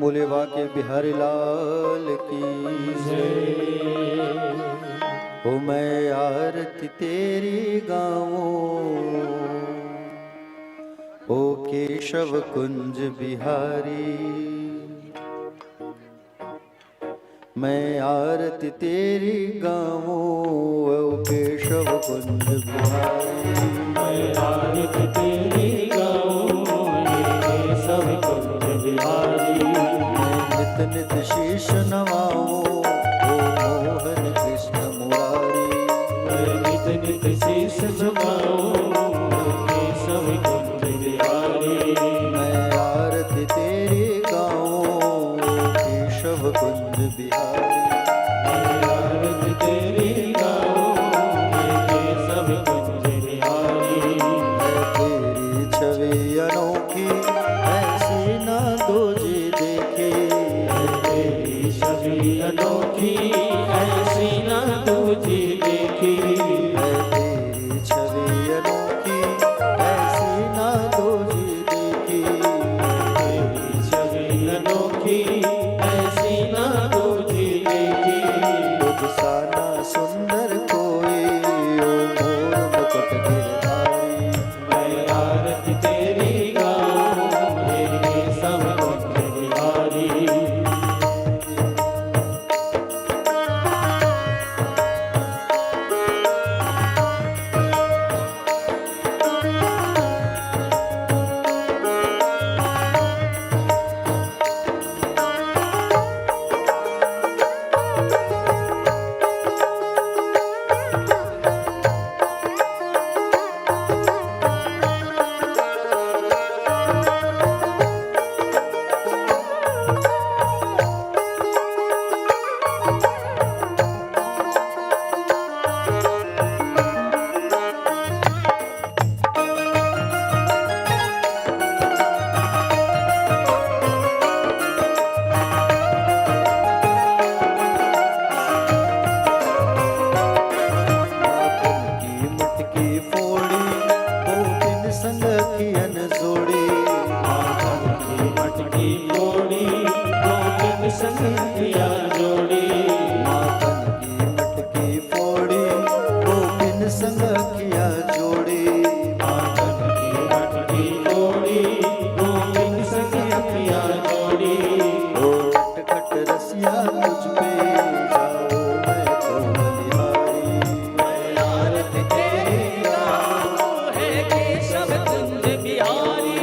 Speaker 1: बोले बाके बिहारी लाल की जय। ओ मैं आरती तेरी गाऊं, ओ केशव कुंज बिहारी। मैं आरती तेरी गाऊं, ओ केशव कुंज बिहारी।
Speaker 2: मैं आरती तेरी गाऊं, केशव कुंज बिहारी।
Speaker 1: नित नित शीश नवाऊं, ओ मोहन कृष्ण मुरारी।
Speaker 2: मैं नित नित शीश झुकाऊं, केशव कुंज बिहारी।
Speaker 1: मैं आरती तेरी गाऊं, केशव कुंज बिहारी।
Speaker 2: मैं आरती तेरी गाऊं, केशव कुंज बिहारी।
Speaker 1: तेरी छवि अनोखी ऐसी ना दूजी देखी।
Speaker 2: तेरी छवि अनोखी ऐसी ना दूजी देखी।
Speaker 1: तेरी छवि अनोखी ऐसी ना दूजी देखी।
Speaker 2: तेरी छवि अनोखी ऐसी ना दूजी
Speaker 1: अखियन जोड़ी
Speaker 2: माखन की मटकी फोड़ी गोविंद संग अखिया जोड़ी
Speaker 1: माखन की मटकी फोड़ी गोपिन संग अखिया जोड़ी
Speaker 2: माखन की मटकी फोड़ी गोविंद संग अखिया जोड़ी
Speaker 1: ओ खट खट रसिया तुझ पे जाओ मैं तो बलिहारी
Speaker 2: आरत तेरी गाऊं है केशव कुंज बिहारी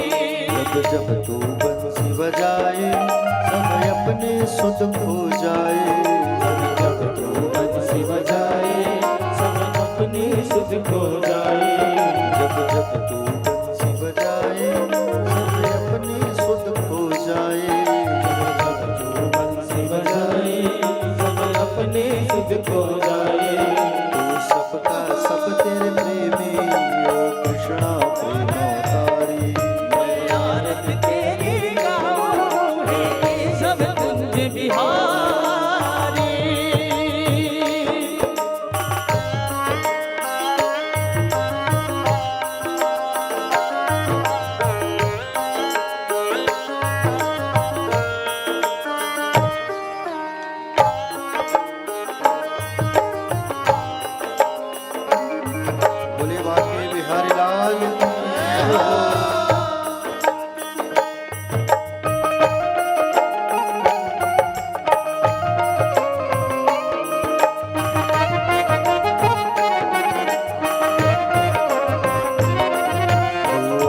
Speaker 1: जब जब तू बंसी बजाए सब अपने सुध खो जाए
Speaker 2: जब तू बंसी बजाए सब अपनी सुध खो जाए
Speaker 1: जब जब तू बंसी बजाए सब अपने सुध खो जाए
Speaker 2: जब तू बंसी बजाए सब अपने सुध खो जाए
Speaker 1: तू सबका सब तेरे प्रेमी ओ कृष्णा प्रेमावतारी
Speaker 2: आरत तेरी गाऊं है केशव कुंज बिहारी
Speaker 1: बोले बाके बिहारी लाल तू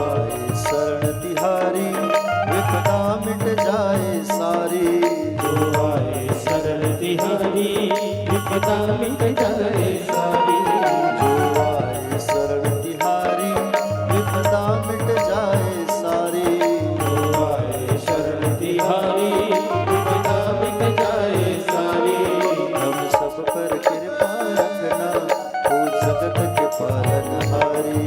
Speaker 1: आए शरण तिहारी विपदा मिट जाए सारी
Speaker 2: जो आए सरल तिहारी विपदा मिट जाए सारी
Speaker 1: जो आए शरण तिहारी विपदा मिट जाए सारी
Speaker 2: जो आए शरण तिहारी विपदा मिट जाए सारी
Speaker 1: हम सब पर कृपा रखना तू जगत के पालनहारी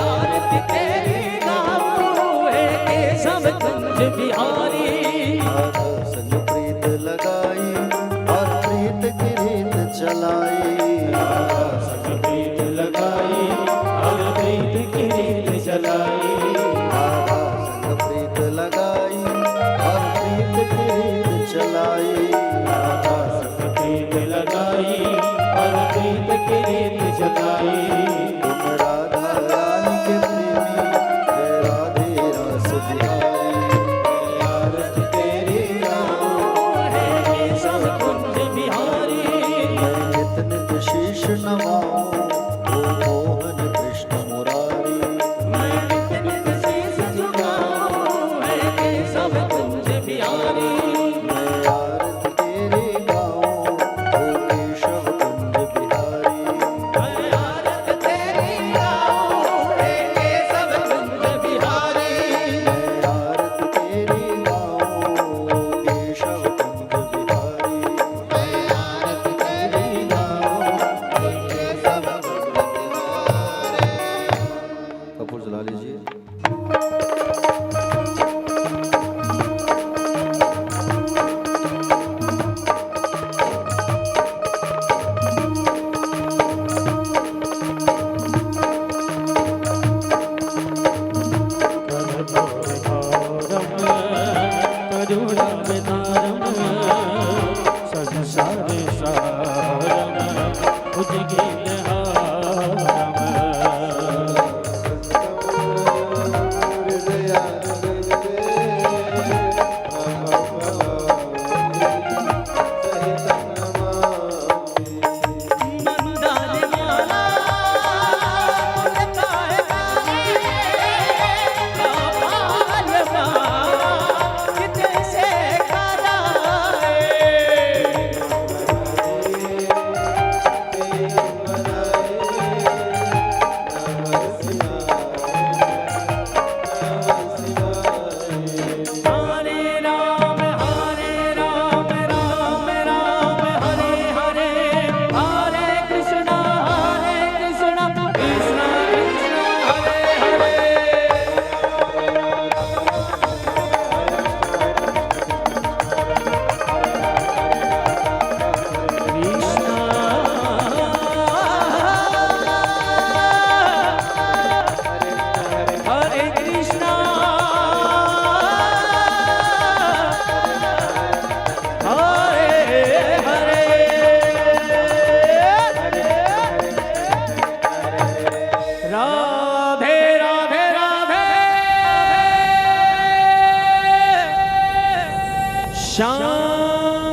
Speaker 2: आरत तेरी गाऊं है केशव कुंज बिहारी
Speaker 1: राधा संग प्रीत लगाई और प्रीत की रीत चलाई
Speaker 2: सख प्रीत लगाई और प्रीत की रीत चलाई
Speaker 1: राधा संग प्रीत लगाई और प्रीत की रीत चलाई
Speaker 2: सख प्रीत लगाई और प्रीत की रीत चलाई
Speaker 1: तुम राधा रानी के प्रेमी है राधे रास बिहारी
Speaker 2: आरत तेरी गाऊं है केशव कुंज बिहारी
Speaker 1: मैं नित नित शीश नवाऊं